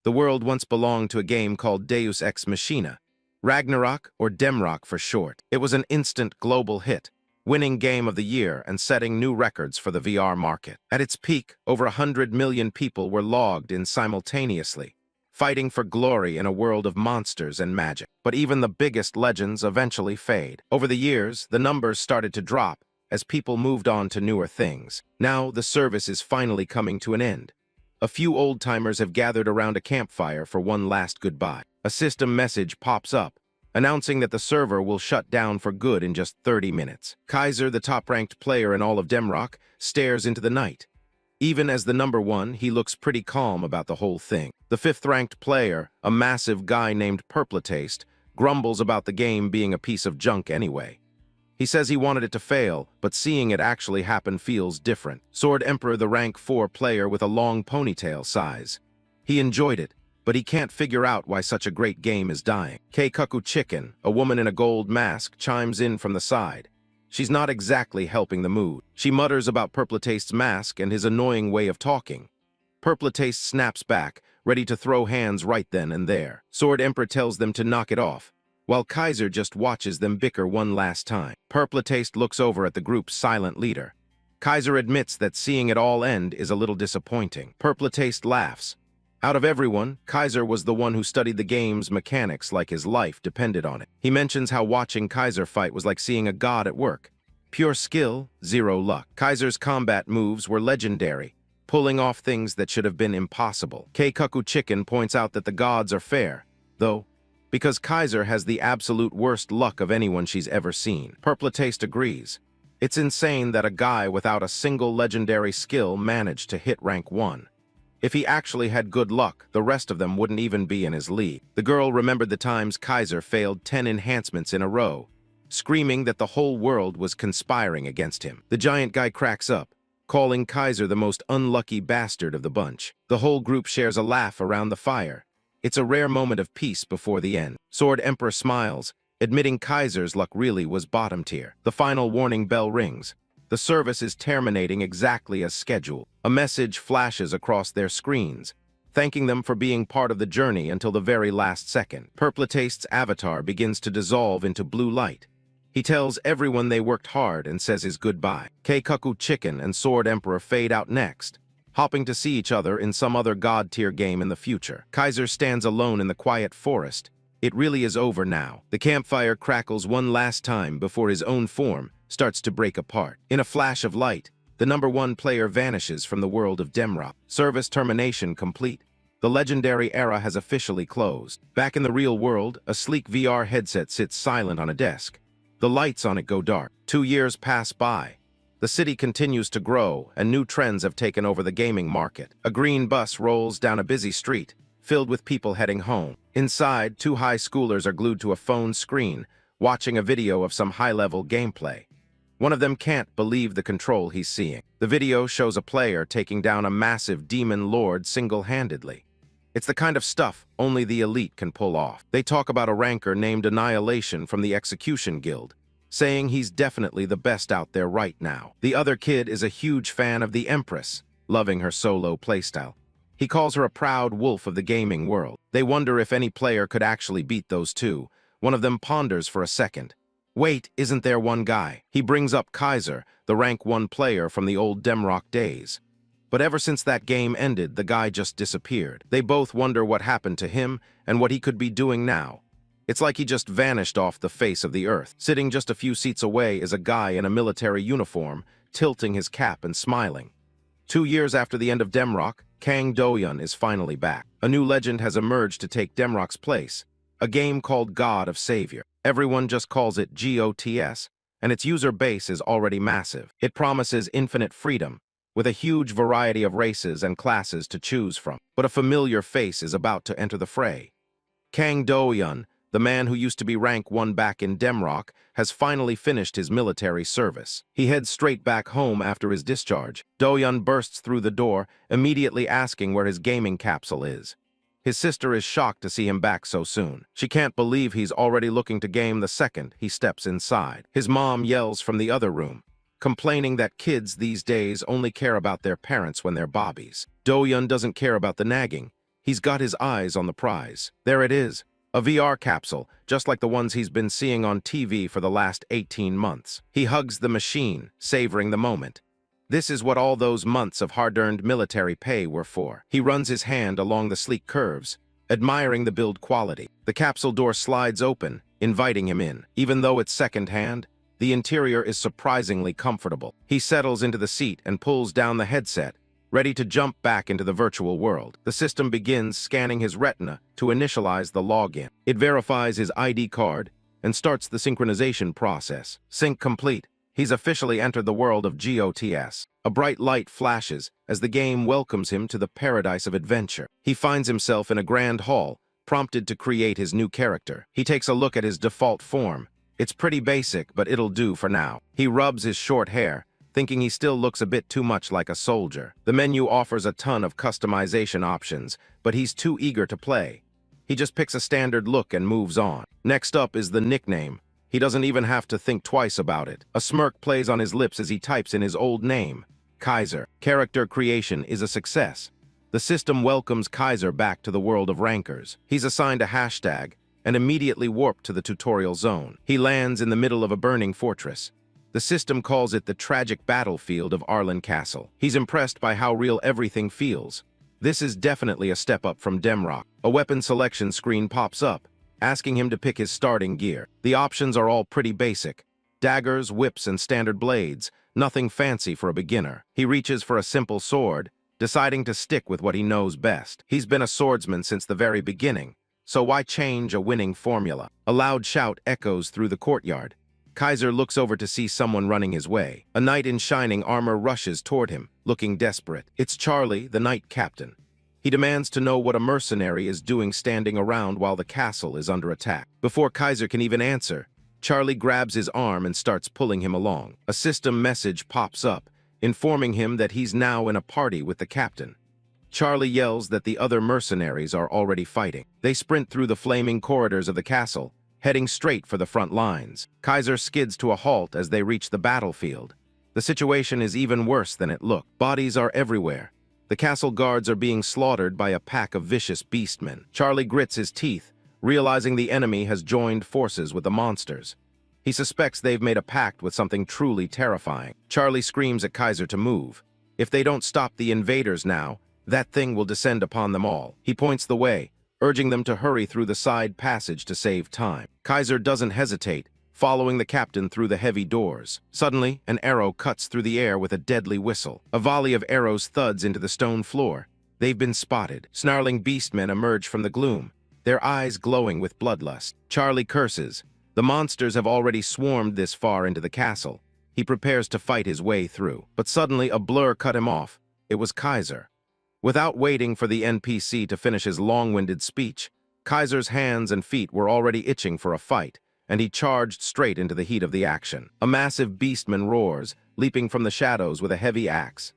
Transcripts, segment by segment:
The world once belonged to a game called Deus Ex Machina, Ragnarok or Demrock for short. It was an instant global hit, winning Game of the Year and setting new records for the VR market. At its peak, over 100 million people were logged in simultaneously, fighting for glory in a world of monsters and magic. But even the biggest legends eventually fade. Over the years, the numbers started to drop as people moved on to newer things. Now, the service is finally coming to an end. A few old-timers have gathered around a campfire for one last goodbye. A system message pops up, announcing that the server will shut down for good in just 30 minutes. Kaiser, the top-ranked player in all of Demrock, stares into the night. Even as the number one, he looks pretty calm about the whole thing. The fifth-ranked player, a massive guy named Purpletaste, grumbles about the game being a piece of junk anyway. He says he wanted it to fail, but seeing it actually happen feels different. Sword Emperor, the rank 4 player with a long ponytail, sighs. He enjoyed it, but he can't figure out why such a great game is dying. Keikaku Chicken, a woman in a gold mask, chimes in from the side. She's not exactly helping the mood. She mutters about Purpletaste's mask and his annoying way of talking. Purpletaste snaps back, ready to throw hands right then and there. Sword Emperor tells them to knock it off, while Kaiser just watches them bicker one last time. Purpletaste looks over at the group's silent leader. Kaiser admits that seeing it all end is a little disappointing. Purpletaste laughs. Out of everyone, Kaiser was the one who studied the game's mechanics like his life depended on it. He mentions how watching Kaiser fight was like seeing a god at work. Pure skill, zero luck. Kaiser's combat moves were legendary, pulling off things that should have been impossible. Keikaku Chicken points out that the gods are fair, though, because Kaiser has the absolute worst luck of anyone she's ever seen. Purpletaste agrees. It's insane that a guy without a single legendary skill managed to hit rank 1. If he actually had good luck, the rest of them wouldn't even be in his league. The girl remembered the times Kaiser failed 10 enhancements in a row, screaming that the whole world was conspiring against him. The giant guy cracks up, calling Kaiser the most unlucky bastard of the bunch. The whole group shares a laugh around the fire. It's a rare moment of peace before the end. Sword Emperor smiles, admitting Kaiser's luck really was bottom tier. The final warning bell rings. The service is terminating exactly as scheduled. A message flashes across their screens, thanking them for being part of the journey until the very last second. Purpletaste's avatar begins to dissolve into blue light. He tells everyone they worked hard and says his goodbye. Keikaku Chicken and Sword Emperor fade out next, hopping to see each other in some other god-tier game in the future. Kaiser stands alone in the quiet forest. It really is over now. The campfire crackles one last time before his own form starts to break apart. In a flash of light, the number one player vanishes from the world of Demrock. Service termination complete. The legendary era has officially closed. Back in the real world, a sleek VR headset sits silent on a desk. The lights on it go dark. 2 years pass by. The city continues to grow, and new trends have taken over the gaming market. A green bus rolls down a busy street, filled with people heading home. Inside, 2 high schoolers are glued to a phone screen, watching a video of some high-level gameplay. One of them can't believe the control he's seeing. The video shows a player taking down a massive demon lord single-handedly. It's the kind of stuff only the elite can pull off. They talk about a ranker named Annihilation from the Execution Guild, saying he's definitely the best out there right now. The other kid is a huge fan of the Empress, loving her solo playstyle. He calls her a proud wolf of the gaming world. They wonder if any player could actually beat those two. One of them ponders for a second. Wait, isn't there one guy? He brings up Kaiser, the rank 1 player from the old Demrock days. But ever since that game ended, the guy just disappeared. They both wonder what happened to him and what he could be doing now. It's like he just vanished off the face of the earth. Sitting just a few seats away is a guy in a military uniform, tilting his cap and smiling. 2 years after the end of Demrock, Kang Do-yun is finally back. A new legend has emerged to take Demrock's place, a game called God of Savior. Everyone just calls it GOTS, and its user base is already massive. It promises infinite freedom, with a huge variety of races and classes to choose from. But a familiar face is about to enter the fray. Kang Do-yun, the man who used to be rank 1 back in Demrock, has finally finished his military service. He heads straight back home after his discharge. Do-yun bursts through the door, immediately asking where his gaming capsule is. His sister is shocked to see him back so soon. She can't believe he's already looking to game the second he steps inside. His mom yells from the other room, complaining that kids these days only care about their parents when they're bobbies. Do-yun doesn't care about the nagging. He's got his eyes on the prize. There it is, a VR capsule, just like the ones he's been seeing on TV for the last 18 months. He hugs the machine, savoring the moment. This is what all those months of hard-earned military pay were for. He runs his hand along the sleek curves, admiring the build quality. The capsule door slides open, inviting him in. Even though it's second-hand, the interior is surprisingly comfortable. He settles into the seat and pulls down the headset, ready to jump back into the virtual world. The system begins scanning his retina to initialize the login. It verifies his ID card and starts the synchronization process. Sync complete. He's officially entered the world of GOTS. A bright light flashes as the game welcomes him to the paradise of adventure. He finds himself in a grand hall, prompted to create his new character. He takes a look at his default form. It's pretty basic, but it'll do for now. He rubs his short hair, thinking he still looks a bit too much like a soldier. The menu offers a ton of customization options, but he's too eager to play. He just picks a standard look and moves on. Next up is the nickname. He doesn't even have to think twice about it. A smirk plays on his lips as he types in his old name, Kaiser. Character creation is a success. The system welcomes Kaiser back to the world of rankers. He's assigned a hashtag and immediately warped to the tutorial zone. He lands in the middle of a burning fortress. The system calls it the tragic battlefield of Arlen Castle. He's impressed by how real everything feels. This is definitely a step up from Demrock. A weapon selection screen pops up, asking him to pick his starting gear. The options are all pretty basic. Daggers, whips, and standard blades. Nothing fancy for a beginner. He reaches for a simple sword, deciding to stick with what he knows best. He's been a swordsman since the very beginning, so why change a winning formula? A loud shout echoes through the courtyard. Kaiser looks over to see someone running his way. A knight in shining armor rushes toward him, looking desperate. It's Charlie, the knight captain. He demands to know what a mercenary is doing standing around while the castle is under attack. Before Kaiser can even answer, Charlie grabs his arm and starts pulling him along. A system message pops up, informing him that he's now in a party with the captain. Charlie yells that the other mercenaries are already fighting. They sprint through the flaming corridors of the castle, heading straight for the front lines. Kaiser skids to a halt as they reach the battlefield. The situation is even worse than it looked. Bodies are everywhere. The castle guards are being slaughtered by a pack of vicious beastmen. Charlie grits his teeth, realizing the enemy has joined forces with the monsters. He suspects they've made a pact with something truly terrifying. Charlie screams at Kaiser to move. If they don't stop the invaders now, that thing will descend upon them all. He points the way, urging them to hurry through the side passage to save time. Kaiser doesn't hesitate, following the captain through the heavy doors. Suddenly, an arrow cuts through the air with a deadly whistle. A volley of arrows thuds into the stone floor. They've been spotted. Snarling beastmen emerge from the gloom, their eyes glowing with bloodlust. Charlie curses. The monsters have already swarmed this far into the castle. He prepares to fight his way through. But suddenly, a blur cut him off. It was Kaiser. Without waiting for the NPC to finish his long-winded speech, Kaiser's hands and feet were already itching for a fight, and he charged straight into the heat of the action. A massive beastman roars, leaping from the shadows with a heavy axe.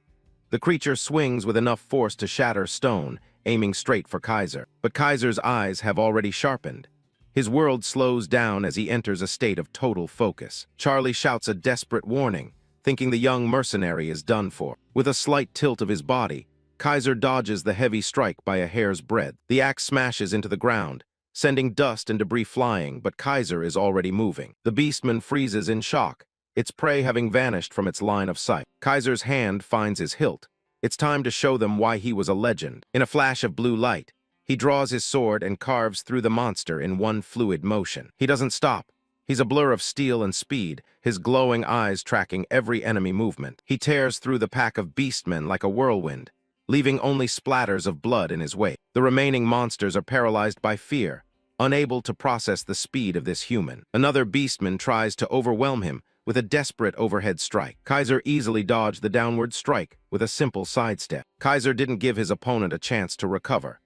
The creature swings with enough force to shatter stone, aiming straight for Kaiser. But Kaiser's eyes have already sharpened. His world slows down as he enters a state of total focus. Charlie shouts a desperate warning, thinking the young mercenary is done for. With a slight tilt of his body, Kaiser dodges the heavy strike by a hair's breadth. The axe smashes into the ground, sending dust and debris flying, but Kaiser is already moving. The beastman freezes in shock, its prey having vanished from its line of sight. Kaiser's hand finds his hilt. It's time to show them why he was a legend. In a flash of blue light, he draws his sword and carves through the monster in one fluid motion. He doesn't stop. He's a blur of steel and speed, his glowing eyes tracking every enemy movement. He tears through the pack of beastmen like a whirlwind, leaving only splatters of blood in his wake. The remaining monsters are paralyzed by fear, unable to process the speed of this human. Another beastman tries to overwhelm him with a desperate overhead strike. Kaiser easily dodged the downward strike with a simple sidestep. Kaiser didn't give his opponent a chance to recover.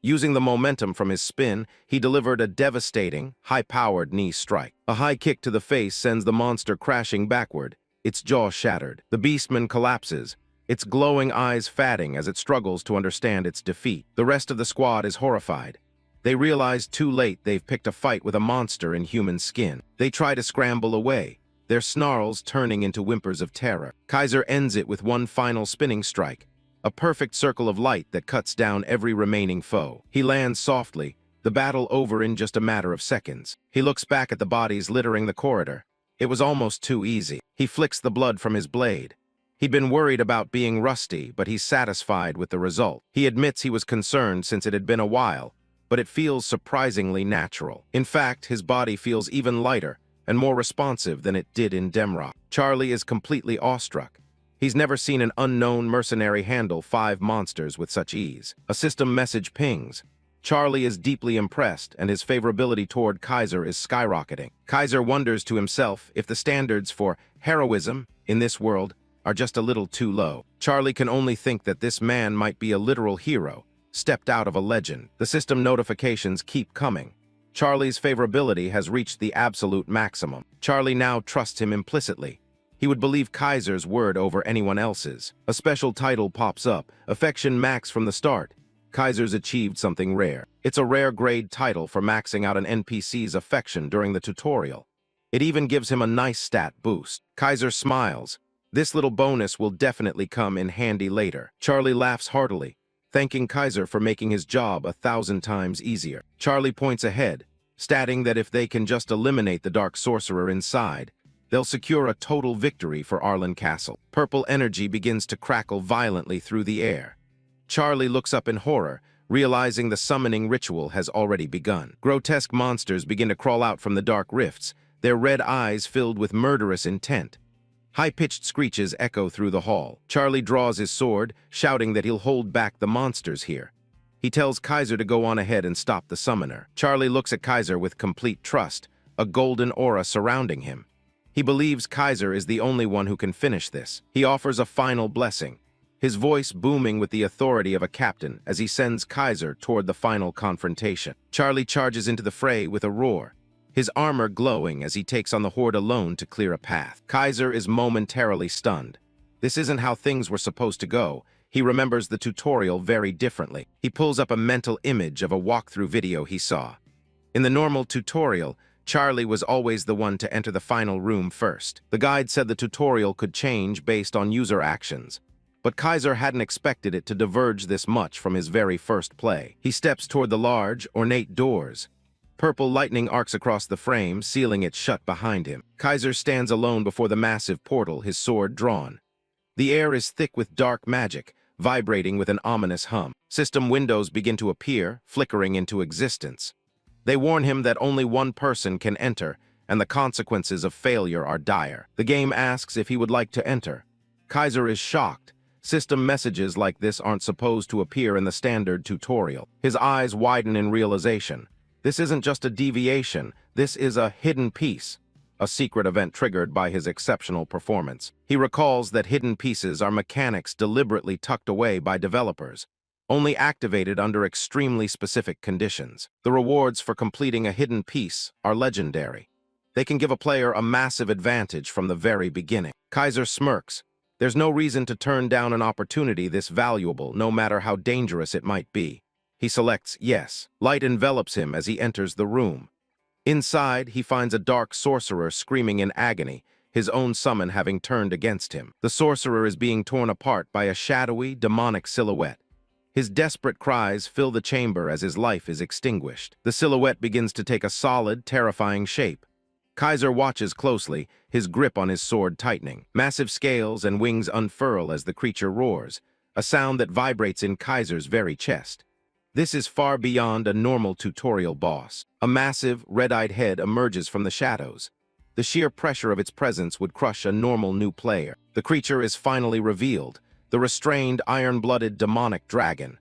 Using the momentum from his spin, he delivered a devastating, high-powered knee strike. A high kick to the face sends the monster crashing backward, its jaw shattered. The beastman collapses, its glowing eyes fatting as it struggles to understand its defeat. The rest of the squad is horrified. They realize too late they've picked a fight with a monster in human skin. They try to scramble away, their snarls turning into whimpers of terror. Kaiser ends it with one final spinning strike, a perfect circle of light that cuts down every remaining foe. He lands softly, the battle over in just a matter of seconds. He looks back at the bodies littering the corridor. It was almost too easy. He flicks the blood from his blade. He'd been worried about being rusty, but he's satisfied with the result. He admits he was concerned since it had been a while, but it feels surprisingly natural. In fact, his body feels even lighter and more responsive than it did in Demrock. Charlie is completely awestruck. He's never seen an unknown mercenary handle 5 monsters with such ease. A system message pings. Charlie is deeply impressed, and his favorability toward Kaiser is skyrocketing. Kaiser wonders to himself if the standards for heroism in this world are just a little too low. Charlie can only think that this man might be a literal hero, stepped out of a legend. The system notifications keep coming. Charlie's favorability has reached the absolute maximum. Charlie now trusts him implicitly. He would believe Kaiser's word over anyone else's. A special title pops up, Affection Max from the start. Kaiser's achieved something rare. It's a rare grade title for maxing out an NPC's affection during the tutorial. It even gives him a nice stat boost. Kaiser smiles. This little bonus will definitely come in handy later. Charlie laughs heartily, thanking Kaiser for making his job 1,000 times easier. Charlie points ahead, stating that if they can just eliminate the Dark Sorcerer inside, they'll secure a total victory for Arlen Castle. Purple energy begins to crackle violently through the air. Charlie looks up in horror, realizing the summoning ritual has already begun. Grotesque monsters begin to crawl out from the dark rifts, their red eyes filled with murderous intent. High-pitched screeches echo through the hall. Charlie draws his sword, shouting that he'll hold back the monsters here. He tells Kaiser to go on ahead and stop the summoner. Charlie looks at Kaiser with complete trust, a golden aura surrounding him. He believes Kaiser is the only one who can finish this. He offers a final blessing, his voice booming with the authority of a captain as he sends Kaiser toward the final confrontation. Charlie charges into the fray with a roar, his armor glowing as he takes on the horde alone to clear a path. Kaiser is momentarily stunned. This isn't how things were supposed to go. He remembers the tutorial very differently. He pulls up a mental image of a walkthrough video he saw. In the normal tutorial, Charlie was always the one to enter the final room first. The guide said the tutorial could change based on user actions, but Kaiser hadn't expected it to diverge this much from his very first play. He steps toward the large, ornate doors. Purple lightning arcs across the frame, sealing it shut behind him. Kaiser stands alone before the massive portal, his sword drawn. The air is thick with dark magic, vibrating with an ominous hum. System windows begin to appear, flickering into existence. They warn him that only one person can enter, and the consequences of failure are dire. The game asks if he would like to enter. Kaiser is shocked. System messages like this aren't supposed to appear in the standard tutorial. His eyes widen in realization. This isn't just a deviation, this is a hidden piece, a secret event triggered by his exceptional performance. He recalls that hidden pieces are mechanics deliberately tucked away by developers, only activated under extremely specific conditions. The rewards for completing a hidden piece are legendary. They can give a player a massive advantage from the very beginning. Kaiser smirks. There's no reason to turn down an opportunity this valuable, no matter how dangerous it might be. He selects yes. Light envelops him as he enters the room. Inside, he finds a dark sorcerer screaming in agony, his own summon having turned against him. The sorcerer is being torn apart by a shadowy, demonic silhouette. His desperate cries fill the chamber as his life is extinguished. The silhouette begins to take a solid, terrifying shape. Kaiser watches closely, his grip on his sword tightening. Massive scales and wings unfurl as the creature roars, a sound that vibrates in Kaiser's very chest. This is far beyond a normal tutorial boss. A massive, red-eyed head emerges from the shadows. The sheer pressure of its presence would crush a normal new player. The creature is finally revealed, the restrained, iron-blooded demonic dragon.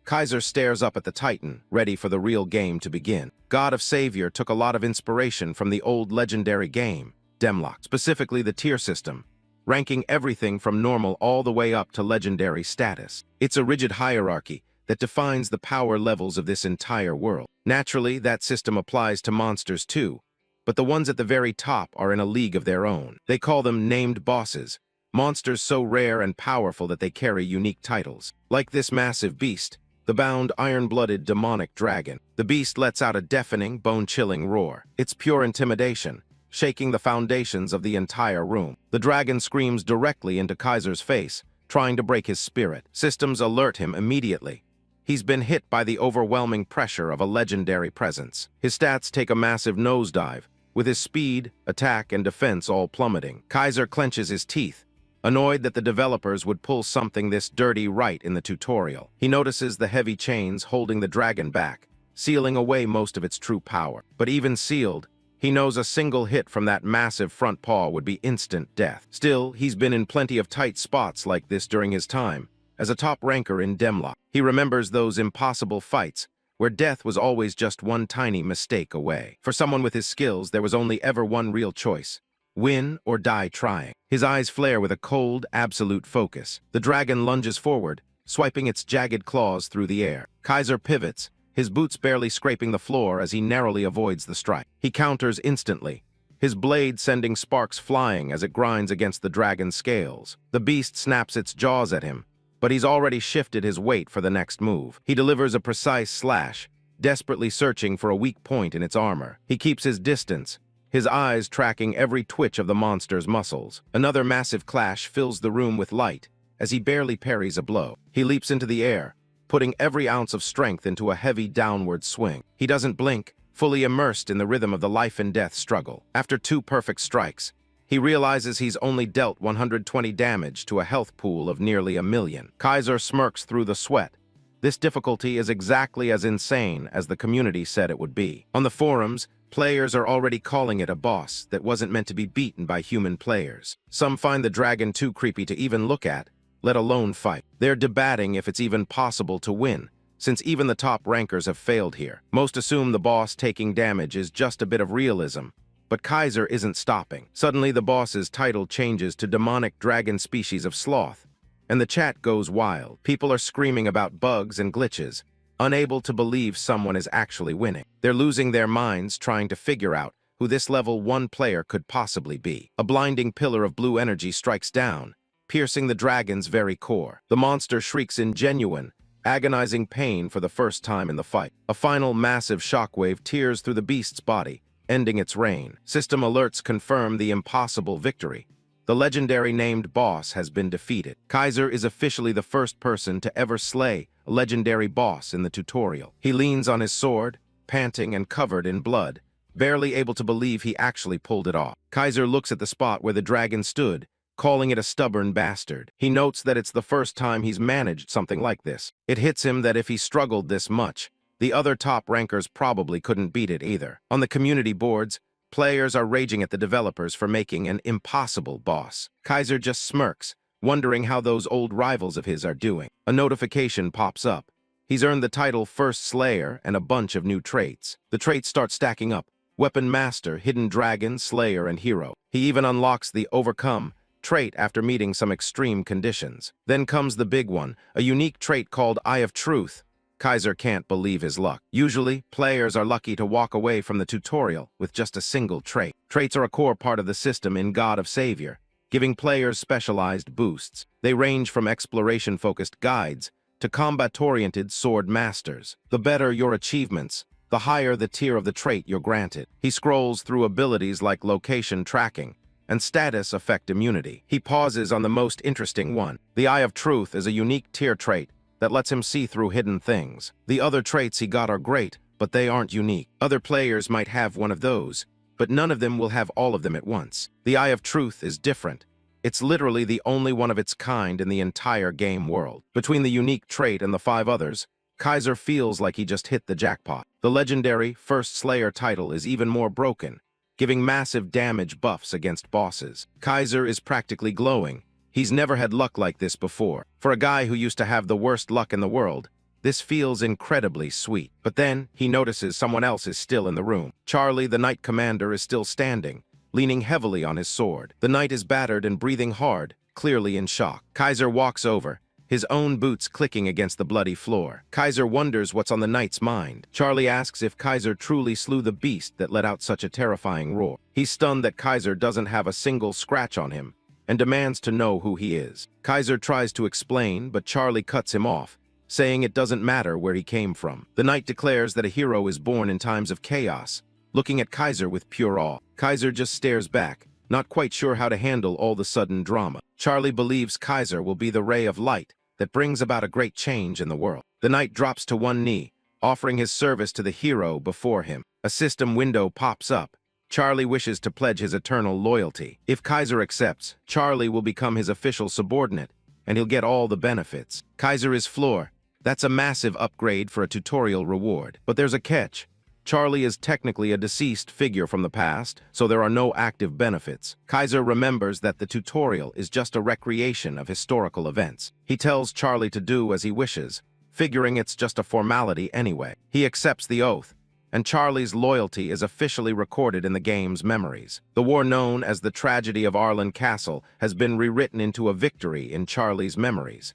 Kaiser stares up at the Titan, ready for the real game to begin. God of Savior took a lot of inspiration from the old legendary game, Demrock, specifically the tier system, ranking everything from normal all the way up to legendary status. It's a rigid hierarchy that defines the power levels of this entire world. Naturally, that system applies to monsters too, but the ones at the very top are in a league of their own. They call them named bosses, monsters so rare and powerful that they carry unique titles. Like this massive beast, the bound, iron-blooded demonic dragon. The beast lets out a deafening, bone-chilling roar. It's pure intimidation, shaking the foundations of the entire room. The dragon screams directly into Kaiser's face, trying to break his spirit. Systems alert him immediately. He's been hit by the overwhelming pressure of a legendary presence. His stats take a massive nosedive, with his speed, attack, and defense all plummeting. Kaiser clenches his teeth, annoyed that the developers would pull something this dirty right in the tutorial. He notices the heavy chains holding the dragon back, sealing away most of its true power. But even sealed, he knows a single hit from that massive front paw would be instant death. Still, he's been in plenty of tight spots like this during his time as a top ranker in Demrock. He remembers those impossible fights where death was always just one tiny mistake away. For someone with his skills, there was only ever one real choice: win or die trying. His eyes flare with a cold, absolute focus. The dragon lunges forward, swiping its jagged claws through the air. Kaiser pivots, his boots barely scraping the floor as he narrowly avoids the strike. He counters instantly, his blade sending sparks flying as it grinds against the dragon's scales. The beast snaps its jaws at him, but he's already shifted his weight for the next move. He delivers a precise slash, desperately searching for a weak point in its armor. He keeps his distance, his eyes tracking every twitch of the monster's muscles. Another massive clash fills the room with light as he barely parries a blow. He leaps into the air, putting every ounce of strength into a heavy downward swing. He doesn't blink, fully immersed in the rhythm of the life-and-death struggle. After 2 perfect strikes, he realizes he's only dealt 120 damage to a health pool of nearly 1,000,000. Kaiser smirks through the sweat. This difficulty is exactly as insane as the community said it would be. On the forums, players are already calling it a boss that wasn't meant to be beaten by human players. Some find the dragon too creepy to even look at, let alone fight. They're debating if it's even possible to win, since even the top rankers have failed here. Most assume the boss taking damage is just a bit of realism, but Kaiser isn't stopping. Suddenly, the boss's title changes to demonic dragon species of sloth, and the chat goes wild. People are screaming about bugs and glitches, unable to believe someone is actually winning. They're losing their minds trying to figure out who this level 1 player could possibly be. A blinding pillar of blue energy strikes down, piercing the dragon's very core. The monster shrieks in genuine, agonizing pain for the first time in the fight. A final massive shockwave tears through the beast's body, ending its reign. System alerts confirm the impossible victory. The legendary named boss has been defeated. Kaiser is officially the first person to ever slay a legendary boss in the tutorial. He leans on his sword, panting and covered in blood, barely able to believe he actually pulled it off. Kaiser looks at the spot where the dragon stood, calling it a stubborn bastard. He notes that it's the first time he's managed something like this. It hits him that if he struggled this much, the other top rankers probably couldn't beat it either. On the community boards, players are raging at the developers for making an impossible boss. Kaiser just smirks, wondering how those old rivals of his are doing. A notification pops up. He's earned the title First Slayer and a bunch of new traits. The traits start stacking up: Weapon Master, Hidden Dragon, Slayer, and Hero. He even unlocks the Overcome trait after meeting some extreme conditions. Then comes the big one, a unique trait called Eye of Truth. Kaiser can't believe his luck. Usually, players are lucky to walk away from the tutorial with just a single trait. Traits are a core part of the system in God of Savior, giving players specialized boosts. They range from exploration-focused guides to combat-oriented sword masters. The better your achievements, the higher the tier of the trait you're granted. He scrolls through abilities like location tracking and status effect immunity. He pauses on the most interesting one. The Eye of Truth is a unique tier trait that lets him see through hidden things. The other traits he got are great, but they aren't unique. Other players might have one of those, but none of them will have all of them at once. The Eye of Truth is different. It's literally the only one of its kind in the entire game world. Between the unique trait and the 5 others, Kaiser feels like he just hit the jackpot. The legendary First Slayer title is even more broken, giving massive damage buffs against bosses. Kaiser is practically glowing. He's never had luck like this before. For a guy who used to have the worst luck in the world, this feels incredibly sweet. But then, he notices someone else is still in the room. Charlie, the Knight Commander, is still standing, leaning heavily on his sword. The knight is battered and breathing hard, clearly in shock. Kaiser walks over, his own boots clicking against the bloody floor. Kaiser wonders what's on the knight's mind. Charlie asks if Kaiser truly slew the beast that let out such a terrifying roar. He's stunned that Kaiser doesn't have a single scratch on him, and demands to know who he is. Kaiser tries to explain, but Charlie cuts him off, saying it doesn't matter where he came from. The knight declares that a hero is born in times of chaos, looking at Kaiser with pure awe. Kaiser just stares back, not quite sure how to handle all the sudden drama. Charlie believes Kaiser will be the ray of light that brings about a great change in the world. The knight drops to one knee, offering his service to the hero before him. A system window pops up. Charlie wishes to pledge his eternal loyalty. If Kaiser accepts, Charlie will become his official subordinate, and he'll get all the benefits. Kaiser is floor. That's a massive upgrade for a tutorial reward. But there's a catch. Charlie is technically a deceased figure from the past, so there are no active benefits. Kaiser remembers that the tutorial is just a recreation of historical events. He tells Charlie to do as he wishes, figuring it's just a formality anyway. He accepts the oath, and Charlie's loyalty is officially recorded in the game's memories. The war known as the Tragedy of Arlen Castle has been rewritten into a victory in Charlie's memories.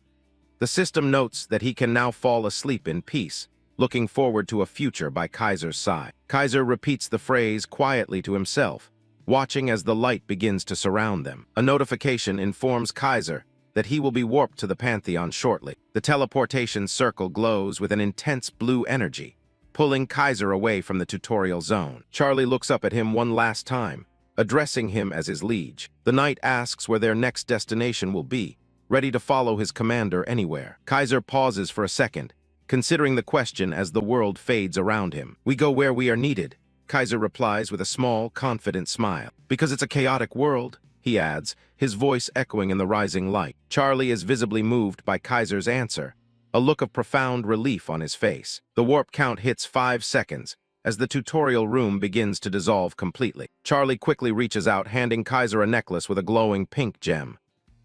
The system notes that he can now fall asleep in peace, looking forward to a future by Kaiser's side. Kaiser repeats the phrase quietly to himself, watching as the light begins to surround them. A notification informs Kaiser that he will be warped to the Pantheon shortly. The teleportation circle glows with an intense blue energy, pulling Kaiser away from the tutorial zone. Charlie looks up at him one last time, addressing him as his liege. The knight asks where their next destination will be, ready to follow his commander anywhere. Kaiser pauses for a second, considering the question as the world fades around him. "We go where we are needed," Kaiser replies with a small, confident smile. "Because it's a chaotic world," he adds, his voice echoing in the rising light. Charlie is visibly moved by Kaiser's answer, a look of profound relief on his face. The warp count hits 5 seconds as the tutorial room begins to dissolve completely. Charlie quickly reaches out, handing Kaiser a necklace with a glowing pink gem.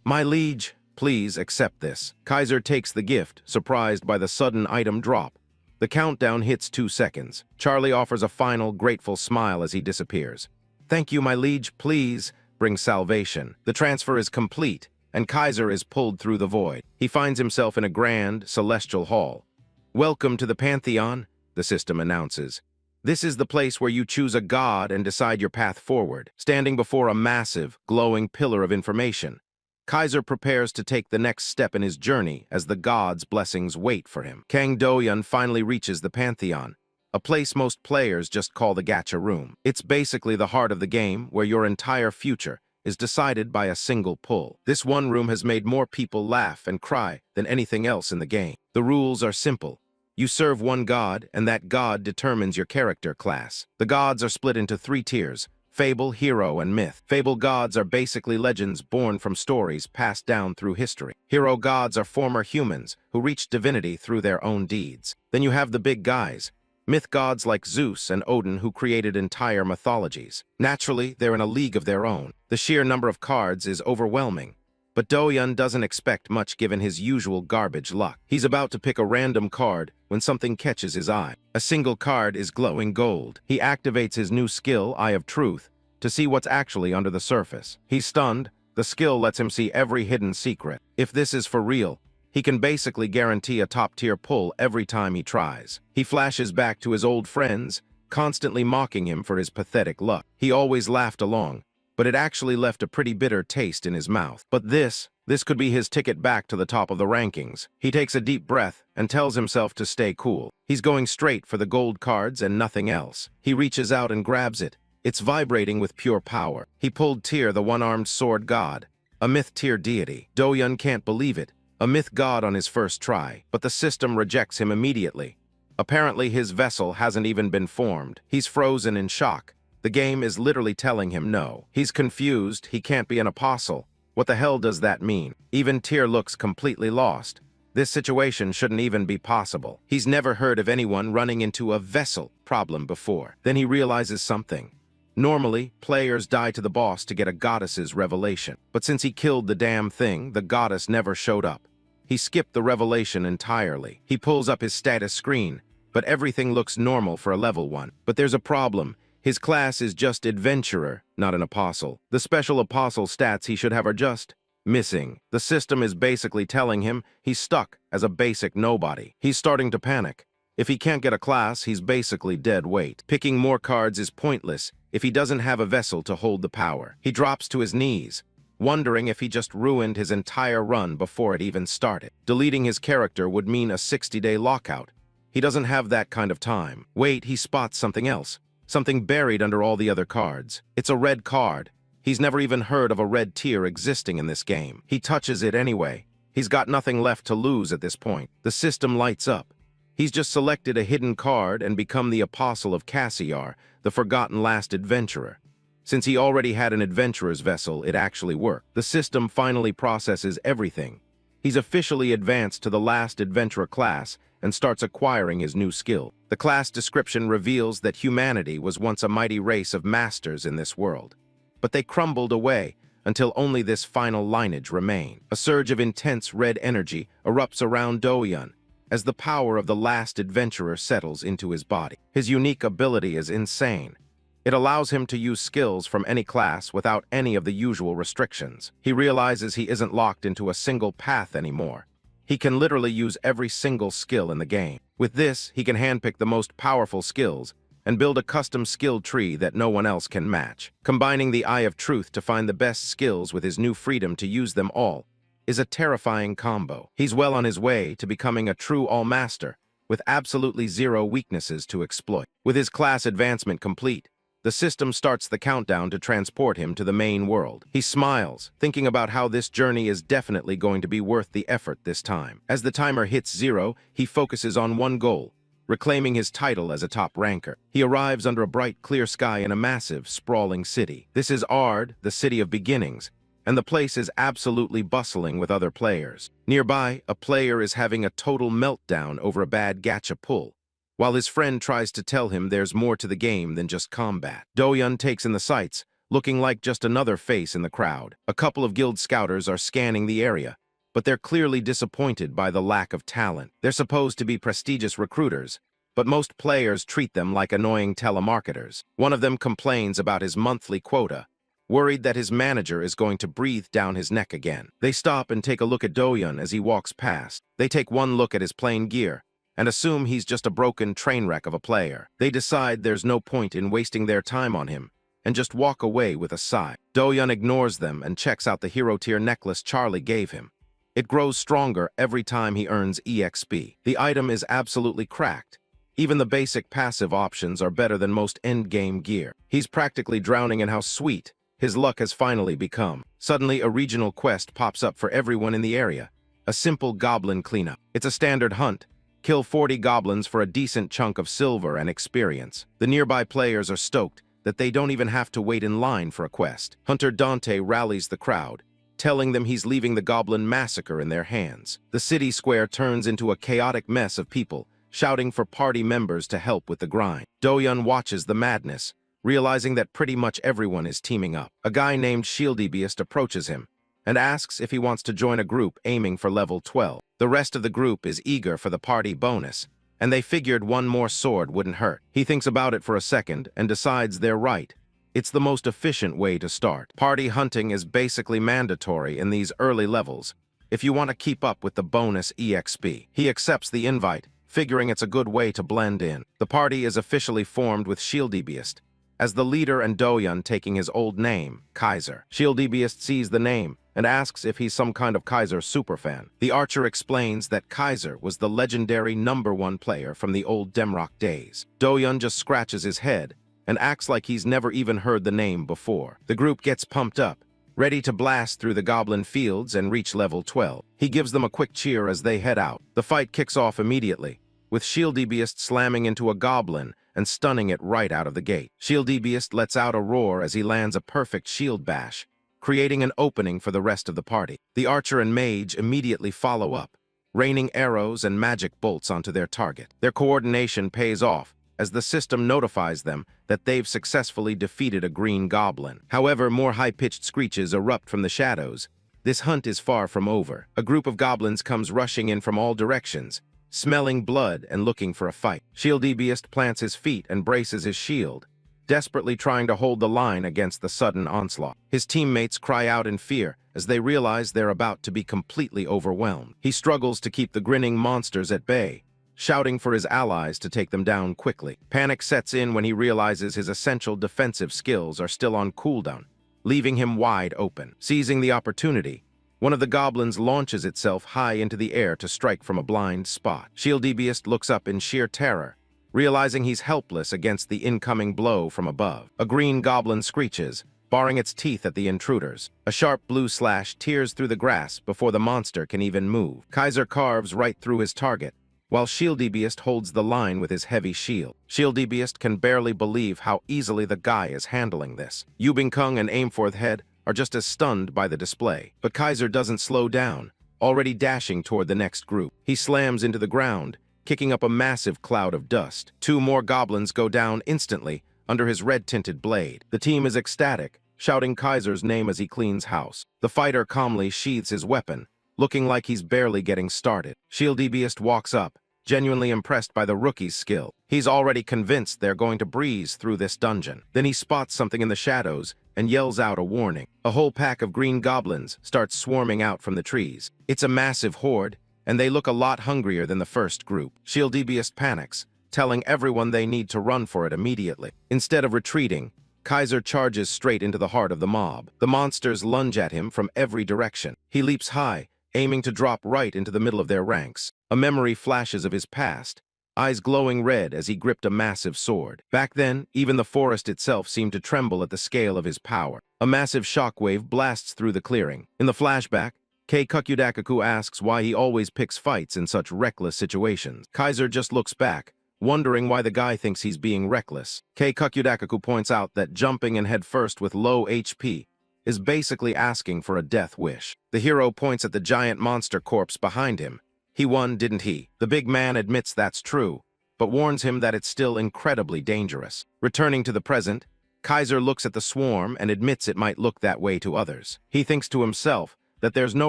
"My liege, please accept this." Kaiser takes the gift, surprised by the sudden item drop. The countdown hits 2 seconds. Charlie offers a final, grateful smile as he disappears. "Thank you, my liege, please bring salvation." The transfer is complete, and Kaiser is pulled through the void. He finds himself in a grand, celestial hall. "Welcome to the Pantheon," the system announces. "This is the place where you choose a god and decide your path forward." Standing before a massive, glowing pillar of information, Kaiser prepares to take the next step in his journey as the gods' blessings wait for him. Kang Do-yun finally reaches the Pantheon, a place most players just call the gacha room. It's basically the heart of the game, where your entire future is decided by a single pull. This one room has made more people laugh and cry than anything else in the game. The rules are simple. You serve one god, and that god determines your character class. The gods are split into 3 tiers: Fable, Hero, and Myth. Fable gods are basically legends born from stories passed down through history. Hero gods are former humans who reached divinity through their own deeds. Then you have the big guys, myth gods like Zeus and Odin, who created entire mythologies. Naturally, they're in a league of their own. The sheer number of cards is overwhelming, but Do-yun doesn't expect much given his usual garbage luck. He's about to pick a random card when something catches his eye. A single card is glowing gold. He activates his new skill, Eye of Truth, to see what's actually under the surface. He's stunned. The skill lets him see every hidden secret. If this is for real, he can basically guarantee a top-tier pull every time he tries. He flashes back to his old friends, constantly mocking him for his pathetic luck. He always laughed along, but it actually left a pretty bitter taste in his mouth. But this could be his ticket back to the top of the rankings. He takes a deep breath and tells himself to stay cool. He's going straight for the gold cards and nothing else. He reaches out and grabs it. It's vibrating with pure power. He pulled Tyr, the one-armed sword god, a myth-tier deity. Do-yun can't believe it. A myth god on his first try, but the system rejects him immediately. Apparently his vessel hasn't even been formed. He's frozen in shock. The game is literally telling him no. He's confused. He can't be an apostle. What the hell does that mean? Even Tyr looks completely lost. This situation shouldn't even be possible. He's never heard of anyone running into a vessel problem before. Then he realizes something. Normally, players die to the boss to get a goddess's revelation. But since he killed the damn thing, the goddess never showed up. He skipped the revelation entirely. He pulls up his status screen, but everything looks normal for a level 1. But there's a problem. His class is just adventurer, not an apostle. The special apostle stats he should have are just missing. The system is basically telling him he's stuck as a basic nobody. He's starting to panic. If he can't get a class, he's basically dead weight. Picking more cards is pointless if he doesn't have a vessel to hold the power. He drops to his knees, wondering if he just ruined his entire run before it even started. Deleting his character would mean a 60-day lockout. He doesn't have that kind of time. Wait, he spots something else. Something buried under all the other cards. It's a red card. He's never even heard of a red tier existing in this game. He touches it anyway. He's got nothing left to lose at this point. The system lights up. He's just selected a hidden card and become the Apostle of Kaiser, the forgotten last adventurer. Since he already had an adventurer's vessel, it actually worked. The system finally processes everything. He's officially advanced to the last adventurer class and starts acquiring his new skill. The class description reveals that humanity was once a mighty race of masters in this world. But they crumbled away until only this final lineage remained. A surge of intense red energy erupts around Doyun as the power of the last adventurer settles into his body. His unique ability is insane. It allows him to use skills from any class without any of the usual restrictions. He realizes he isn't locked into a single path anymore. He can literally use every single skill in the game. With this, he can handpick the most powerful skills and build a custom skill tree that no one else can match. Combining the Eye of Truth to find the best skills with his new freedom to use them all is a terrifying combo. He's well on his way to becoming a true all-master with absolutely zero weaknesses to exploit. With his class advancement complete, the system starts the countdown to transport him to the main world. He smiles, thinking about how this journey is definitely going to be worth the effort this time. As the timer hits 0, he focuses on one goal: reclaiming his title as a top ranker. He arrives under a bright, clear sky in a massive, sprawling city. This is Ard, the city of beginnings, and the place is absolutely bustling with other players. Nearby, a player is having a total meltdown over a bad gacha pull, while his friend tries to tell him there's more to the game than just combat. Doyun takes in the sights, looking like just another face in the crowd. A couple of guild scouters are scanning the area, but they're clearly disappointed by the lack of talent. They're supposed to be prestigious recruiters, but most players treat them like annoying telemarketers. One of them complains about his monthly quota, worried that his manager is going to breathe down his neck again. They stop and take a look at Doyun as he walks past. They take one look at his plain gear and assume he's just a broken train wreck of a player. They decide there's no point in wasting their time on him and just walk away with a sigh. Doyun ignores them and checks out the hero tier necklace Charlie gave him. It grows stronger every time he earns EXP. The item is absolutely cracked. Even the basic passive options are better than most endgame gear. He's practically drowning in how sweet his luck has finally become. Suddenly, a regional quest pops up for everyone in the area. A simple goblin cleanup. It's a standard hunt. Kill 40 goblins for a decent chunk of silver and experience. The nearby players are stoked that they don't even have to wait in line for a quest. Hunter Dante rallies the crowd, telling them he's leaving the goblin massacre in their hands. The city square turns into a chaotic mess of people, shouting for party members to help with the grind. Doyun watches the madness, realizing that pretty much everyone is teaming up. A guy named Shieldibeast approaches him and asks if he wants to join a group aiming for level 12. The rest of the group is eager for the party bonus, and they figured one more sword wouldn't hurt. He thinks about it for a second and decides they're right. It's the most efficient way to start. Party hunting is basically mandatory in these early levels if you want to keep up with the bonus EXP. He accepts the invite, figuring it's a good way to blend in. The party is officially formed with Shieldibeast as the leader and Doyun taking his old name, Kaiser. Shieldibeast sees the name and asks if he's some kind of Kaiser superfan. The archer explains that Kaiser was the legendary #1 player from the old Demrock days. Doyun just scratches his head and acts like he's never even heard the name before. The group gets pumped up, ready to blast through the goblin fields and reach level 12. He gives them a quick cheer as they head out. The fight kicks off immediately, with Shieldibeast slamming into a goblin and stunning it right out of the gate. Shieldibeast lets out a roar as he lands a perfect shield bash, creating an opening for the rest of the party. The archer and mage immediately follow up, raining arrows and magic bolts onto their target. Their coordination pays off as the system notifies them that they've successfully defeated a green goblin. However, more high-pitched screeches erupt from the shadows. This hunt is far from over. A group of goblins comes rushing in from all directions, smelling blood and looking for a fight. Shieldibeast plants his feet and braces his shield, desperately trying to hold the line against the sudden onslaught. His teammates cry out in fear as they realize they're about to be completely overwhelmed. He struggles to keep the grinning monsters at bay, shouting for his allies to take them down quickly. Panic sets in when he realizes his essential defensive skills are still on cooldown, leaving him wide open. Seizing the opportunity, one of the goblins launches itself high into the air to strike from a blind spot. Shieldibeast looks up in sheer terror, realizing he's helpless against the incoming blow from above. A green goblin screeches, baring its teeth at the intruders. A sharp blue slash tears through the grass before the monster can even move. Kaiser carves right through his target, while Shieldbeast holds the line with his heavy shield. Shieldbeast can barely believe how easily the guy is handling this. Yubingkung and Aimforth are just as stunned by the display. But Kaiser doesn't slow down, already dashing toward the next group. He slams into the ground, kicking up a massive cloud of dust. 2 more goblins go down instantly under his red-tinted blade. The team is ecstatic, shouting Kaiser's name as he cleans house. The fighter calmly sheathes his weapon, looking like he's barely getting started. Shieldbeast walks up, genuinely impressed by the rookie's skill. He's already convinced they're going to breeze through this dungeon. Then he spots something in the shadows and yells out a warning. A whole pack of green goblins starts swarming out from the trees. It's a massive horde, and they look a lot hungrier than the first group. Shieldbeast panics, telling everyone they need to run for it immediately. Instead of retreating, Kaiser charges straight into the heart of the mob. The monsters lunge at him from every direction. He leaps high, aiming to drop right into the middle of their ranks. A memory flashes of his past, eyes glowing red as he gripped a massive sword. Back then, even the forest itself seemed to tremble at the scale of his power. A massive shockwave blasts through the clearing. In the flashback, Kei Kukyudaku asks why he always picks fights in such reckless situations. Kaiser just looks back, wondering why the guy thinks he's being reckless. Kei Kukyudaku points out that jumping in headfirst with low HP is basically asking for a death wish. The hero points at the giant monster corpse behind him. He won, didn't he? The big man admits that's true, but warns him that it's still incredibly dangerous. Returning to the present, Kaiser looks at the swarm and admits it might look that way to others. He thinks to himself that there's no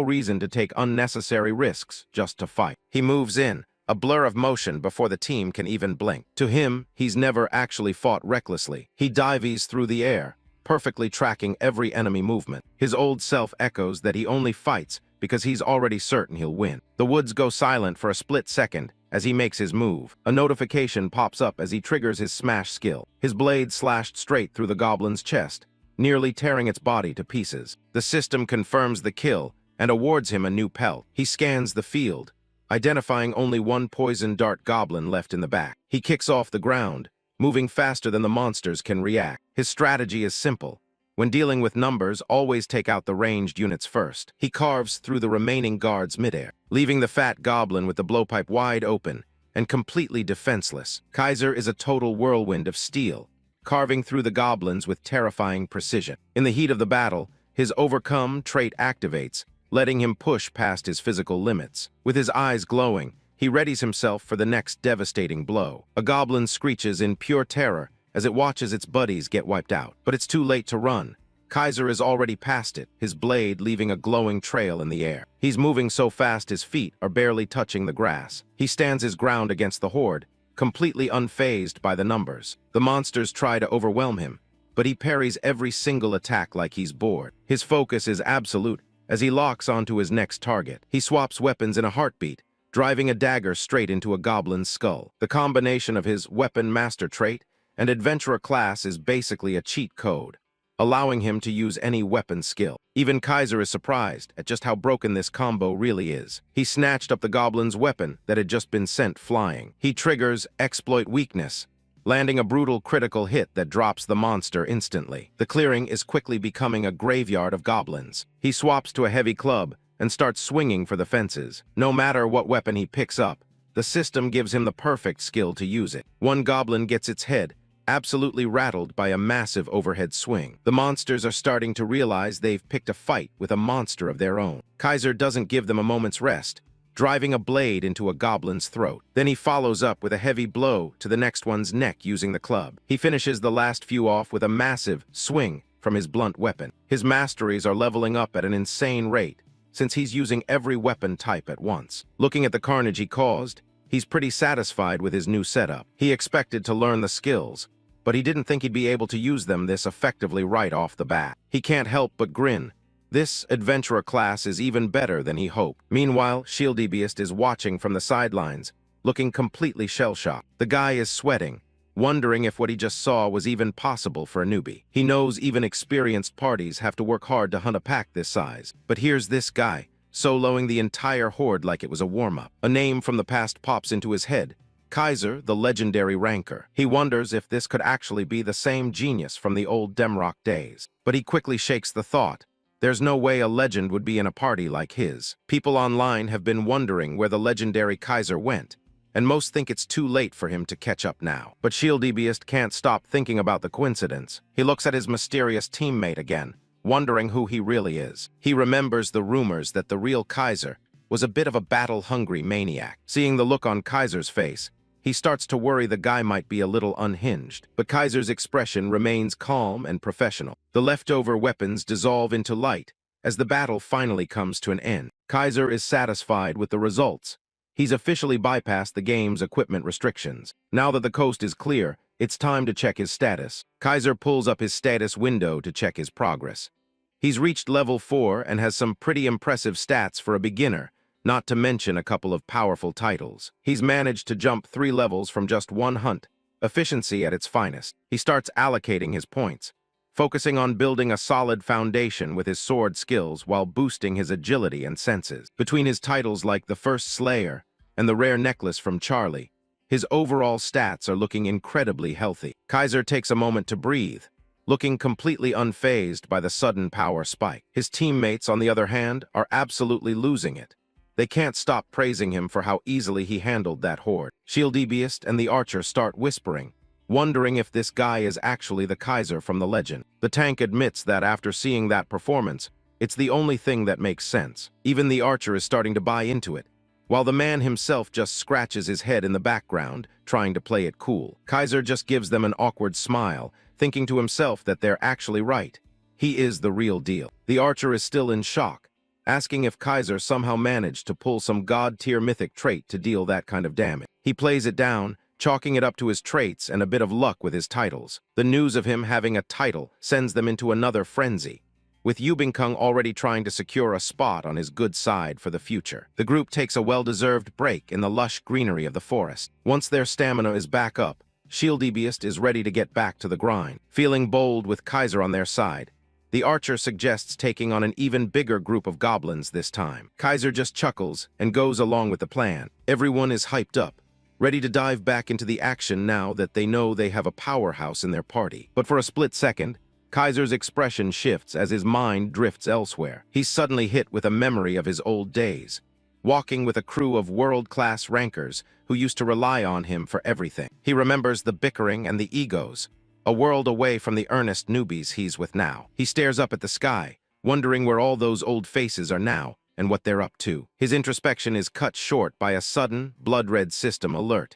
reason to take unnecessary risks just to fight. He moves in, a blur of motion before the team can even blink. To him, he's never actually fought recklessly. He dives through the air, perfectly tracking every enemy movement. His old self echoes that he only fights because he's already certain he'll win. The woods go silent for a split second as he makes his move. A notification pops up as he triggers his smash skill. His blade slashed straight through the goblin's chest, nearly tearing its body to pieces. The system confirms the kill and awards him a new pelt. He scans the field, identifying only one poison dart goblin left in the back. He kicks off the ground, moving faster than the monsters can react. His strategy is simple. When dealing with numbers, always take out the ranged units first. He carves through the remaining guards midair, leaving the fat goblin with the blowpipe wide open and completely defenseless. Kaiser is a total whirlwind of steel, carving through the goblins with terrifying precision. In the heat of the battle, his overcome trait activates, letting him push past his physical limits. With his eyes glowing, he readies himself for the next devastating blow. A goblin screeches in pure terror as it watches its buddies get wiped out. But it's too late to run. Kaiser is already past it, his blade leaving a glowing trail in the air. He's moving so fast his feet are barely touching the grass. He stands his ground against the horde, completely unfazed by the numbers. The monsters try to overwhelm him, but he parries every single attack like he's bored. His focus is absolute as he locks onto his next target. He swaps weapons in a heartbeat, driving a dagger straight into a goblin's skull. The combination of his weapon master trait and adventurer class is basically a cheat code, allowing him to use any weapon skill. Even Kaiser is surprised at just how broken this combo really is. He snatched up the goblin's weapon that had just been sent flying. He triggers exploit weakness, landing a brutal critical hit that drops the monster instantly. The clearing is quickly becoming a graveyard of goblins. He swaps to a heavy club and starts swinging for the fences. No matter what weapon he picks up, the system gives him the perfect skill to use it. One goblin gets its head absolutely rattled by a massive overhead swing. The monsters are starting to realize they've picked a fight with a monster of their own. Kaiser doesn't give them a moment's rest, driving a blade into a goblin's throat. Then he follows up with a heavy blow to the next one's neck using the club. He finishes the last few off with a massive swing from his blunt weapon. His masteries are leveling up at an insane rate, since he's using every weapon type at once. Looking at the carnage he caused, he's pretty satisfied with his new setup. He expected to learn the skills, but he didn't think he'd be able to use them this effectively right off the bat. He can't help but grin. This adventurer class is even better than he hoped. Meanwhile, Shieldbeast is watching from the sidelines, looking completely shell-shocked. The guy is sweating, wondering if what he just saw was even possible for a newbie. He knows even experienced parties have to work hard to hunt a pack this size. But here's this guy, soloing the entire horde like it was a warm-up. A name from the past pops into his head, Kaiser, the legendary ranker. He wonders if this could actually be the same genius from the old Demrock days. But he quickly shakes the thought. There's no way a legend would be in a party like his. People online have been wondering where the legendary Kaiser went, and most think it's too late for him to catch up now. But Shieldbeast can't stop thinking about the coincidence. He looks at his mysterious teammate again, wondering who he really is. He remembers the rumors that the real Kaiser was a bit of a battle-hungry maniac. Seeing the look on Kaiser's face, he starts to worry the guy might be a little unhinged. But Kaiser's expression remains calm and professional. The leftover weapons dissolve into light as the battle finally comes to an end. Kaiser is satisfied with the results. He's officially bypassed the game's equipment restrictions. Now that the coast is clear, it's time to check his status. Kaiser pulls up his status window to check his progress. He's reached level 4 and has some pretty impressive stats for a beginner, not to mention a couple of powerful titles. He's managed to jump 3 levels from just one hunt, efficiency at its finest. He starts allocating his points, focusing on building a solid foundation with his sword skills while boosting his agility and senses. Between his titles like the First Slayer and the rare necklace from Charlie, his overall stats are looking incredibly healthy. Kaiser takes a moment to breathe, looking completely unfazed by the sudden power spike. His teammates, on the other hand, are absolutely losing it. They can't stop praising him for how easily he handled that horde. Shieldbeast and the archer start whispering, wondering if this guy is actually the Kaiser from the legend. The tank admits that after seeing that performance, it's the only thing that makes sense. Even the archer is starting to buy into it, while the man himself just scratches his head in the background, trying to play it cool. Kaiser just gives them an awkward smile, thinking to himself that they're actually right. He is the real deal. The archer is still in shock, asking if Kaiser somehow managed to pull some god-tier mythic trait to deal that kind of damage. He plays it down, chalking it up to his traits and a bit of luck with his titles. The news of him having a title sends them into another frenzy, with Yubingkung already trying to secure a spot on his good side for the future. The group takes a well-deserved break in the lush greenery of the forest. Once their stamina is back up, Shieldbeast is ready to get back to the grind. Feeling bold with Kaiser on their side, the archer suggests taking on an even bigger group of goblins this time. Kaiser just chuckles and goes along with the plan. Everyone is hyped up, ready to dive back into the action now that they know they have a powerhouse in their party. But for a split second, Kaiser's expression shifts as his mind drifts elsewhere. He's suddenly hit with a memory of his old days, walking with a crew of world-class rankers who used to rely on him for everything. He remembers the bickering and the egos, a world away from the earnest newbies he's with now. He stares up at the sky, wondering where all those old faces are now and what they're up to. His introspection is cut short by a sudden, blood-red system alert.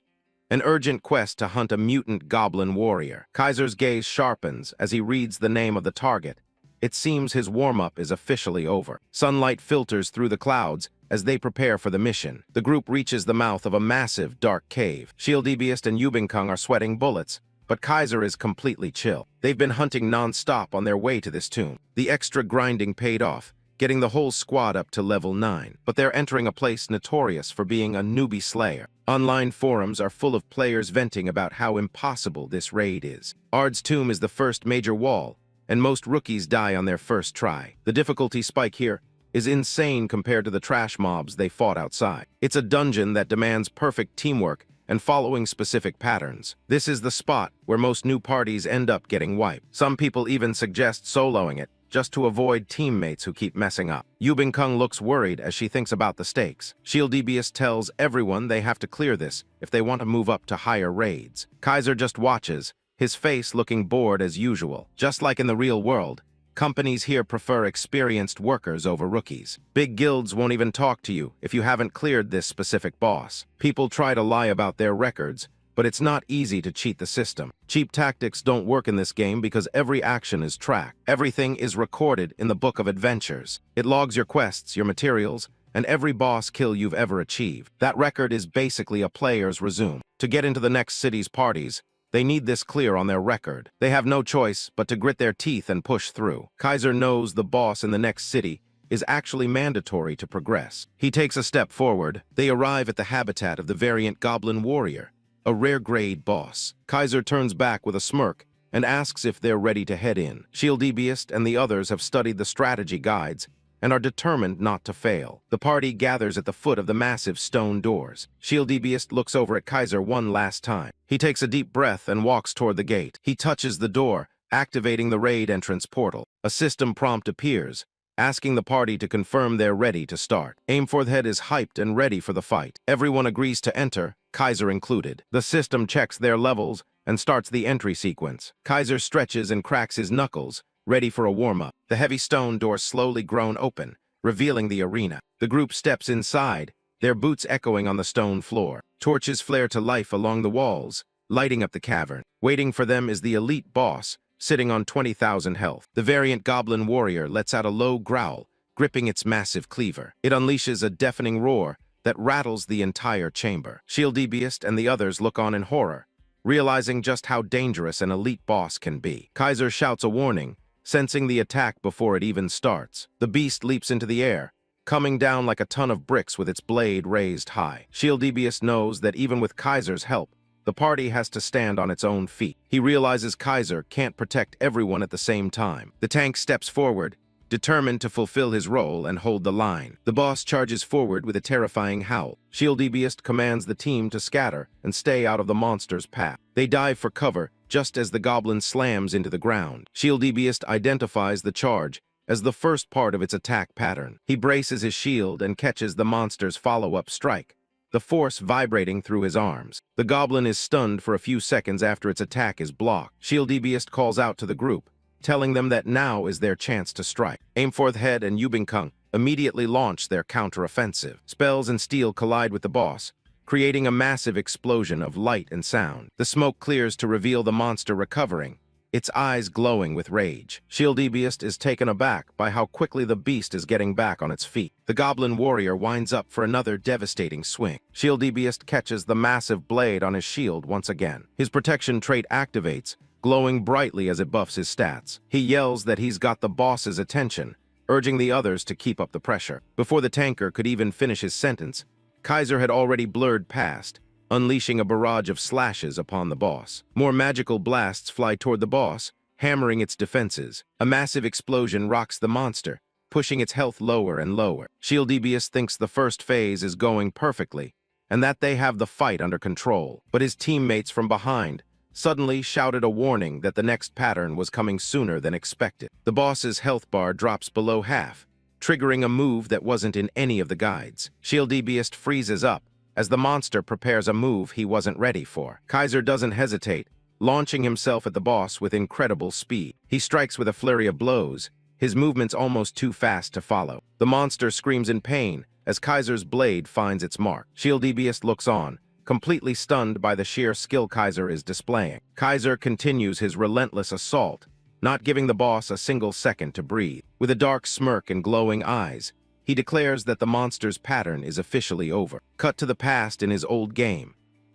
An urgent quest to hunt a mutant goblin warrior. Kaiser's gaze sharpens as he reads the name of the target. It seems his warm-up is officially over. Sunlight filters through the clouds as they prepare for the mission. The group reaches the mouth of a massive, dark cave. Shieldbeast and Yubingkung are sweating bullets, but Kaiser is completely chill. They've been hunting non-stop on their way to this tomb. The extra grinding paid off, getting the whole squad up to level 9. But they're entering a place notorious for being a newbie slayer. Online forums are full of players venting about how impossible this raid is. Ard's tomb is the first major wall, and most rookies die on their first try. The difficulty spike here is insane compared to the trash mobs they fought outside. It's a dungeon that demands perfect teamwork and following specific patterns. This is the spot where most new parties end up getting wiped. Some people even suggest soloing it, just to avoid teammates who keep messing up. Yubingkung looks worried as she thinks about the stakes. Shieldbeast tells everyone they have to clear this if they want to move up to higher raids. Kaiser just watches, his face looking bored as usual. Just like in the real world, companies here prefer experienced workers over rookies. Big guilds won't even talk to you if you haven't cleared this specific boss. People try to lie about their records, but it's not easy to cheat the system. Cheap tactics don't work in this game because every action is tracked. Everything is recorded in the Book of Adventures. It logs your quests, your materials, and every boss kill you've ever achieved. That record is basically a player's resume. To get into the next city's parties, they need this clear on their record. They have no choice but to grit their teeth and push through. Kaiser knows the boss in the next city is actually mandatory to progress. He takes a step forward. They arrive at the habitat of the variant Goblin Warrior, a rare grade boss. Kaiser turns back with a smirk and asks if they're ready to head in. Shieldbeast and the others have studied the strategy guides and are determined not to fail. The party gathers at the foot of the massive stone doors. Shieldbeast looks over at Kaiser one last time. He takes a deep breath and walks toward the gate. He touches the door, activating the raid entrance portal. A system prompt appears, asking the party to confirm they're ready to start. Aimforthead is hyped and ready for the fight. Everyone agrees to enter, Kaiser included. The system checks their levels and starts the entry sequence. Kaiser stretches and cracks his knuckles, ready for a warm-up. The heavy stone door slowly grown open, revealing the arena. The group steps inside, their boots echoing on the stone floor. Torches flare to life along the walls, lighting up the cavern. Waiting for them is the elite boss, sitting on 20,000 health. The variant goblin warrior lets out a low growl, gripping its massive cleaver. It unleashes a deafening roar that rattles the entire chamber. Shieldbeast and the others look on in horror, realizing just how dangerous an elite boss can be. Kaiser shouts a warning, sensing the attack before it even starts. The beast leaps into the air, coming down like a ton of bricks with its blade raised high. Shieldbeast knows that even with Kaiser's help, the party has to stand on its own feet. He realizes Kaiser can't protect everyone at the same time. The tank steps forward, determined to fulfill his role and hold the line. The boss charges forward with a terrifying howl. Shieldbeast commands the team to scatter and stay out of the monster's path. They dive for cover just as the goblin slams into the ground. Shieldbeast identifies the charge as the first part of its attack pattern. He braces his shield and catches the monster's follow-up strike, the force vibrating through his arms. The goblin is stunned for a few seconds after its attack is blocked. Shieldbeast calls out to the group, telling them that now is their chance to strike. Aimforthead and Yubingkung immediately launch their counter-offensive. Spells and steel collide with the boss, creating a massive explosion of light and sound. The smoke clears to reveal the monster recovering, its eyes glowing with rage. Shieldbeast is taken aback by how quickly the beast is getting back on its feet. The goblin warrior winds up for another devastating swing. Shieldbeast catches the massive blade on his shield once again. His protection trait activates, glowing brightly as it buffs his stats. He yells that he's got the boss's attention, urging the others to keep up the pressure. Before the tanker could even finish his sentence, Kaiser had already blurred past, unleashing a barrage of slashes upon the boss. More magical blasts fly toward the boss, hammering its defenses. A massive explosion rocks the monster, pushing its health lower and lower. Shieldbeast thinks the first phase is going perfectly, and that they have the fight under control. But his teammates from behind suddenly shouted a warning that the next pattern was coming sooner than expected. The boss's health bar drops below half, triggering a move that wasn't in any of the guides. Shieldbeast freezes up as the monster prepares a move he wasn't ready for. Kaiser doesn't hesitate, launching himself at the boss with incredible speed. He strikes with a flurry of blows, his movements almost too fast to follow. The monster screams in pain as Kaiser's blade finds its mark. Shieldbeast looks on, completely stunned by the sheer skill Kaiser is displaying. Kaiser continues his relentless assault, not giving the boss a single second to breathe. With a dark smirk and glowing eyes, he declares that the monster's pattern is officially over. Cut to the past in his old game.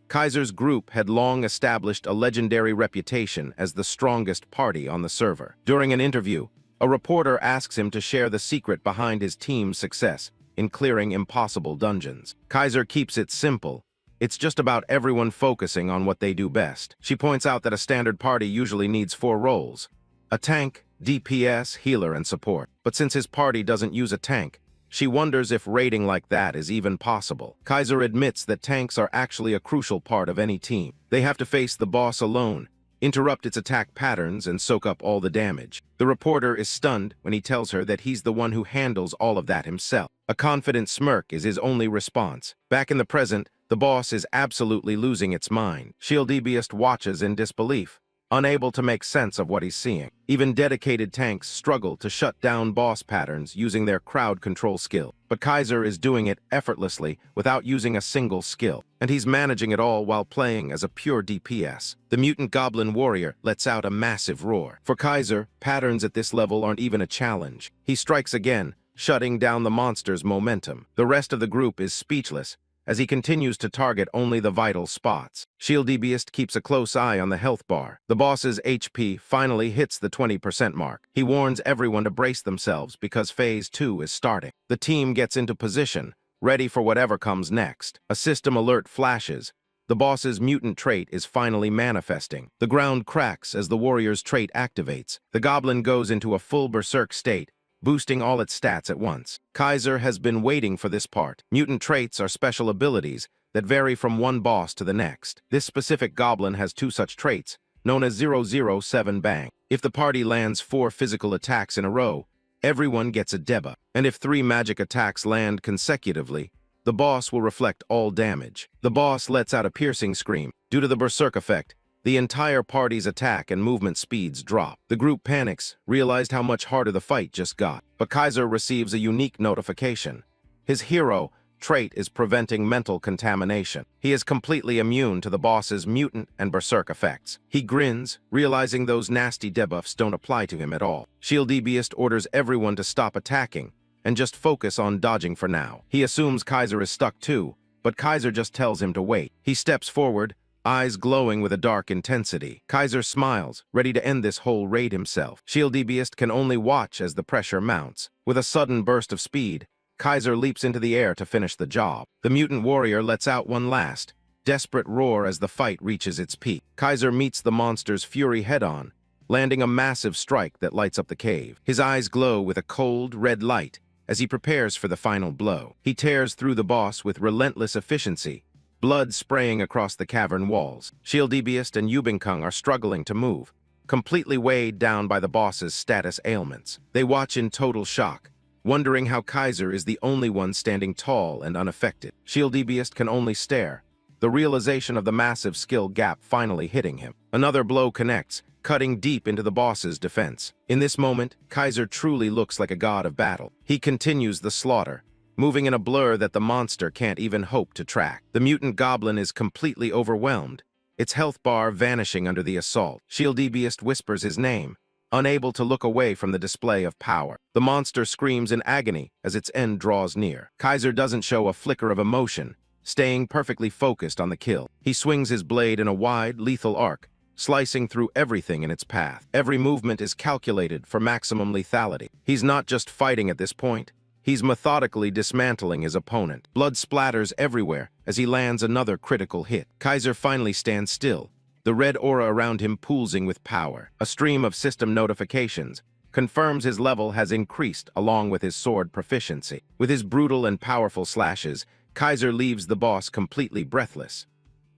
Kaiser's group had long established a legendary reputation as the strongest party on the server. During an interview, a reporter asks him to share the secret behind his team's success in clearing impossible dungeons. Kaiser keeps it simple. It's just about everyone focusing on what they do best. She points out that a standard party usually needs 4 roles: a tank, DPS, healer, and support. But since his party doesn't use a tank, she wonders if raiding like that is even possible. Kaiser admits that tanks are actually a crucial part of any team. They have to face the boss alone, interrupt its attack patterns, and soak up all the damage. The reporter is stunned when he tells her that he's the one who handles all of that himself. A confident smirk is his only response. Back in the present, the boss is absolutely losing its mind. Shieldbeast watches in disbelief, unable to make sense of what he's seeing. Even dedicated tanks struggle to shut down boss patterns using their crowd control skill. But Kaiser is doing it effortlessly without using a single skill, and he's managing it all while playing as a pure DPS. The mutant goblin warrior lets out a massive roar. For Kaiser, patterns at this level aren't even a challenge. He strikes again, shutting down the monster's momentum. The rest of the group is speechless as he continues to target only the vital spots. Shieldbeast keeps a close eye on the health bar. The boss's HP finally hits the 20% mark. He warns everyone to brace themselves because Phase 2 is starting. The team gets into position, ready for whatever comes next. A system alert flashes. The boss's mutant trait is finally manifesting. The ground cracks as the warrior's trait activates. The goblin goes into a full berserk state, boosting all its stats at once. Kaiser has been waiting for this part. Mutant traits are special abilities that vary from one boss to the next. This specific goblin has two such traits, known as 007 Bang. If the party lands 4 physical attacks in a row, everyone gets a debuff. And if 3 magic attacks land consecutively, the boss will reflect all damage. The boss lets out a piercing scream. Due to the berserk effect, the entire party's attack and movement speeds drop. The group panics, realized how much harder the fight just got. But Kaiser receives a unique notification. His hero trait is preventing mental contamination. He is completely immune to the boss's mutant and berserk effects. He grins, realizing those nasty debuffs don't apply to him at all. Shieldbeast orders everyone to stop attacking and just focus on dodging for now. He assumes Kaiser is stuck too, but Kaiser just tells him to wait. He steps forward, eyes glowing with a dark intensity. Kaiser smiles, ready to end this whole raid himself. Shieldbeast can only watch as the pressure mounts. With a sudden burst of speed, Kaiser leaps into the air to finish the job. The mutant warrior lets out one last, desperate roar as the fight reaches its peak. Kaiser meets the monster's fury head-on, landing a massive strike that lights up the cave. His eyes glow with a cold, red light as he prepares for the final blow. He tears through the boss with relentless efficiency, blood spraying across the cavern walls. Shieldbeast and Yubingkung are struggling to move, completely weighed down by the boss's status ailments. They watch in total shock, wondering how Kaiser is the only one standing tall and unaffected. Shieldbeast can only stare, the realization of the massive skill gap finally hitting him. Another blow connects, cutting deep into the boss's defense. In this moment, Kaiser truly looks like a god of battle. He continues the slaughter, moving in a blur that the monster can't even hope to track. The mutant goblin is completely overwhelmed, its health bar vanishing under the assault. Shieldbeast whispers his name, unable to look away from the display of power. The monster screams in agony as its end draws near. Kaiser doesn't show a flicker of emotion, staying perfectly focused on the kill. He swings his blade in a wide, lethal arc, slicing through everything in its path. Every movement is calculated for maximum lethality. He's not just fighting at this point, he's methodically dismantling his opponent. Blood splatters everywhere as he lands another critical hit. Kaiser finally stands still, the red aura around him pulsing with power. A stream of system notifications confirms his level has increased along with his sword proficiency. With his brutal and powerful slashes, Kaiser leaves the boss completely breathless.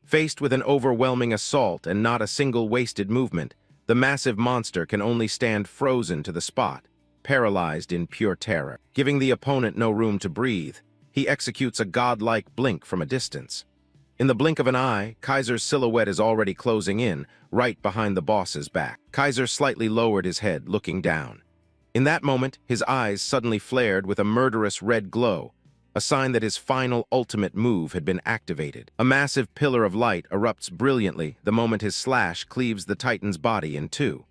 Faced with an overwhelming assault and not a single wasted movement, the massive monster can only stand frozen to the spot, paralyzed in pure terror. Giving the opponent no room to breathe, he executes a godlike blink from a distance. In the blink of an eye, Kaiser's silhouette is already closing in, right behind the boss's back. Kaiser slightly lowered his head, looking down. In that moment, his eyes suddenly flared with a murderous red glow, a sign that his final ultimate move had been activated. A massive pillar of light erupts brilliantly the moment his slash cleaves the Titan's body in two.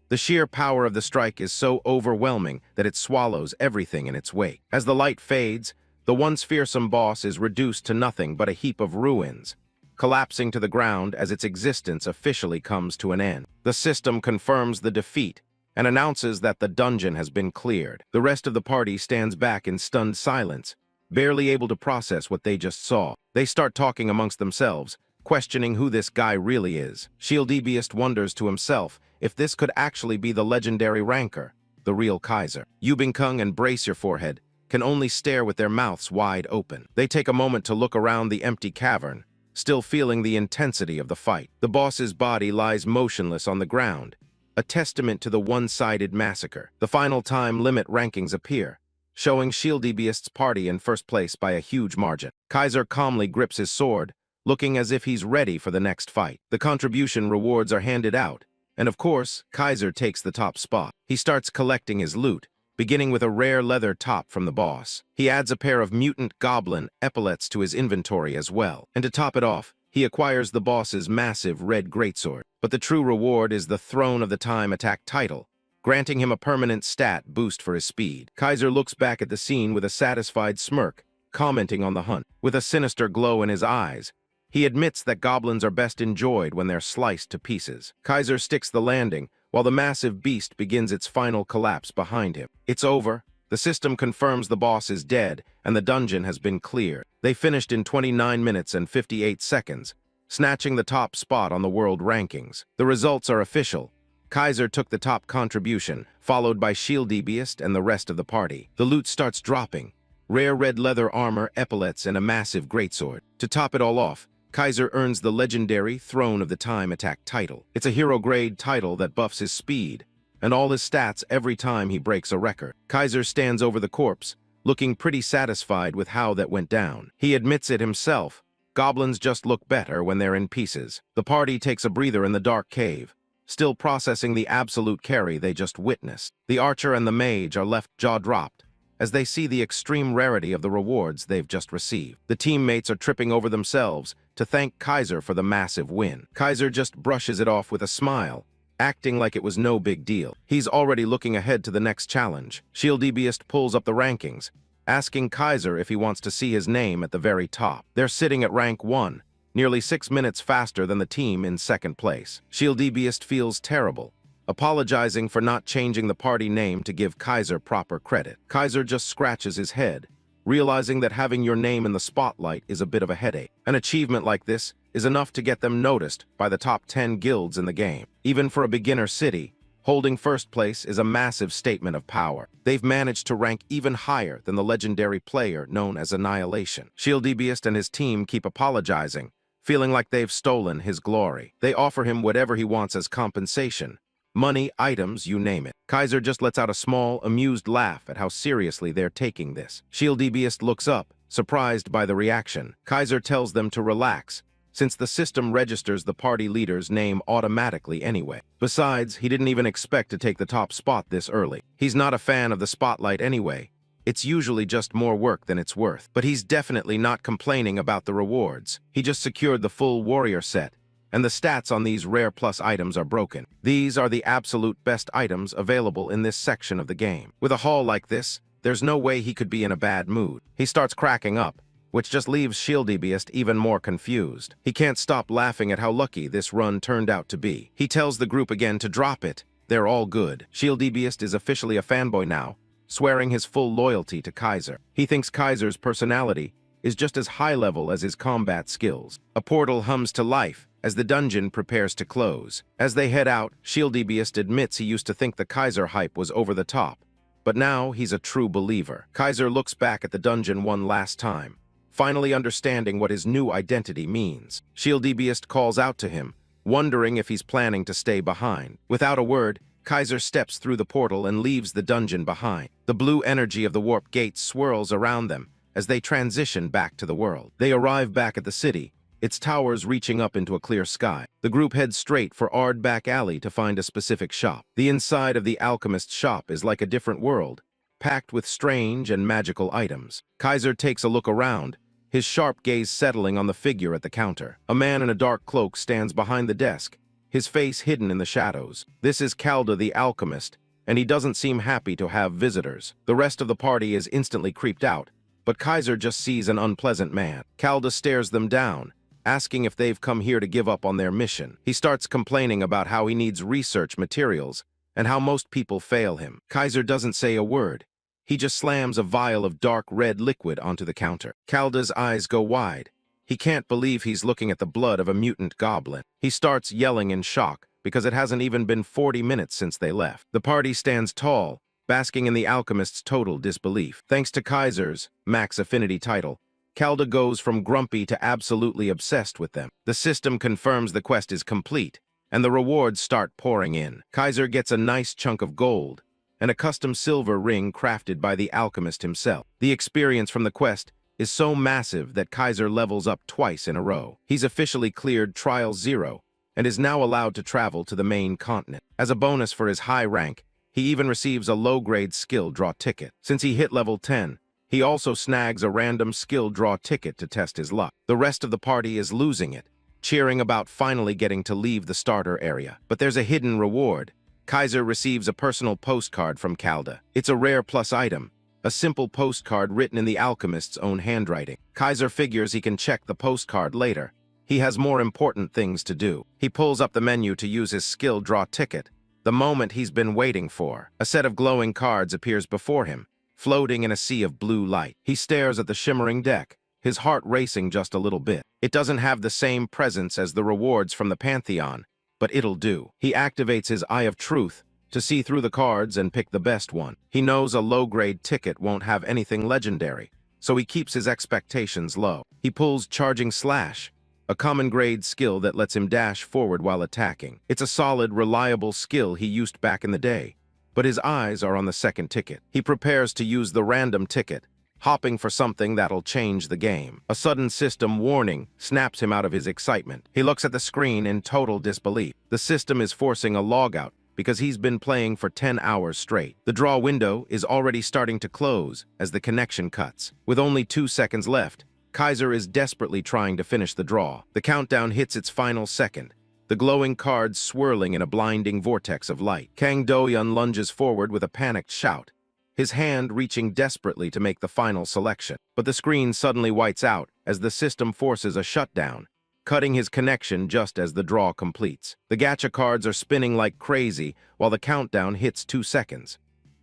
The sheer power of the strike is so overwhelming that it swallows everything in its wake. As the light fades, the once fearsome boss is reduced to nothing but a heap of ruins, collapsing to the ground as its existence officially comes to an end. The system confirms the defeat and announces that the dungeon has been cleared. The rest of the party stands back in stunned silence, barely able to process what they just saw. They start talking amongst themselves, questioning who this guy really is. Shieldbeast wonders to himself if this could actually be the legendary Ranker, the real Kaiser. Yubingkung and Brace Your Forehead can only stare with their mouths wide open. They take a moment to look around the empty cavern, still feeling the intensity of the fight. The boss's body lies motionless on the ground, a testament to the one-sided massacre. The final time limit rankings appear, showing Shieldbeast's party in first place by a huge margin. Kaiser calmly grips his sword, looking as if he's ready for the next fight. The contribution rewards are handed out, and of course, Kaiser takes the top spot. He starts collecting his loot, beginning with a rare leather top from the boss. He adds a pair of mutant goblin epaulets to his inventory as well. And to top it off, he acquires the boss's massive red greatsword. But the true reward is the Throne of the Time attack title, granting him a permanent stat boost for his speed. Kaiser looks back at the scene with a satisfied smirk, commenting on the hunt. With a sinister glow in his eyes, he admits that goblins are best enjoyed when they're sliced to pieces. Kaiser sticks the landing, while the massive beast begins its final collapse behind him. It's over. The system confirms the boss is dead, and the dungeon has been cleared. They finished in 29 minutes and 58 seconds, snatching the top spot on the world rankings. The results are official. Kaiser took the top contribution, followed by Shieldbeast and the rest of the party. The loot starts dropping. Rare red leather armor, epaulets, and a massive greatsword. To top it all off, Kaiser earns the legendary Throne of the Time Attack title. It's a hero-grade title that buffs his speed and all his stats every time he breaks a record. Kaiser stands over the corpse, looking pretty satisfied with how that went down. He admits it himself. Goblins just look better when they're in pieces. The party takes a breather in the dark cave, still processing the absolute carry they just witnessed. The archer and the mage are left jaw-dropped as they see the extreme rarity of the rewards they've just received. The teammates are tripping over themselves to thank Kaiser for the massive win. Kaiser just brushes it off with a smile, acting like it was no big deal. He's already looking ahead to the next challenge. Shieldbeast pulls up the rankings, asking Kaiser if he wants to see his name at the very top. They're sitting at rank 1, nearly 6 minutes faster than the team in second place. Shieldbeast feels terrible, apologizing for not changing the party name to give Kaiser proper credit. Kaiser just scratches his head, realizing that having your name in the spotlight is a bit of a headache. An achievement like this is enough to get them noticed by the top 10 guilds in the game. Even for a beginner city, holding first place is a massive statement of power. They've managed to rank even higher than the legendary player known as Annihilation. Shieldbeast and his team keep apologizing, feeling like they've stolen his glory. They offer him whatever he wants as compensation. Money, items, you name it. Kaiser just lets out a small, amused laugh at how seriously they're taking this. Shieldbeast looks up, surprised by the reaction. Kaiser tells them to relax, since the system registers the party leader's name automatically anyway. Besides, he didn't even expect to take the top spot this early. He's not a fan of the spotlight anyway. It's usually just more work than it's worth. But he's definitely not complaining about the rewards. He just secured the full warrior set, and the stats on these rare plus items are broken. These are the absolute best items available in this section of the game. With a haul like this, there's no way he could be in a bad mood. He starts cracking up, which just leaves Shieldbeast even more confused. He can't stop laughing at how lucky this run turned out to be. He tells the group again to drop it. They're all good. Shieldbeast is officially a fanboy now, swearing his full loyalty to Kaiser. He thinks Kaiser's personality is just as high level as his combat skills. A portal hums to life as the dungeon prepares to close. As they head out, Shieldbeast admits he used to think the Kaiser hype was over the top, but now he's a true believer. Kaiser looks back at the dungeon one last time, finally understanding what his new identity means. Shieldbeast calls out to him, wondering if he's planning to stay behind. Without a word, Kaiser steps through the portal and leaves the dungeon behind. The blue energy of the warp gate swirls around them as they transition back to the world. They arrive back at the city, its towers reaching up into a clear sky. The group heads straight for Ardback Alley to find a specific shop. The inside of the alchemist's shop is like a different world, packed with strange and magical items. Kaiser takes a look around, his sharp gaze settling on the figure at the counter. A man in a dark cloak stands behind the desk, his face hidden in the shadows. This is Calda the alchemist, and he doesn't seem happy to have visitors. The rest of the party is instantly creeped out, but Kaiser just sees an unpleasant man. Calda stares them down, asking if they've come here to give up on their mission. He starts complaining about how he needs research materials and how most people fail him. Kaiser doesn't say a word. He just slams a vial of dark red liquid onto the counter. Calda's eyes go wide. He can't believe he's looking at the blood of a mutant goblin. He starts yelling in shock because it hasn't even been 40 minutes since they left. The party stands tall, basking in the alchemist's total disbelief. Thanks to Kaiser's max affinity title, Calda goes from grumpy to absolutely obsessed with them. The system confirms the quest is complete, and the rewards start pouring in. Kaiser gets a nice chunk of gold and a custom silver ring crafted by the alchemist himself. The experience from the quest is so massive that Kaiser levels up twice in a row. He's officially cleared Trial 0 and is now allowed to travel to the main continent. As a bonus for his high rank, he even receives a low-grade skill draw ticket. Since he hit level 10, he also snags a random skill draw ticket to test his luck. The rest of the party is losing it, cheering about finally getting to leave the starter area. But there's a hidden reward. Kaiser receives a personal postcard from Calda. It's a rare plus item, a simple postcard written in the alchemist's own handwriting. Kaiser figures he can check the postcard later. He has more important things to do. He pulls up the menu to use his skill draw ticket, the moment he's been waiting for. A set of glowing cards appears before him, floating in a sea of blue light. He stares at the shimmering deck, his heart racing just a little bit. It doesn't have the same presence as the rewards from the Pantheon, but it'll do. He activates his Eye of Truth to see through the cards and pick the best one. He knows a low-grade ticket won't have anything legendary, so he keeps his expectations low. He pulls Charging Slash, a common grade skill that lets him dash forward while attacking. It's a solid, reliable skill he used back in the day, but his eyes are on the second ticket. He prepares to use the random ticket, hopping for something that'll change the game. A sudden system warning snaps him out of his excitement. He looks at the screen in total disbelief. The system is forcing a logout because he's been playing for 10 hours straight. The draw window is already starting to close as the connection cuts. With only 2 seconds left, Kaiser is desperately trying to finish the draw. The countdown hits its final second, the glowing cards swirling in a blinding vortex of light. Kang Do-yeon lunges forward with a panicked shout, his hand reaching desperately to make the final selection. But the screen suddenly whites out as the system forces a shutdown, cutting his connection just as the draw completes. The gacha cards are spinning like crazy while the countdown hits 2 seconds.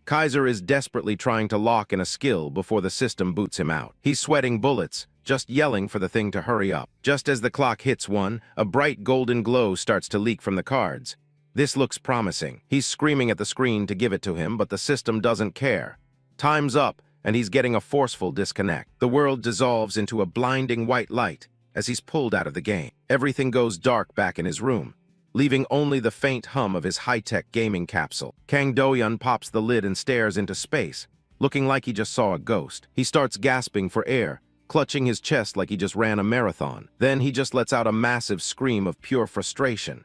Kaiser is desperately trying to lock in a skill before the system boots him out. He's sweating bullets, just yelling for the thing to hurry up. Just as the clock hits 1, a bright golden glow starts to leak from the cards. This looks promising. He's screaming at the screen to give it to him, but the system doesn't care. Time's up, and he's getting a forceful disconnect. The world dissolves into a blinding white light as he's pulled out of the game. Everything goes dark back in his room, leaving only the faint hum of his high-tech gaming capsule. Kang Do-yeon pops the lid and stares into space, looking like he just saw a ghost. He starts gasping for air, clutching his chest like he just ran a marathon. Then he just lets out a massive scream of pure frustration.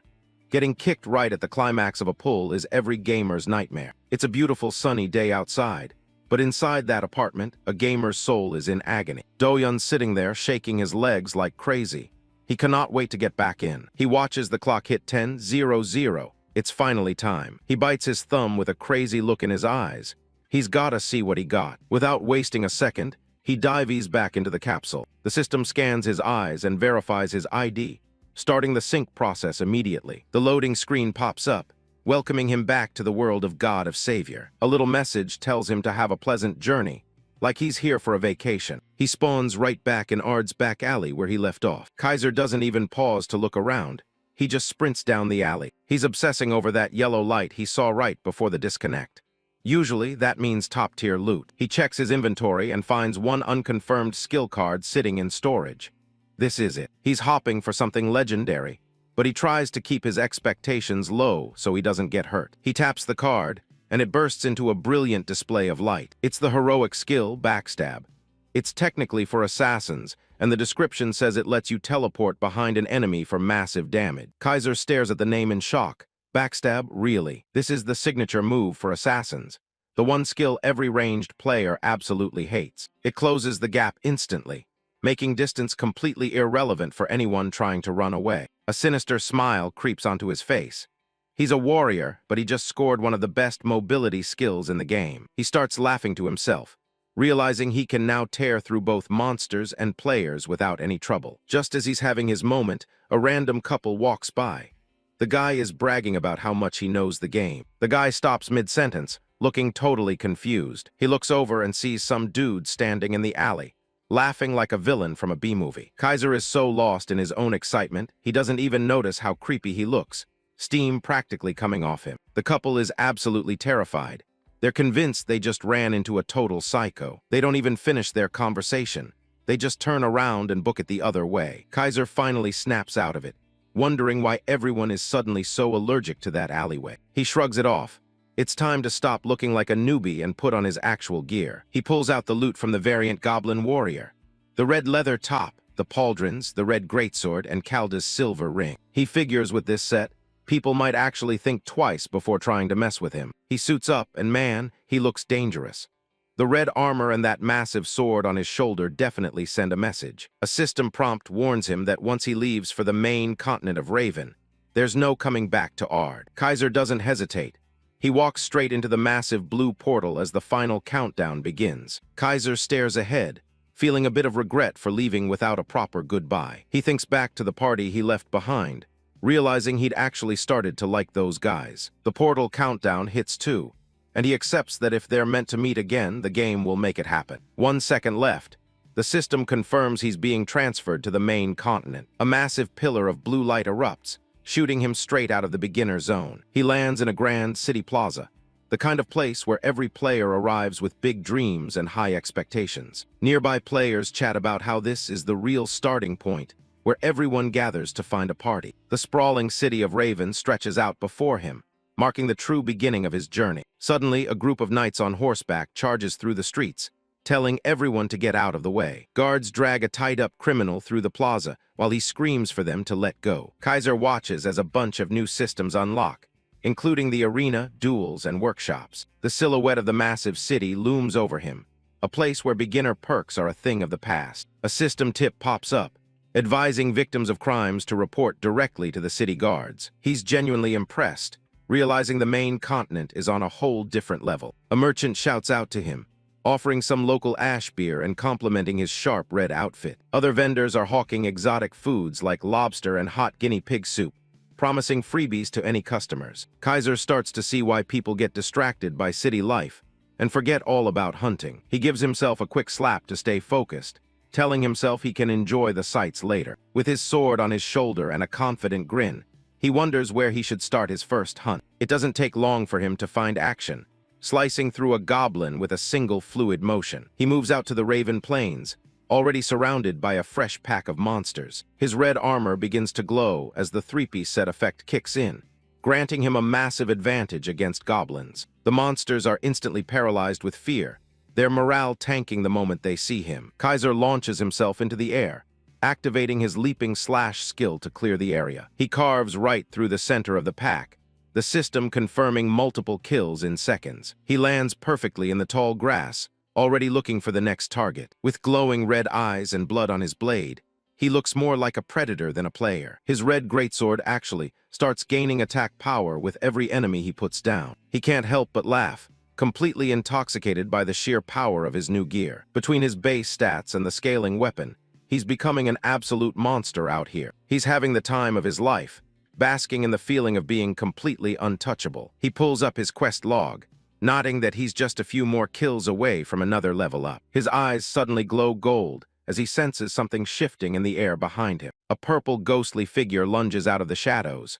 Getting kicked right at the climax of a pull is every gamer's nightmare. It's a beautiful sunny day outside, but inside that apartment, a gamer's soul is in agony. Do-yeon's sitting there, shaking his legs like crazy. He cannot wait to get back in. He watches the clock hit 10:00. It's finally time. He bites his thumb with a crazy look in his eyes. He's gotta see what he got. Without wasting a second, he dives back into the capsule. The system scans his eyes and verifies his ID, starting the sync process immediately. The loading screen pops up, welcoming him back to the world of God of Savior. A little message tells him to have a pleasant journey, like he's here for a vacation. He spawns right back in Ard's back alley where he left off. Kaiser doesn't even pause to look around. He just sprints down the alley. He's obsessing over that yellow light he saw right before the disconnect. Usually, that means top-tier loot. He checks his inventory and finds one unconfirmed skill card sitting in storage. This is it. He's hopping for something legendary, but he tries to keep his expectations low so he doesn't get hurt. He taps the card, and it bursts into a brilliant display of light. It's the heroic skill, Backstab. It's technically for assassins, and the description says it lets you teleport behind an enemy for massive damage. Kaiser stares at the name in shock. Backstab, really? This is the signature move for assassins, the one skill every ranged player absolutely hates. It closes the gap instantly, making distance completely irrelevant for anyone trying to run away. A sinister smile creeps onto his face. He's a warrior, but he just scored one of the best mobility skills in the game. He starts laughing to himself, realizing he can now tear through both monsters and players without any trouble. Just as he's having his moment, a random couple walks by. The guy is bragging about how much he knows the game. The guy stops mid-sentence, looking totally confused. He looks over and sees some dude standing in the alley, laughing like a villain from a B-movie. Kaiser is so lost in his own excitement, he doesn't even notice how creepy he looks, steam practically coming off him. The couple is absolutely terrified. They're convinced they just ran into a total psycho. They don't even finish their conversation. They just turn around and book it the other way. Kaiser finally snaps out of it, wondering why everyone is suddenly so allergic to that alleyway. He shrugs it off. It's time to stop looking like a newbie and put on his actual gear. He pulls out the loot from the variant Goblin Warrior. The red leather top, the pauldrons, the red greatsword, and Calda's silver ring. He figures with this set, people might actually think twice before trying to mess with him. He suits up, and man, he looks dangerous. The red armor and that massive sword on his shoulder definitely send a message. A system prompt warns him that once he leaves for the main continent of Raven, there's no coming back to Ard. Kaiser doesn't hesitate. He walks straight into the massive blue portal as the final countdown begins. Kaiser stares ahead, feeling a bit of regret for leaving without a proper goodbye. He thinks back to the party he left behind, realizing he'd actually started to like those guys. The portal countdown hits 2, and he accepts that if they're meant to meet again, the game will make it happen. 1 second left. The system confirms he's being transferred to the main continent. A massive pillar of blue light erupts, shooting him straight out of the beginner zone. He lands in a grand city plaza, the kind of place where every player arrives with big dreams and high expectations. Nearby players chat about how this is the real starting point, where everyone gathers to find a party. The sprawling city of Raven stretches out before him, marking the true beginning of his journey. Suddenly, a group of knights on horseback charges through the streets, telling everyone to get out of the way. Guards drag a tied-up criminal through the plaza while he screams for them to let go. Kaiser watches as a bunch of new systems unlock, including the arena, duels, and workshops. The silhouette of the massive city looms over him, a place where beginner perks are a thing of the past. A system tip pops up, advising victims of crimes to report directly to the city guards. He's genuinely impressed, realizing the main continent is on a whole different level. A merchant shouts out to him, offering some local ash beer and complimenting his sharp red outfit. Other vendors are hawking exotic foods like lobster and hot guinea pig soup, promising freebies to any customers. Kaiser starts to see why people get distracted by city life and forget all about hunting. He gives himself a quick slap to stay focused, telling himself he can enjoy the sights later. With his sword on his shoulder and a confident grin, he wonders where he should start his first hunt. It doesn't take long for him to find action, slicing through a goblin with a single fluid motion. He moves out to the Raven Plains, already surrounded by a fresh pack of monsters. His red armor begins to glow as the three-piece set effect kicks in, granting him a massive advantage against goblins. The monsters are instantly paralyzed with fear, their morale tanking the moment they see him. Kaiser launches himself into the air, activating his leaping slash skill to clear the area. He carves right through the center of the pack, the system confirming multiple kills in seconds. He lands perfectly in the tall grass, already looking for the next target. With glowing red eyes and blood on his blade, he looks more like a predator than a player. His red greatsword actually starts gaining attack power with every enemy he puts down. He can't help but laugh, completely intoxicated by the sheer power of his new gear. Between his base stats and the scaling weapon, he's becoming an absolute monster out here. He's having the time of his life, basking in the feeling of being completely untouchable. He pulls up his quest log, nodding that he's just a few more kills away from another level up. His eyes suddenly glow gold as he senses something shifting in the air behind him. A purple ghostly figure lunges out of the shadows.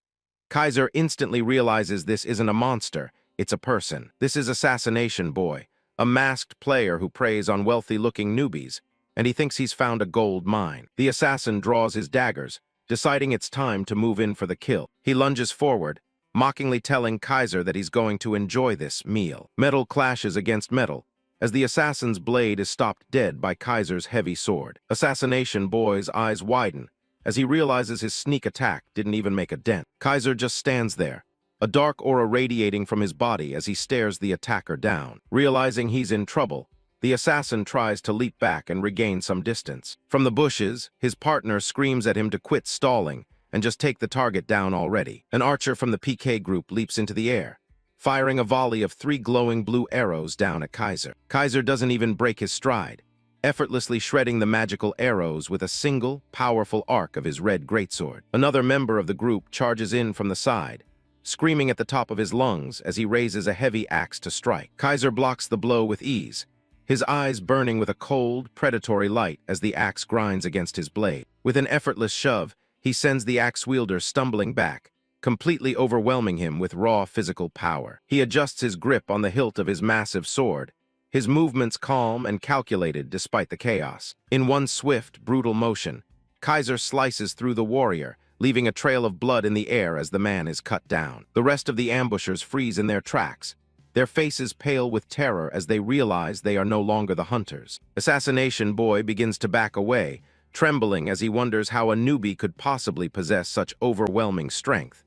Kaiser instantly realizes this isn't a monster, it's a person. This is Assassination Boy, a masked player who preys on wealthy-looking newbies, and he thinks he's found a gold mine. The assassin draws his daggers, deciding it's time to move in for the kill. He lunges forward, mockingly telling Kaiser that he's going to enjoy this meal. Metal clashes against metal, as the assassin's blade is stopped dead by Kaiser's heavy sword. Assassination Boy's eyes widen, as he realizes his sneak attack didn't even make a dent. Kaiser just stands there, a dark aura radiating from his body as he stares the attacker down. Realizing he's in trouble, the assassin tries to leap back and regain some distance. From the bushes, his partner screams at him to quit stalling and just take the target down already. An archer from the PK group leaps into the air, firing a volley of 3 glowing blue arrows down at Kaiser. Kaiser doesn't even break his stride, effortlessly shredding the magical arrows with a single, powerful arc of his red greatsword. Another member of the group charges in from the side, screaming at the top of his lungs as he raises a heavy axe to strike. Kaiser blocks the blow with ease, his eyes burning with a cold, predatory light as the axe grinds against his blade. With an effortless shove, he sends the axe wielder stumbling back, completely overwhelming him with raw physical power. He adjusts his grip on the hilt of his massive sword, his movements calm and calculated despite the chaos. In one swift, brutal motion, Kaiser slices through the warrior, leaving a trail of blood in the air as the man is cut down. The rest of the ambushers freeze in their tracks, their faces pale with terror as they realize they are no longer the hunters. Assassination Boy begins to back away, trembling as he wonders how a newbie could possibly possess such overwhelming strength.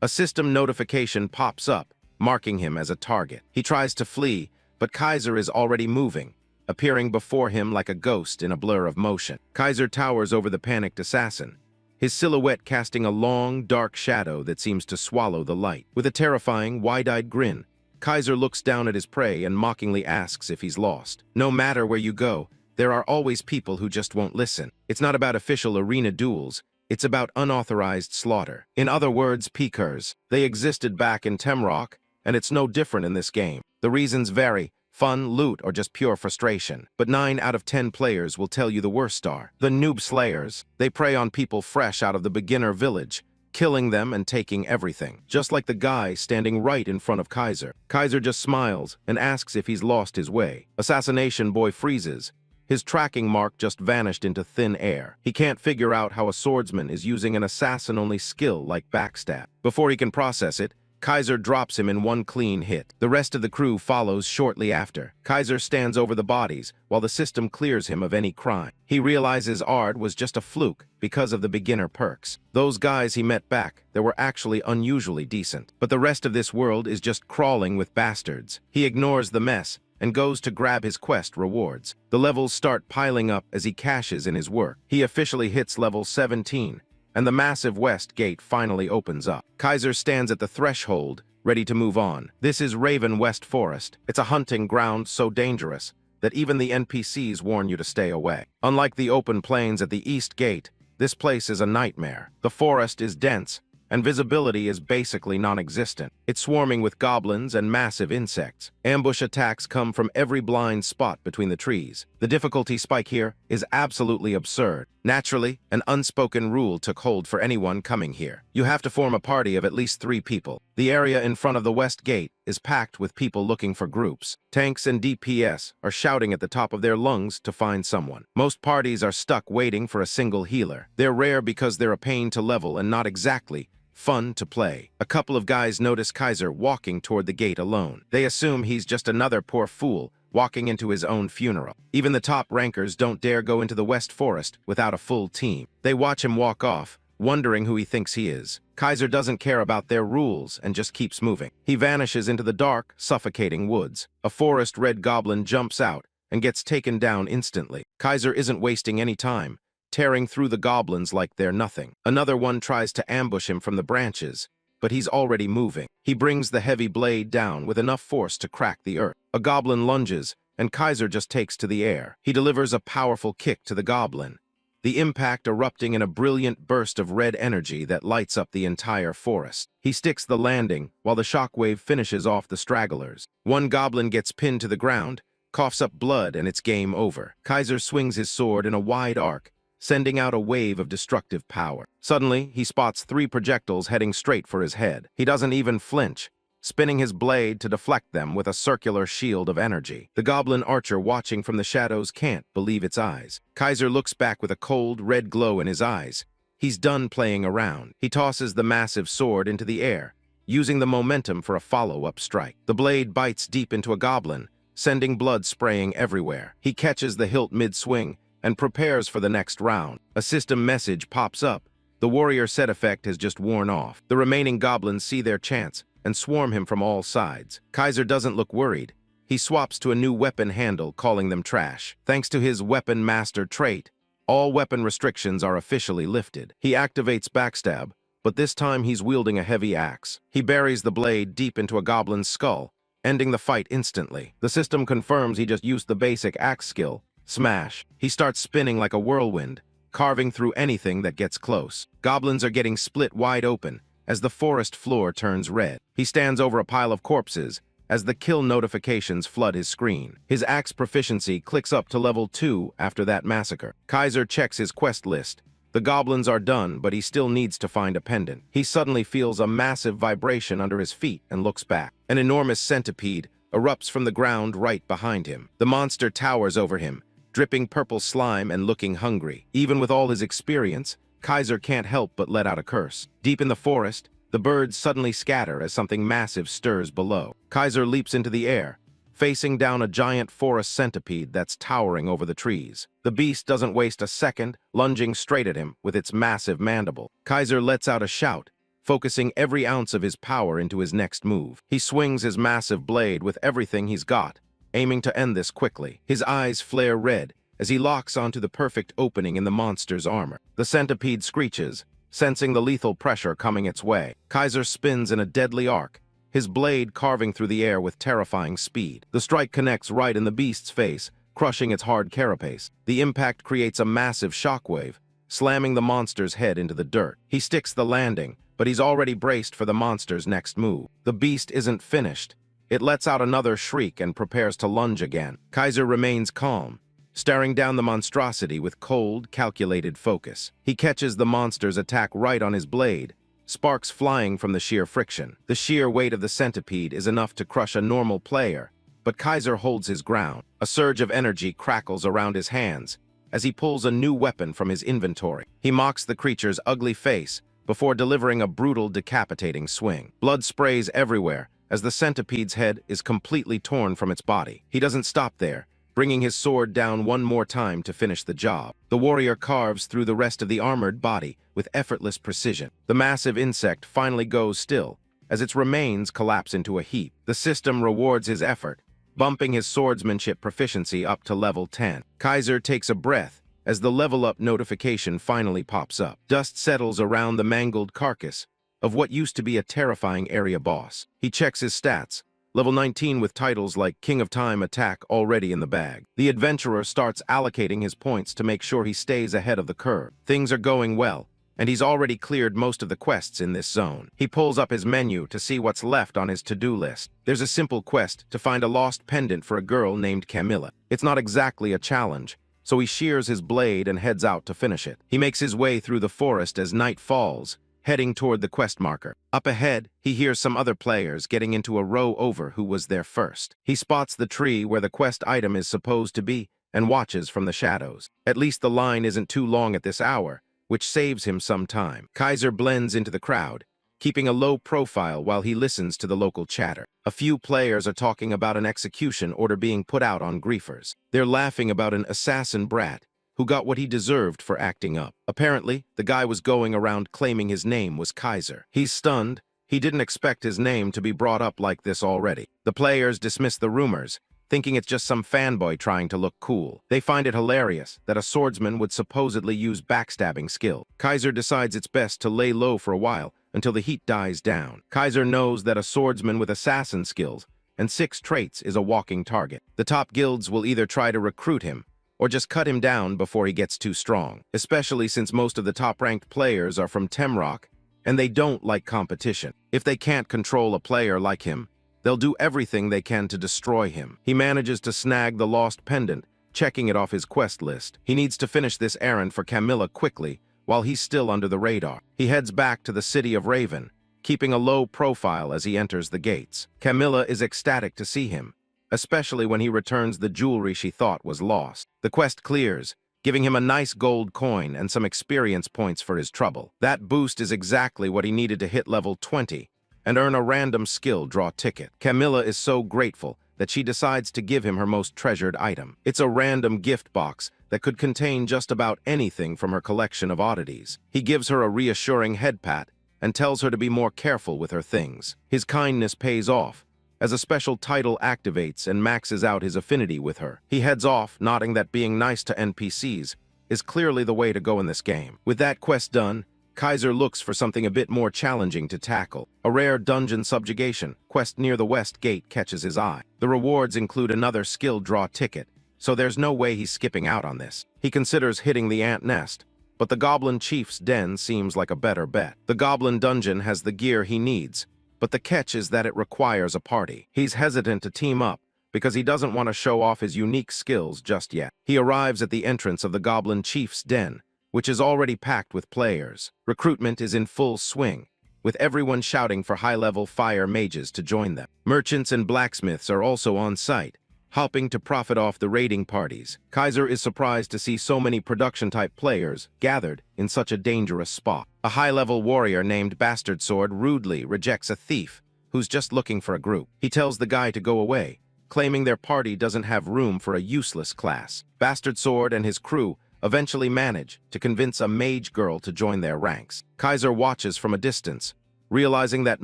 A system notification pops up, marking him as a target. He tries to flee, but Kaiser is already moving, appearing before him like a ghost in a blur of motion. Kaiser towers over the panicked assassin, his silhouette casting a long, dark shadow that seems to swallow the light. With a terrifying, wide-eyed grin, Kaiser looks down at his prey and mockingly asks if he's lost. No matter where you go, there are always people who just won't listen. It's not about official arena duels, it's about unauthorized slaughter. In other words, PKers. They existed back in Demrock, and it's no different in this game. The reasons vary: fun, loot, or just pure frustration. But 9 out of 10 players will tell you the worst are the noob slayers. They prey on people fresh out of the beginner village, killing them and taking everything, just like the guy standing right in front of Kaiser. Kaiser just smiles and asks if he's lost his way. Assassination Boy freezes. His tracking mark just vanished into thin air. He can't figure out how a swordsman is using an assassin-only skill like backstab. Before he can process it, Kaiser drops him in one clean hit. The rest of the crew follows shortly after. Kaiser stands over the bodies while the system clears him of any crime. He realizes Ard was just a fluke because of the beginner perks. Those guys he met back there were actually unusually decent. But the rest of this world is just crawling with bastards. He ignores the mess and goes to grab his quest rewards. The levels start piling up as he cashes in his work. He officially hits level 17. And the massive west gate finally opens up. Kaiser stands at the threshold, ready to move on. This is Raven West Forest. It's a hunting ground so dangerous that even the NPCs warn you to stay away. Unlike the open plains at the east gate, this place is a nightmare. The forest is dense, and visibility is basically non-existent. It's swarming with goblins and massive insects. Ambush attacks come from every blind spot between the trees. The difficulty spike here is absolutely absurd. Naturally, an unspoken rule took hold for anyone coming here. You have to form a party of at least 3 people. The area in front of the west gate is packed with people looking for groups. Tanks and DPS are shouting at the top of their lungs to find someone. Most parties are stuck waiting for a single healer. They're rare because they're a pain to level and not exactly fun to play. A couple of guys notice Kaiser walking toward the gate alone. They assume he's just another poor fool walking into his own funeral. Even the top rankers don't dare go into the West Forest without a full team. They watch him walk off, wondering who he thinks he is. Kaiser doesn't care about their rules and just keeps moving. He vanishes into the dark, suffocating woods. A forest red goblin jumps out and gets taken down instantly. Kaiser isn't wasting any time, tearing through the goblins like they're nothing. Another one tries to ambush him from the branches, but he's already moving. He brings the heavy blade down with enough force to crack the earth. A goblin lunges, and Kaiser just takes to the air. He delivers a powerful kick to the goblin, the impact erupting in a brilliant burst of red energy that lights up the entire forest. He sticks the landing, while the shockwave finishes off the stragglers. One goblin gets pinned to the ground, coughs up blood, and it's game over. Kaiser swings his sword in a wide arc, sending out a wave of destructive power. Suddenly, he spots 3 projectiles heading straight for his head. He doesn't even flinch, spinning his blade to deflect them with a circular shield of energy. The goblin archer watching from the shadows can't believe its eyes. Kaiser looks back with a cold, red glow in his eyes. He's done playing around. He tosses the massive sword into the air, using the momentum for a follow-up strike. The blade bites deep into a goblin, sending blood spraying everywhere. He catches the hilt mid-swing and prepares for the next round. A system message pops up. The warrior set effect has just worn off. The remaining goblins see their chance and swarm him from all sides. Kaiser doesn't look worried. He swaps to a new weapon handle, calling them trash. Thanks to his weapon master trait, all weapon restrictions are officially lifted. He activates backstab, but this time he's wielding a heavy axe. He buries the blade deep into a goblin's skull, ending the fight instantly. The system confirms he just used the basic axe skill, smash. He starts spinning like a whirlwind, carving through anything that gets close. Goblins are getting split wide open as the forest floor turns red. He stands over a pile of corpses as the kill notifications flood his screen. His axe proficiency clicks up to level 2 after that massacre. Kaiser checks his quest list. The goblins are done, but he still needs to find a pendant. He suddenly feels a massive vibration under his feet and looks back. An enormous centipede erupts from the ground right behind him. The monster towers over him, dripping purple slime and looking hungry. Even with all his experience, Kaiser can't help but let out a curse. Deep in the forest, the birds suddenly scatter as something massive stirs below. Kaiser leaps into the air, facing down a giant forest centipede that's towering over the trees. The beast doesn't waste a second, lunging straight at him with its massive mandible. Kaiser lets out a shout, focusing every ounce of his power into his next move. He swings his massive blade with everything he's got, aiming to end this quickly. His eyes flare red as he locks onto the perfect opening in the monster's armor. The centipede screeches, sensing the lethal pressure coming its way. Kaiser spins in a deadly arc, his blade carving through the air with terrifying speed. The strike connects right in the beast's face, crushing its hard carapace. The impact creates a massive shockwave, slamming the monster's head into the dirt. He sticks the landing, but he's already braced for the monster's next move. The beast isn't finished. It lets out another shriek and prepares to lunge again. Kaiser remains calm, staring down the monstrosity with cold, calculated focus. He catches the monster's attack right on his blade, sparks flying from the sheer friction. The sheer weight of the centipede is enough to crush a normal player, but Kaiser holds his ground. A surge of energy crackles around his hands as he pulls a new weapon from his inventory. He mocks the creature's ugly face before delivering a brutal, decapitating swing. Blood sprays everywhere as the centipede's head is completely torn from its body. He doesn't stop there, bringing his sword down one more time to finish the job. The warrior carves through the rest of the armored body with effortless precision. The massive insect finally goes still as its remains collapse into a heap. The system rewards his effort, bumping his swordsmanship proficiency up to level 10. Kaiser takes a breath as the level up notification finally pops up. Dust settles around the mangled carcass of what used to be a terrifying area boss. He checks his stats, level 19 with titles like King of Time Attack already in the bag. The adventurer starts allocating his points to make sure he stays ahead of the curve. Things are going well, and he's already cleared most of the quests in this zone. He pulls up his menu to see what's left on his to-do list. There's a simple quest to find a lost pendant for a girl named Camilla. It's not exactly a challenge, so he shears his blade and heads out to finish it. He makes his way through the forest as night falls, heading toward the quest marker. Up ahead, he hears some other players getting into a row over who was there first. He spots the tree where the quest item is supposed to be and watches from the shadows. At least the line isn't too long at this hour, which saves him some time. Kaiser blends into the crowd, keeping a low profile while he listens to the local chatter. A few players are talking about an execution order being put out on griefers. They're laughing about an assassin brat who got what he deserved for acting up. Apparently, the guy was going around claiming his name was Kaiser. He's stunned. He didn't expect his name to be brought up like this already. The players dismiss the rumors, thinking it's just some fanboy trying to look cool. They find it hilarious that a swordsman would supposedly use backstabbing skill. Kaiser decides it's best to lay low for a while until the heat dies down. Kaiser knows that a swordsman with assassin skills and 6 traits is a walking target. The top guilds will either try to recruit him or just cut him down before he gets too strong, especially since most of the top-ranked players are from Demrock and they don't like competition. If they can't control a player like him, they'll do everything they can to destroy him. He manages to snag the lost pendant, checking it off his quest list. He needs to finish this errand for Camilla quickly while he's still under the radar. He heads back to the city of Raven, keeping a low profile as he enters the gates. Camilla is ecstatic to see him, especially when he returns the jewelry she thought was lost. The quest clears, giving him a nice gold coin and some experience points for his trouble. That boost is exactly what he needed to hit level 20 and earn a random skill draw ticket. Camilla is so grateful that she decides to give him her most treasured item. It's a random gift box that could contain just about anything from her collection of oddities. He gives her a reassuring head pat and tells her to be more careful with her things. His kindness pays off, as a special title activates and maxes out his affinity with her. He heads off, nodding that being nice to NPCs is clearly the way to go in this game. With that quest done, Kaiser looks for something a bit more challenging to tackle. A rare dungeon subjugation quest near the west gate catches his eye. The rewards include another skill draw ticket, so there's no way he's skipping out on this. He considers hitting the ant nest, but the Goblin Chief's den seems like a better bet. The Goblin Dungeon has the gear he needs, but the catch is that it requires a party. He's hesitant to team up because he doesn't want to show off his unique skills just yet. He arrives at the entrance of the Goblin Chief's den, which is already packed with players. Recruitment is in full swing, with everyone shouting for high-level fire mages to join them. Merchants and blacksmiths are also on site, hoping to profit off the raiding parties. Kaiser is surprised to see so many production-type players gathered in such a dangerous spot. A high-level warrior named Bastard Sword rudely rejects a thief who's just looking for a group. He tells the guy to go away, claiming their party doesn't have room for a useless class. Bastard Sword and his crew eventually manage to convince a mage girl to join their ranks. Kaiser watches from a distance, realizing that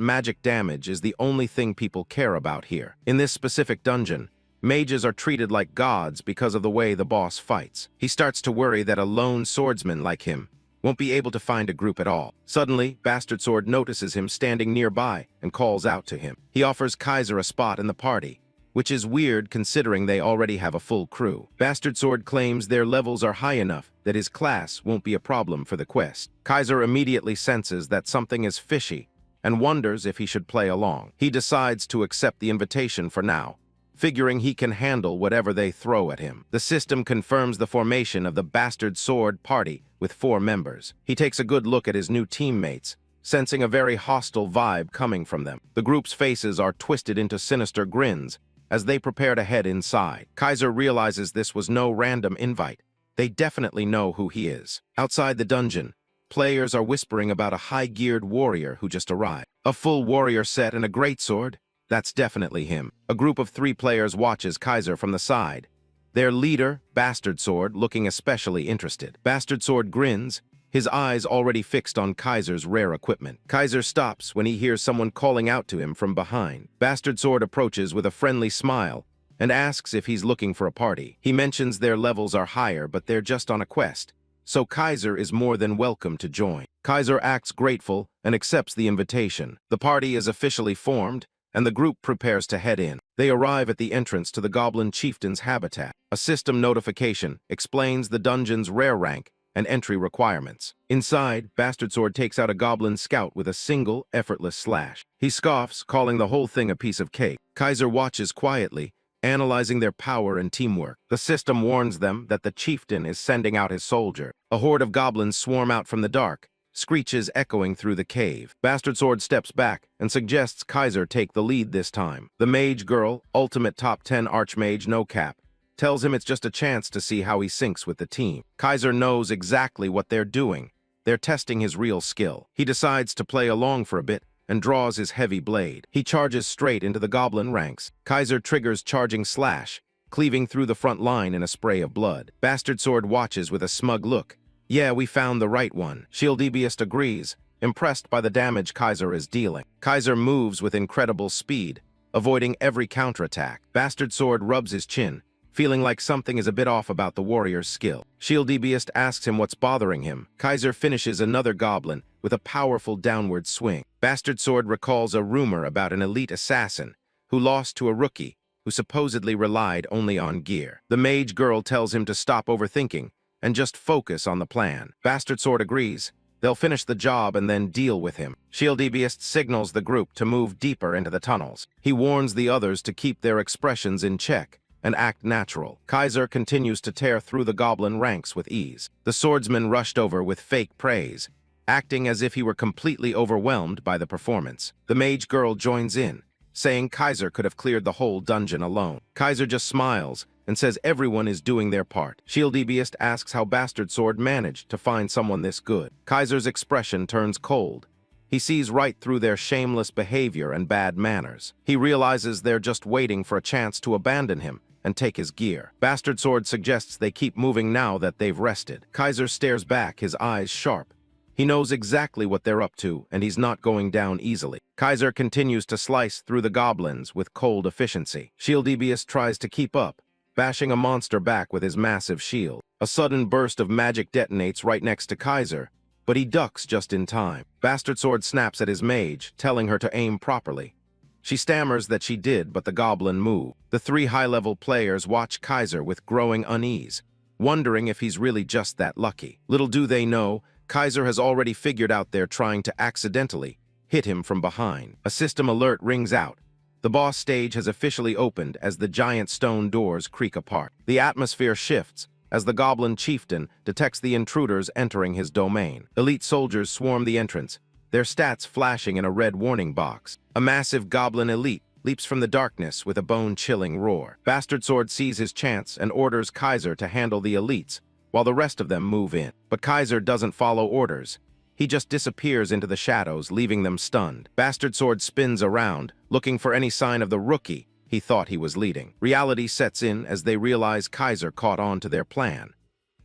magic damage is the only thing people care about here. In this specific dungeon, mages are treated like gods because of the way the boss fights. He starts to worry that a lone swordsman like him won't be able to find a group at all. Suddenly, Bastard Sword notices him standing nearby and calls out to him. He offers Kaiser a spot in the party, which is weird considering they already have a full crew. Bastard Sword claims their levels are high enough that his class won't be a problem for the quest. Kaiser immediately senses that something is fishy and wonders if he should play along. He decides to accept the invitation for now, figuring he can handle whatever they throw at him. The system confirms the formation of the Bastard Sword party with 4 members. He takes a good look at his new teammates, sensing a very hostile vibe coming from them. The group's faces are twisted into sinister grins as they prepare to head inside. Kaiser realizes this was no random invite. They definitely know who he is. Outside the dungeon, players are whispering about a high-geared warrior who just arrived. A full warrior set and a greatsword? That's definitely him. A group of 3 players watches Kaiser from the side. Their leader, Bastard Sword, looking especially interested. Bastard Sword grins, his eyes already fixed on Kaiser's rare equipment. Kaiser stops when he hears someone calling out to him from behind. Bastard Sword approaches with a friendly smile and asks if he's looking for a party. He mentions their levels are higher, but they're just on a quest, so Kaiser is more than welcome to join. Kaiser acts grateful and accepts the invitation. The party is officially formed, and the group prepares to head in. They arrive at the entrance to the Goblin Chieftain's habitat. A system notification explains the dungeon's rare rank and entry requirements. Inside, Bastard Sword takes out a goblin scout with a single, effortless slash. He scoffs, calling the whole thing a piece of cake. Kaiser watches quietly, analyzing their power and teamwork. The system warns them that the chieftain is sending out his soldier. A horde of goblins swarm out from the dark, screeches echoing through the cave. Bastard Sword steps back and suggests Kaiser take the lead this time. The mage girl, ultimate top 10 archmage no cap, tells him it's just a chance to see how he syncs with the team. Kaiser knows exactly what they're doing. They're testing his real skill. He decides to play along for a bit and draws his heavy blade. He charges straight into the goblin ranks. Kaiser triggers charging slash, cleaving through the front line in a spray of blood. Bastard Sword watches with a smug look. Yeah, we found the right one. Shieldbeast agrees, impressed by the damage Kaiser is dealing. Kaiser moves with incredible speed, avoiding every counterattack. Bastard Sword rubs his chin, feeling like something is a bit off about the warrior's skill. Shieldbeast asks him what's bothering him. Kaiser finishes another goblin with a powerful downward swing. Bastard Sword recalls a rumor about an elite assassin who lost to a rookie who supposedly relied only on gear. The mage girl tells him to stop overthinking and just focus on the plan. Bastard Sword agrees. They'll finish the job and then deal with him. Shieldbeast signals the group to move deeper into the tunnels. He warns the others to keep their expressions in check and act natural. Kaiser continues to tear through the goblin ranks with ease. The swordsman rushed over with fake praise, acting as if he were completely overwhelmed by the performance. The mage girl joins in, saying Kaiser could have cleared the whole dungeon alone. Kaiser just smiles and says everyone is doing their part. Shieldbeast asks how Bastard Sword managed to find someone this good. Kaiser's expression turns cold. He sees right through their shameless behavior and bad manners. He realizes they're just waiting for a chance to abandon him and take his gear. Bastard Sword suggests they keep moving now that they've rested. Kaiser stares back, his eyes sharp. He knows exactly what they're up to, and he's not going down easily. Kaiser continues to slice through the goblins with cold efficiency. Shieldbeast tries to keep up, bashing a monster back with his massive shield. A sudden burst of magic detonates right next to Kaiser, but he ducks just in time. Bastard Sword snaps at his mage, telling her to aim properly. She stammers that she did, but the goblin moved. The 3 high-level players watch Kaiser with growing unease, wondering if he's really just that lucky. Little do they know, Kaiser has already figured out they're trying to accidentally hit him from behind. A system alert rings out. The boss stage has officially opened as the giant stone doors creak apart. The atmosphere shifts as the goblin chieftain detects the intruders entering his domain. Elite soldiers swarm the entrance, their stats flashing in a red warning box. A massive goblin elite leaps from the darkness with a bone-chilling roar. Bastard Sword sees his chance and orders Kaiser to handle the elites, while the rest of them move in. But Kaiser doesn't follow orders. He just disappears into the shadows, leaving them stunned. Bastard Sword spins around, looking for any sign of the rookie he thought he was leading. Reality sets in as they realize Kaiser caught on to their plan.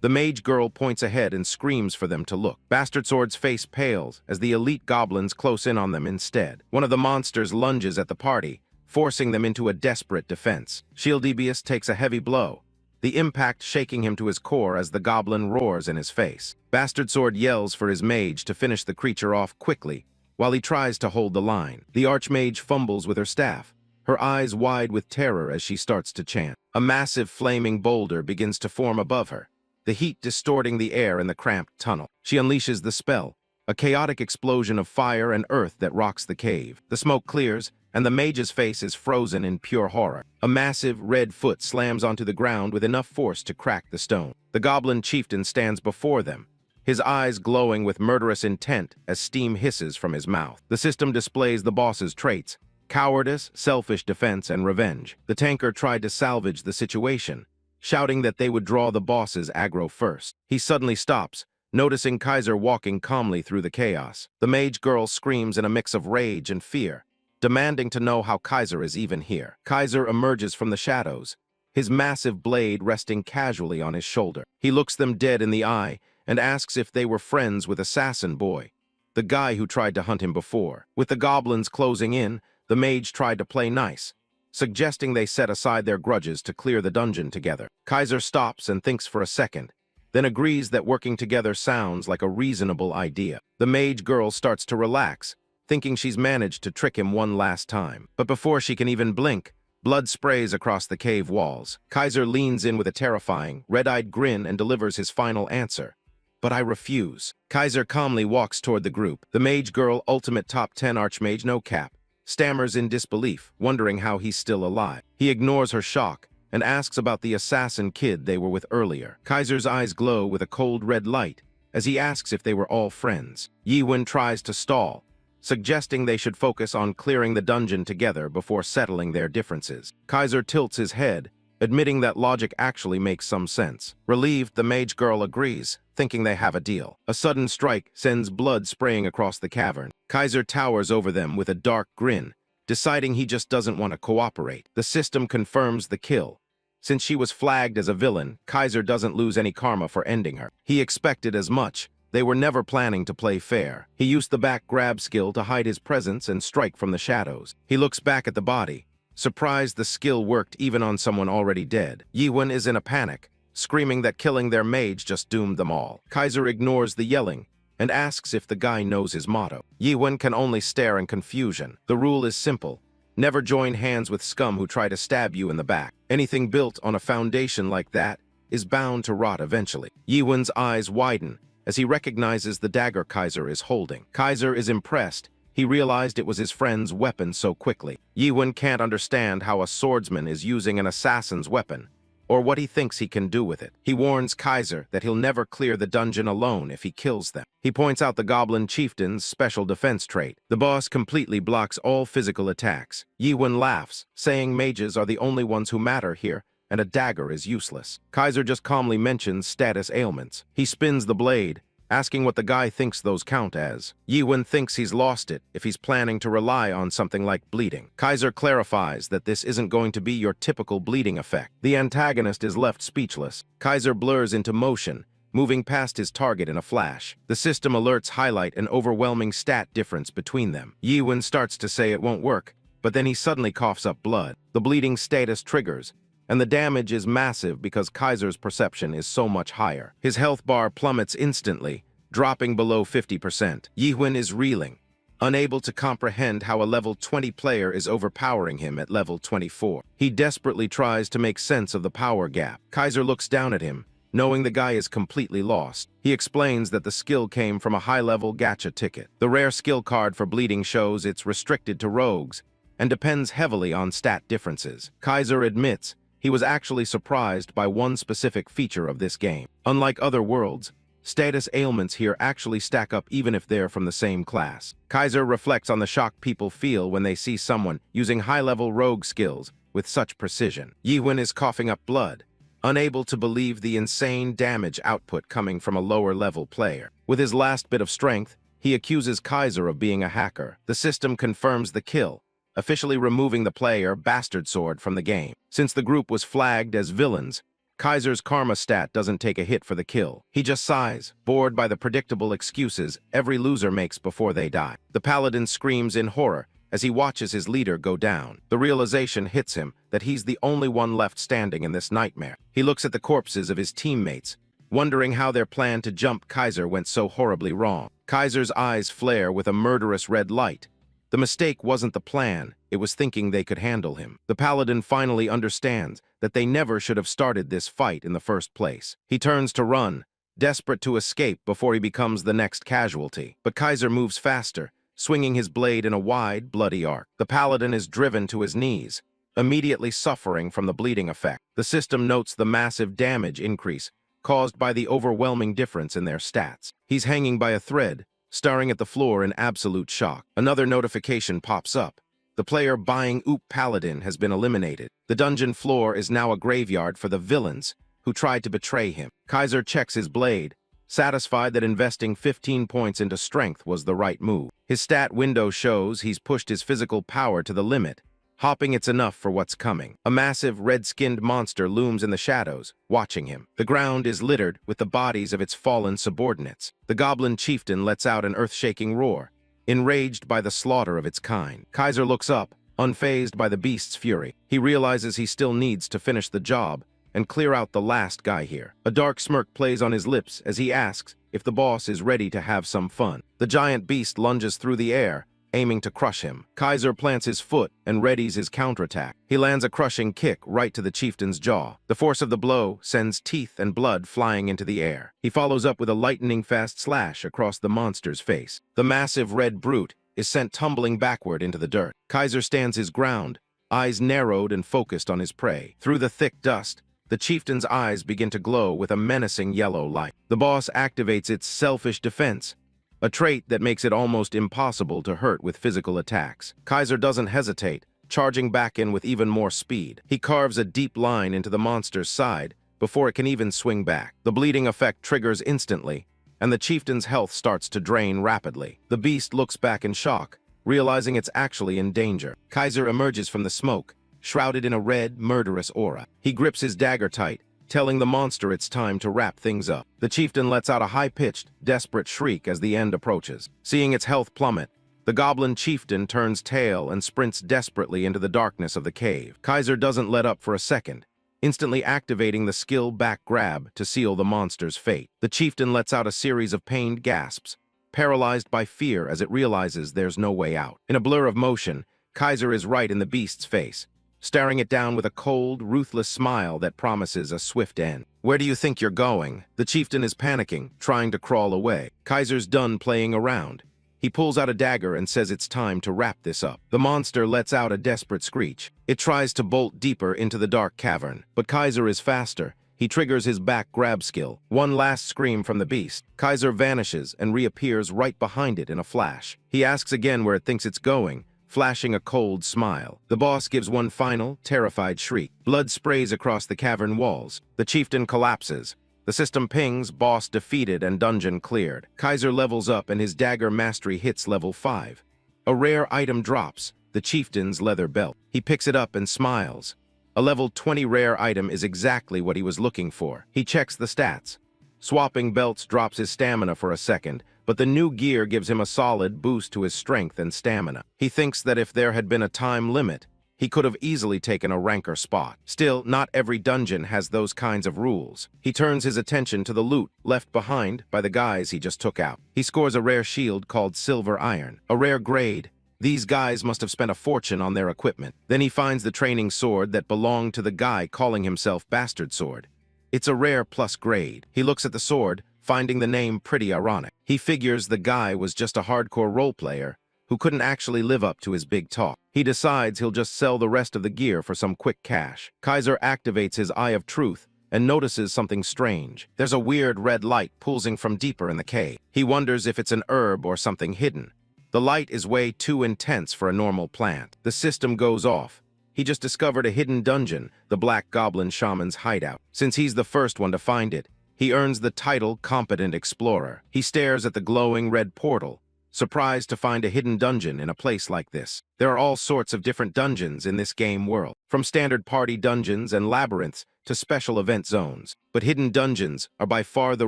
The mage girl points ahead and screams for them to look. Bastard Sword's face pales as the elite goblins close in on them instead. One of the monsters lunges at the party, forcing them into a desperate defense. Shieldbeast takes a heavy blow, the impact shaking him to his core as the goblin roars in his face. Bastard Sword yells for his mage to finish the creature off quickly, while he tries to hold the line. The archmage fumbles with her staff, her eyes wide with terror as she starts to chant. A massive flaming boulder begins to form above her, the heat distorting the air in the cramped tunnel. She unleashes the spell, a chaotic explosion of fire and earth that rocks the cave. The smoke clears, and the mage's face is frozen in pure horror. A massive red foot slams onto the ground with enough force to crack the stone. The goblin chieftain stands before them, his eyes glowing with murderous intent as steam hisses from his mouth. The system displays the boss's traits: cowardice, selfish defense, and revenge. The tanker tried to salvage the situation, shouting that they would draw the boss's aggro first. He suddenly stops, noticing Kaiser walking calmly through the chaos. The mage girl screams in a mix of rage and fear, demanding to know how Kaiser is even here. Kaiser emerges from the shadows, his massive blade resting casually on his shoulder. He looks them dead in the eye and asks if they were friends with Assassin Boy, the guy who tried to hunt him before. With the goblins closing in, the mage tried to play nice, suggesting they set aside their grudges to clear the dungeon together. Kaiser stops and thinks for a second, then agrees that working together sounds like a reasonable idea. The mage girl starts to relax, thinking she's managed to trick him one last time. But before she can even blink, blood sprays across the cave walls. Kaiser leans in with a terrifying, red-eyed grin and delivers his final answer: "But I refuse." Kaiser calmly walks toward the group. The mage girl, ultimate top 10 archmage no cap, stammers in disbelief, wondering how he's still alive. He ignores her shock and asks about the assassin kid they were with earlier. Kaiser's eyes glow with a cold red light as he asks if they were all friends. Yiwen tries to stall, suggesting they should focus on clearing the dungeon together before settling their differences. Kaiser tilts his head, admitting that logic actually makes some sense. Relieved, the mage girl agrees, thinking they have a deal. A sudden strike sends blood spraying across the cavern. Kaiser towers over them with a dark grin, deciding he just doesn't want to cooperate. The system confirms the kill. Since she was flagged as a villain, Kaiser doesn't lose any karma for ending her. He expected as much. They were never planning to play fair. He used the back grab skill to hide his presence and strike from the shadows. He looks back at the body, surprised the skill worked even on someone already dead. Yiwen is in a panic, screaming that killing their mage just doomed them all. Kaiser ignores the yelling and asks if the guy knows his motto. Yiwen can only stare in confusion. The rule is simple: never join hands with scum who try to stab you in the back. Anything built on a foundation like that is bound to rot eventually. Yiwen's eyes widen as he recognizes the dagger Kaiser is holding. Kaiser is impressed. He realized it was his friend's weapon so quickly. Yiwen can't understand how a swordsman is using an assassin's weapon, or what he thinks he can do with it. He warns Kaiser that he'll never clear the dungeon alone if he kills them. He points out the Goblin Chieftain's special defense trait. The boss completely blocks all physical attacks. Yiwen laughs, saying mages are the only ones who matter here, and a dagger is useless. Kaiser just calmly mentions status ailments. He spins the blade, asking what the guy thinks those count as. Yiwen thinks he's lost it if he's planning to rely on something like bleeding. Kaiser clarifies that this isn't going to be your typical bleeding effect. The antagonist is left speechless. Kaiser blurs into motion, moving past his target in a flash. The system alerts highlight an overwhelming stat difference between them. Yiwen starts to say it won't work, but then he suddenly coughs up blood. The bleeding status triggers, and the damage is massive because Kaiser's perception is so much higher. His health bar plummets instantly, dropping below 50%. Yiwen is reeling, unable to comprehend how a level 20 player is overpowering him at level 24. He desperately tries to make sense of the power gap. Kaiser looks down at him, knowing the guy is completely lost. He explains that the skill came from a high-level gacha ticket. The rare skill card for bleeding shows it's restricted to rogues and depends heavily on stat differences. Kaiser admits he was actually surprised by one specific feature of this game. Unlike other worlds, status ailments here actually stack up even if they're from the same class. Kaiser reflects on the shock people feel when they see someone using high-level rogue skills with such precision. Yiwen is coughing up blood, unable to believe the insane damage output coming from a lower-level player. With his last bit of strength, he accuses Kaiser of being a hacker. The system confirms the kill, officially removing the player Bastard Sword from the game. Since the group was flagged as villains, Kaiser's karma stat doesn't take a hit for the kill. He just sighs, bored by the predictable excuses every loser makes before they die. The paladin screams in horror as he watches his leader go down. The realization hits him that he's the only one left standing in this nightmare. He looks at the corpses of his teammates, wondering how their plan to jump Kaiser went so horribly wrong. Kaiser's eyes flare with a murderous red light. The mistake wasn't the plan, it was thinking they could handle him. The paladin finally understands that they never should have started this fight in the first place. He turns to run, desperate to escape before he becomes the next casualty. But Kaiser moves faster, swinging his blade in a wide, bloody arc. The paladin is driven to his knees, immediately suffering from the bleeding effect. The system notes the massive damage increase, caused by the overwhelming difference in their stats. He's hanging by a thread, staring at the floor in absolute shock. Another notification pops up. The player buying Oop Paladin has been eliminated. The dungeon floor is now a graveyard for the villains who tried to betray him. Kaiser checks his blade, satisfied that investing 15 points into strength was the right move. His stat window shows he's pushed his physical power to the limit, hopping it's enough for what's coming. A massive red-skinned monster looms in the shadows, watching him. The ground is littered with the bodies of its fallen subordinates. The goblin chieftain lets out an earth-shaking roar, enraged by the slaughter of its kind. Kaiser looks up, unfazed by the beast's fury. He realizes he still needs to finish the job and clear out the last guy here. A dark smirk plays on his lips as he asks if the boss is ready to have some fun. The giant beast lunges through the air, aiming to crush him. Kaiser plants his foot and readies his counterattack. He lands a crushing kick right to the chieftain's jaw. The force of the blow sends teeth and blood flying into the air. He follows up with a lightning-fast slash across the monster's face. The massive red brute is sent tumbling backward into the dirt. Kaiser stands his ground, eyes narrowed and focused on his prey. Through the thick dust, the chieftain's eyes begin to glow with a menacing yellow light. The boss activates its selfish defense, a trait that makes it almost impossible to hurt with physical attacks. Kaiser doesn't hesitate, charging back in with even more speed. He carves a deep line into the monster's side before it can even swing back. The bleeding effect triggers instantly, and the chieftain's health starts to drain rapidly. The beast looks back in shock, realizing it's actually in danger. Kaiser emerges from the smoke, shrouded in a red, murderous aura. He grips his dagger tight, telling the monster it's time to wrap things up. The chieftain lets out a high-pitched, desperate shriek as the end approaches. Seeing its health plummet, the goblin chieftain turns tail and sprints desperately into the darkness of the cave. Kaiser doesn't let up for a second, instantly activating the skill back grab to seal the monster's fate. The chieftain lets out a series of pained gasps, paralyzed by fear as it realizes there's no way out. In a blur of motion, Kaiser is right in the beast's face, staring it down with a cold, ruthless smile that promises a swift end. "Where do you think you're going?" The chieftain is panicking, trying to crawl away. Kaiser's done playing around. He pulls out a dagger and says it's time to wrap this up. The monster lets out a desperate screech. It tries to bolt deeper into the dark cavern, but Kaiser is faster. He triggers his back grab skill. One last scream from the beast. Kaiser vanishes and reappears right behind it in a flash. He asks again where it thinks it's going, flashing a cold smile. The boss gives one final, terrified shriek. Blood sprays across the cavern walls. The chieftain collapses. The system pings, boss defeated and dungeon cleared. Kaiser levels up and his dagger mastery hits level 5. A rare item drops, the chieftain's leather belt. He picks it up and smiles. A level 20 rare item is exactly what he was looking for. He checks the stats. Swapping belts drops his stamina for a second, but the new gear gives him a solid boost to his strength and stamina. He thinks that if there had been a time limit, he could have easily taken a ranker spot. Still, not every dungeon has those kinds of rules. He turns his attention to the loot left behind by the guys he just took out. He scores a rare shield called Silver Iron, a rare grade. These guys must have spent a fortune on their equipment. Then he finds the training sword that belonged to the guy calling himself Bastard Sword. It's a rare plus grade. He looks at the sword, finding the name pretty ironic. He figures the guy was just a hardcore role player who couldn't actually live up to his big talk. He decides he'll just sell the rest of the gear for some quick cash. Kaiser activates his Eye of Truth and notices something strange. There's a weird red light pulsing from deeper in the cave. He wonders if it's an herb or something hidden. The light is way too intense for a normal plant. The system goes off. He just discovered a hidden dungeon, the Black Goblin Shaman's hideout. Since he's the first one to find it, he earns the title Competent Explorer. He stares at the glowing red portal, surprised to find a hidden dungeon in a place like this. There are all sorts of different dungeons in this game world, from standard party dungeons and labyrinths to special event zones. But hidden dungeons are by far the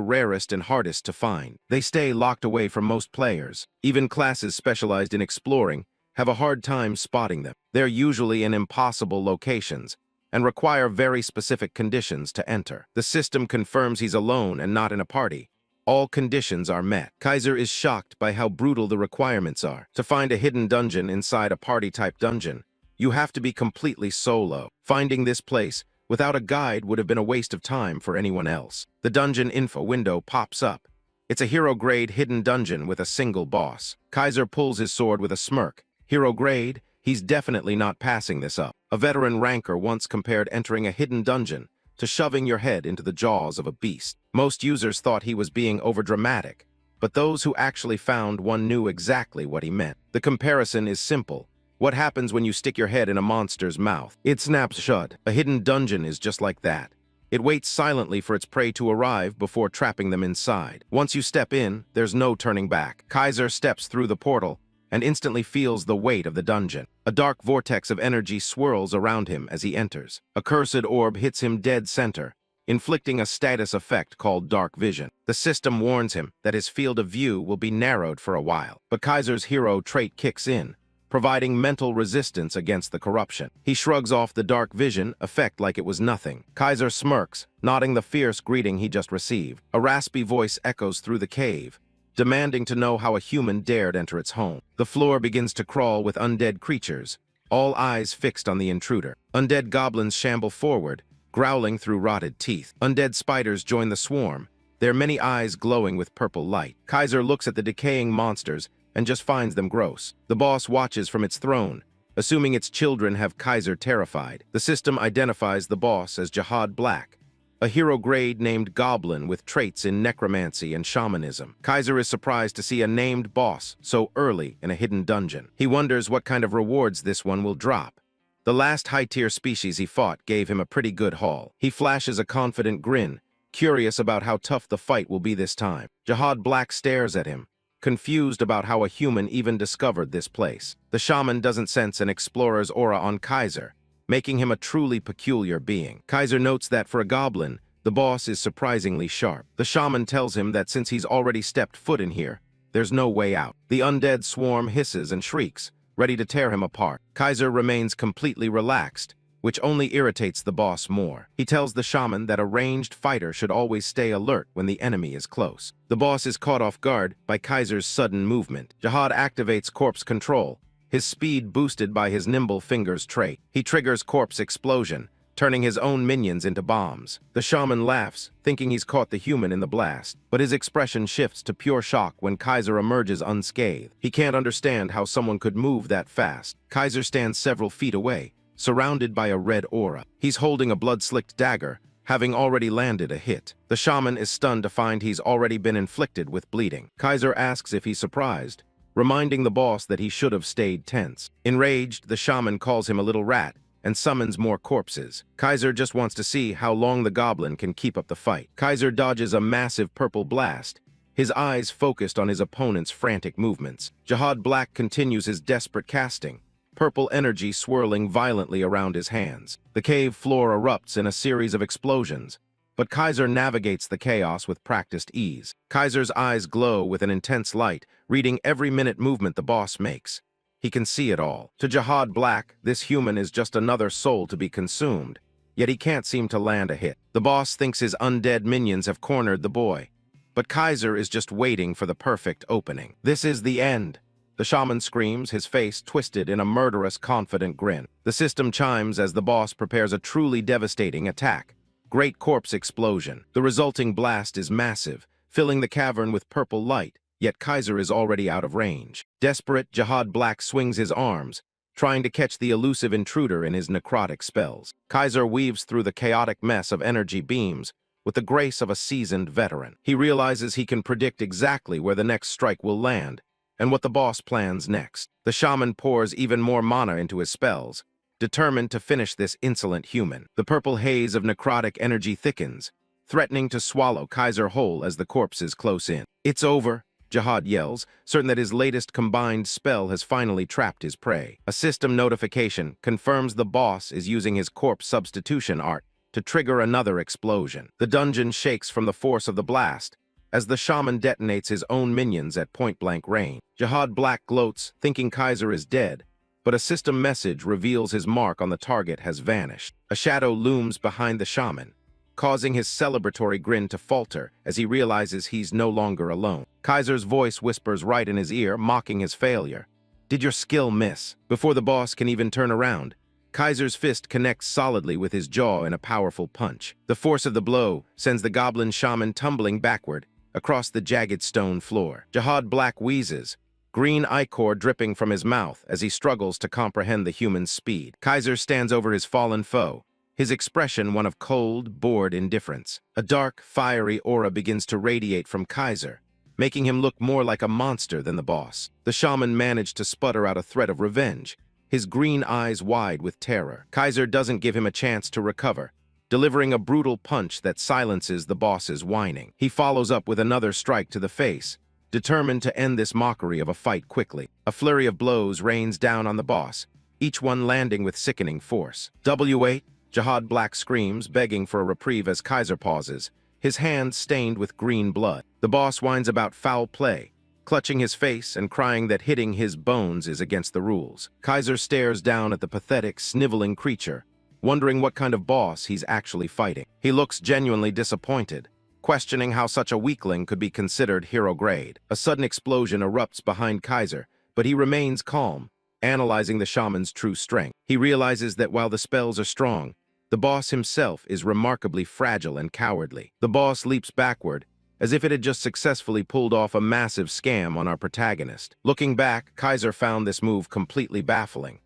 rarest and hardest to find. They stay locked away from most players. Even classes specialized in exploring have a hard time spotting them. They're usually in impossible locations and require very specific conditions to enter. The system confirms he's alone and not in a party. All conditions are met. Kaiser is shocked by how brutal the requirements are. To find a hidden dungeon inside a party-type dungeon, you have to be completely solo. Finding this place without a guide would have been a waste of time for anyone else. The dungeon info window pops up. It's a hero-grade hidden dungeon with a single boss. Kaiser pulls his sword with a smirk. Hero grade? He's definitely not passing this up. A veteran ranker once compared entering a hidden dungeon to shoving your head into the jaws of a beast. Most users thought he was being overdramatic, but those who actually found one knew exactly what he meant. The comparison is simple. What happens when you stick your head in a monster's mouth? It snaps shut. A hidden dungeon is just like that. It waits silently for its prey to arrive before trapping them inside. Once you step in, there's no turning back. Kaiser steps through the portal and instantly feels the weight of the dungeon. A dark vortex of energy swirls around him as he enters. A cursed orb hits him dead center, inflicting a status effect called dark vision. The system warns him that his field of view will be narrowed for a while, but Kaiser's hero trait kicks in, providing mental resistance against the corruption. He shrugs off the dark vision effect like it was nothing. Kaiser smirks, nodding the fierce greeting he just received. A raspy voice echoes through the cave, demanding to know how a human dared enter its home. The floor begins to crawl with undead creatures, all eyes fixed on the intruder. Undead goblins shamble forward, growling through rotted teeth. Undead spiders join the swarm, their many eyes glowing with purple light. Kaiser looks at the decaying monsters and just finds them gross. The boss watches from its throne, assuming its children have Kaiser terrified. The system identifies the boss as Jihad Black, a hero grade named Goblin with traits in necromancy and shamanism. Kaiser is surprised to see a named boss so early in a hidden dungeon. He wonders what kind of rewards this one will drop. The last high-tier species he fought gave him a pretty good haul. He flashes a confident grin, curious about how tough the fight will be this time. Jihad Black stares at him, confused about how a human even discovered this place. The shaman doesn't sense an explorer's aura on Kaiser, making him a truly peculiar being. Kaiser notes that for a goblin, the boss is surprisingly sharp. The shaman tells him that since he's already stepped foot in here, there's no way out. The undead swarm hisses and shrieks, ready to tear him apart. Kaiser remains completely relaxed, which only irritates the boss more. He tells the shaman that a ranged fighter should always stay alert when the enemy is close. The boss is caught off guard by Kaiser's sudden movement. Jihad activates corpse control, his speed boosted by his nimble fingers trait. He triggers corpse explosion, turning his own minions into bombs. The shaman laughs, thinking he's caught the human in the blast, but his expression shifts to pure shock when Kaiser emerges unscathed. He can't understand how someone could move that fast. Kaiser stands several feet away, surrounded by a red aura. He's holding a blood-slicked dagger, having already landed a hit. The shaman is stunned to find he's already been inflicted with bleeding. Kaiser asks if he's surprised, reminding the boss that he should have stayed tense. Enraged, the shaman calls him a little rat and summons more corpses. Kaiser just wants to see how long the goblin can keep up the fight. Kaiser dodges a massive purple blast, his eyes focused on his opponent's frantic movements. Jihad Black continues his desperate casting, purple energy swirling violently around his hands. The cave floor erupts in a series of explosions, but Kaiser navigates the chaos with practiced ease. Kaiser's eyes glow with an intense light, reading every minute movement the boss makes. He can see it all. To Jihad Black, this human is just another soul to be consumed, yet he can't seem to land a hit. The boss thinks his undead minions have cornered the boy, but Kaiser is just waiting for the perfect opening. This is the end. The shaman screams, his face twisted in a murderous, confident grin. The system chimes as the boss prepares a truly devastating attack. Great corpse explosion. The resulting blast is massive, filling the cavern with purple light, yet Kaiser is already out of range. Desperate, Jihad Black swings his arms, trying to catch the elusive intruder in his necrotic spells. Kaiser weaves through the chaotic mess of energy beams with the grace of a seasoned veteran. He realizes he can predict exactly where the next strike will land and what the boss plans next. The shaman pours even more mana into his spells, determined to finish this insolent human. The purple haze of necrotic energy thickens, threatening to swallow Kaiser whole as the corpses close in. It's over, Jihad yells, certain that his latest combined spell has finally trapped his prey. A system notification confirms the boss is using his corpse substitution art to trigger another explosion. The dungeon shakes from the force of the blast as the shaman detonates his own minions at point-blank range. Jihad Black gloats, thinking Kaiser is dead, but a system message reveals his mark on the target has vanished. A shadow looms behind the shaman, causing his celebratory grin to falter as he realizes he's no longer alone. Kaiser's voice whispers right in his ear, mocking his failure. Did your skill miss? Before the boss can even turn around, Kaiser's fist connects solidly with his jaw in a powerful punch. The force of the blow sends the goblin shaman tumbling backward across the jagged stone floor. Jihad Black wheezes, green ichor dripping from his mouth as he struggles to comprehend the human's speed. Kaiser stands over his fallen foe, his expression one of cold, bored indifference. A dark, fiery aura begins to radiate from Kaiser, making him look more like a monster than the boss. The shaman managed to sputter out a threat of revenge, his green eyes wide with terror. Kaiser doesn't give him a chance to recover, delivering a brutal punch that silences the boss's whining. He follows up with another strike to the face, determined to end this mockery of a fight quickly. A flurry of blows rains down on the boss, each one landing with sickening force. W8, Jihad Black screams, begging for a reprieve as Kaiser pauses, his hands stained with green blood. The boss whines about foul play, clutching his face and crying that hitting his bones is against the rules. Kaiser stares down at the pathetic, sniveling creature, wondering what kind of boss he's actually fighting. He looks genuinely disappointed, questioning how such a weakling could be considered hero grade. A sudden explosion erupts behind Kaiser, but he remains calm, analyzing the shaman's true strength. He realizes that while the spells are strong, the boss himself is remarkably fragile and cowardly. The boss leaps backward, as if it had just successfully pulled off a massive scam on our protagonist. Looking back, Kaiser found this move completely baffling.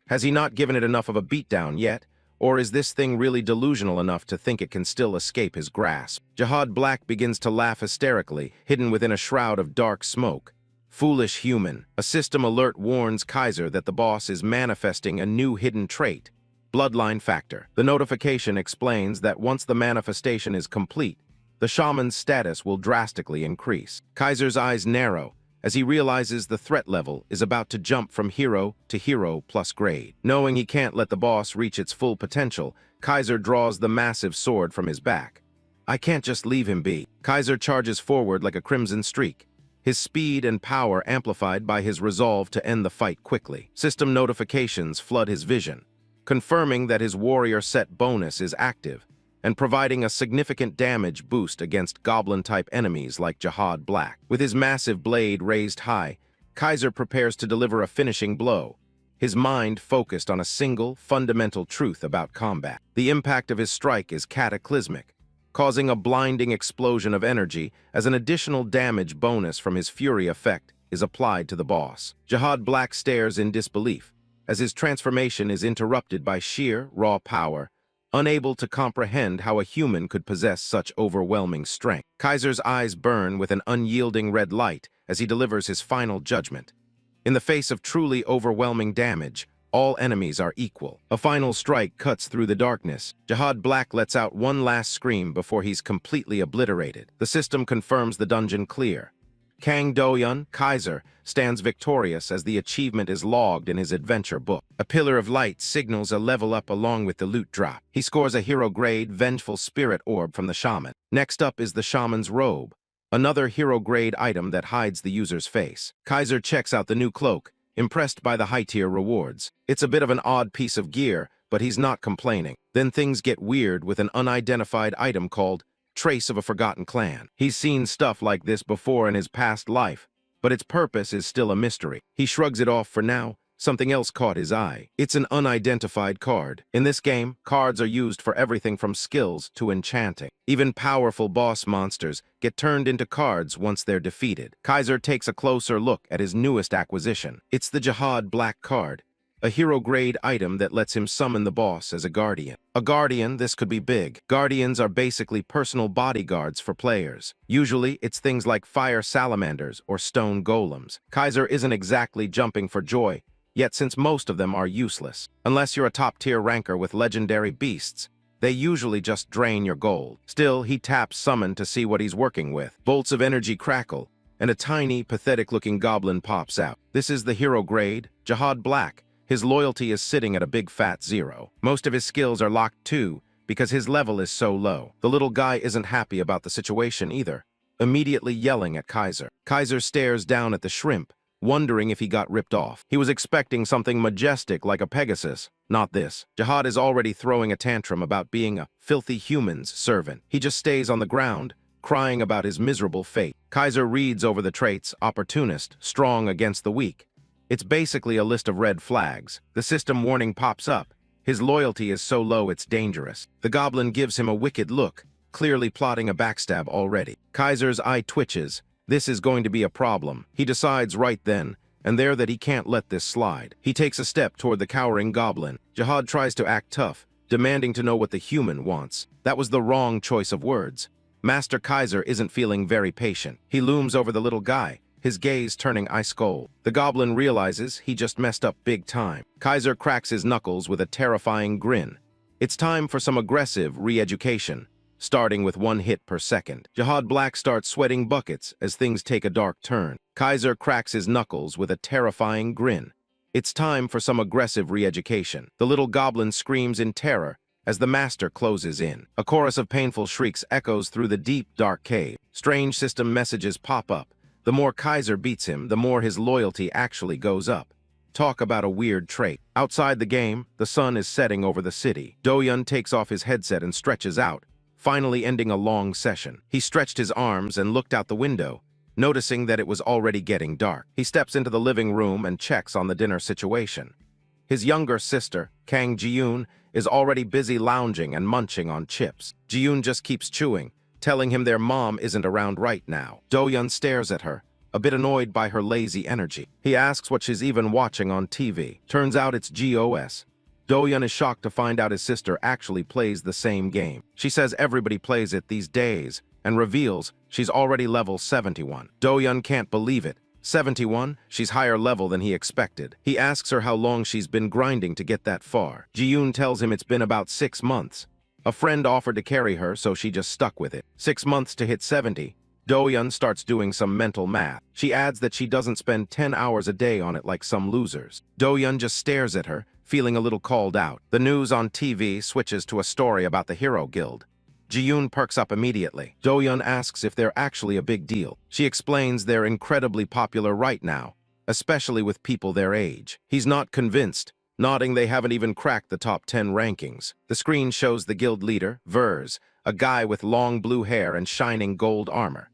Has he not given it enough of a beatdown yet? Or is this thing really delusional enough to think it can still escape his grasp? Jihad Black begins to laugh hysterically, hidden within a shroud of dark smoke. Foolish human. A system alert warns Kaiser that the boss is manifesting a new hidden trait, Bloodline Factor. The notification explains that once the manifestation is complete, the shaman's status will drastically increase. Kaiser's eyes narrow as he realizes the threat level is about to jump from hero to hero plus grade. Knowing he can't let the boss reach its full potential, Kaiser draws the massive sword from his back. I can't just leave him be. Kaiser charges forward like a crimson streak, his speed and power amplified by his resolve to end the fight quickly. System notifications flood his vision, confirming that his warrior set bonus is active and providing a significant damage boost against goblin-type enemies like Jihad Black. With his massive blade raised high, Kaiser prepares to deliver a finishing blow, his mind focused on a single, fundamental truth about combat. The impact of his strike is cataclysmic, causing a blinding explosion of energy as an additional damage bonus from his Fury effect is applied to the boss. Jihad Black stares in disbelief, as his transformation is interrupted by sheer, raw power, unable to comprehend how a human could possess such overwhelming strength. Kaiser's eyes burn with an unyielding red light as he delivers his final judgment. In the face of truly overwhelming damage, all enemies are equal. A final strike cuts through the darkness. Jihad Black lets out one last scream before he's completely obliterated. The system confirms the dungeon clear. Kang Do-yun, Kaiser, stands victorious as the achievement is logged in his adventure book. A pillar of light signals a level up along with the loot drop. He scores a hero-grade Vengeful Spirit Orb from the shaman. Next up is the shaman's robe, another hero-grade item that hides the user's face. Kaiser checks out the new cloak, impressed by the high-tier rewards. It's a bit of an odd piece of gear, but he's not complaining. Then things get weird with an unidentified item called Trace of a Forgotten Clan. He's seen stuff like this before in his past life, but its purpose is still a mystery. He shrugs it off for now. Something else caught his eye. It's an unidentified card. In this game, cards are used for everything from skills to enchanting. Even powerful boss monsters get turned into cards once they're defeated. Kaiser takes a closer look at his newest acquisition. It's the Jihad Black card, a hero-grade item that lets him summon the boss as a guardian. A guardian, this could be big. Guardians are basically personal bodyguards for players. Usually, it's things like fire salamanders or stone golems. Kaiser isn't exactly jumping for joy, yet since most of them are useless. Unless you're a top-tier ranker with legendary beasts, they usually just drain your gold. Still, he taps summon to see what he's working with. Bolts of energy crackle, and a tiny, pathetic-looking goblin pops out. This is the hero-grade, Jihad Black. His loyalty is sitting at a big fat 0. Most of his skills are locked too, because his level is so low. The little guy isn't happy about the situation either, immediately yelling at Kaiser. Kaiser stares down at the shrimp, wondering if he got ripped off. He was expecting something majestic like a Pegasus. Not this. Jihad is already throwing a tantrum about being a filthy human's servant. He just stays on the ground, crying about his miserable fate. Kaiser reads over the traits: opportunist, strong against the weak. It's basically a list of red flags. The system warning pops up. His loyalty is so low it's dangerous. The goblin gives him a wicked look, clearly plotting a backstab already. Kaiser's eye twitches. This is going to be a problem. He decides right then and there that he can't let this slide. He takes a step toward the cowering goblin. Jihad tries to act tough, demanding to know what the human wants. That was the wrong choice of words. Master Kaiser isn't feeling very patient. He looms over the little guy, his gaze turning ice cold. The goblin realizes he just messed up big time. Kaiser cracks his knuckles with a terrifying grin. It's time for some aggressive re-education, starting with 1 hit per second. Jihad Black starts sweating buckets as things take a dark turn. Kaiser cracks his knuckles with a terrifying grin. It's time for some aggressive re-education. The little goblin screams in terror as the master closes in. A chorus of painful shrieks echoes through the deep, dark cave. Strange system messages pop up. The more Kaiser beats him, the more his loyalty actually goes up. Talk about a weird trait. Outside the game, the sun is setting over the city. Do-Yun takes off his headset and stretches out, finally ending a long session. He stretched his arms and looked out the window, noticing that it was already getting dark. He steps into the living room and checks on the dinner situation. His younger sister, Kang Ji-yoon, is already busy lounging and munching on chips. Ji-yoon just keeps chewing, telling him their mom isn't around right now. Do-Yun stares at her, a bit annoyed by her lazy energy. He asks what she's even watching on TV. Turns out it's GOS. Do-Yun is shocked to find out his sister actually plays the same game. She says everybody plays it these days, and reveals she's already level 71. Do-Yun can't believe it. 71? She's higher level than he expected. He asks her how long she's been grinding to get that far. Ji-yoon tells him it's been about 6 months. A friend offered to carry her, so she just stuck with it. 6 months to hit 70. Do-Yun starts doing some mental math. She adds that she doesn't spend 10 hours a day on it like some losers. Do-Yun just stares at her, feeling a little called out. The news on TV switches to a story about the Hero Guild. Ji-yoon perks up immediately. Do-Yun asks if they're actually a big deal. She explains they're incredibly popular right now, especially with people their age. He's not convinced, nodding they haven't even cracked the top 10 rankings. The screen shows the guild leader, Vers, a guy with long blue hair and shining gold armor.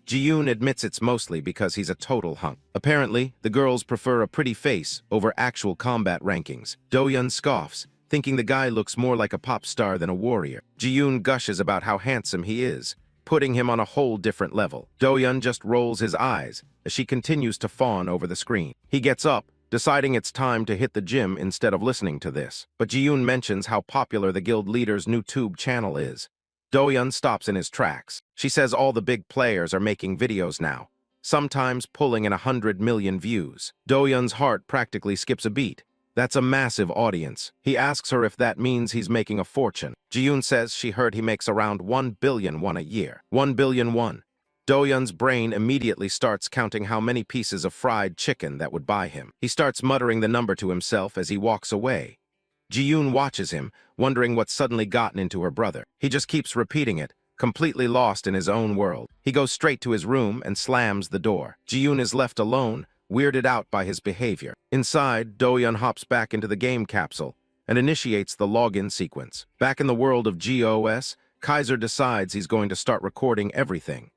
Ji-yoon admits it's mostly because he's a total hunk. Apparently, the girls prefer a pretty face over actual combat rankings. Do-Yun scoffs, thinking the guy looks more like a pop star than a warrior. Ji-yoon gushes about how handsome he is, putting him on a whole different level. Do-Yun just rolls his eyes as she continues to fawn over the screen. He gets up, deciding it's time to hit the gym instead of listening to this. But Ji-yoon mentions how popular the guild leader's new tube channel is. Do-Yun stops in his tracks. She says all the big players are making videos now, sometimes pulling in 100 million views. Do-Yun's heart practically skips a beat. That's a massive audience. He asks her if that means he's making a fortune. Ji-yoon says she heard he makes around 1 billion won a year. 1 billion won. Do-Yun's brain immediately starts counting how many pieces of fried chicken that would buy him. He starts muttering the number to himself as he walks away. Ji-yoon watches him, wondering what's suddenly gotten into her brother. He just keeps repeating it, completely lost in his own world. He goes straight to his room and slams the door. Ji-yoon is left alone, weirded out by his behavior. Inside, Do-Yun hops back into the game capsule and initiates the login sequence. Back in the world of GOS, Kaiser decides he's going to start recording everything.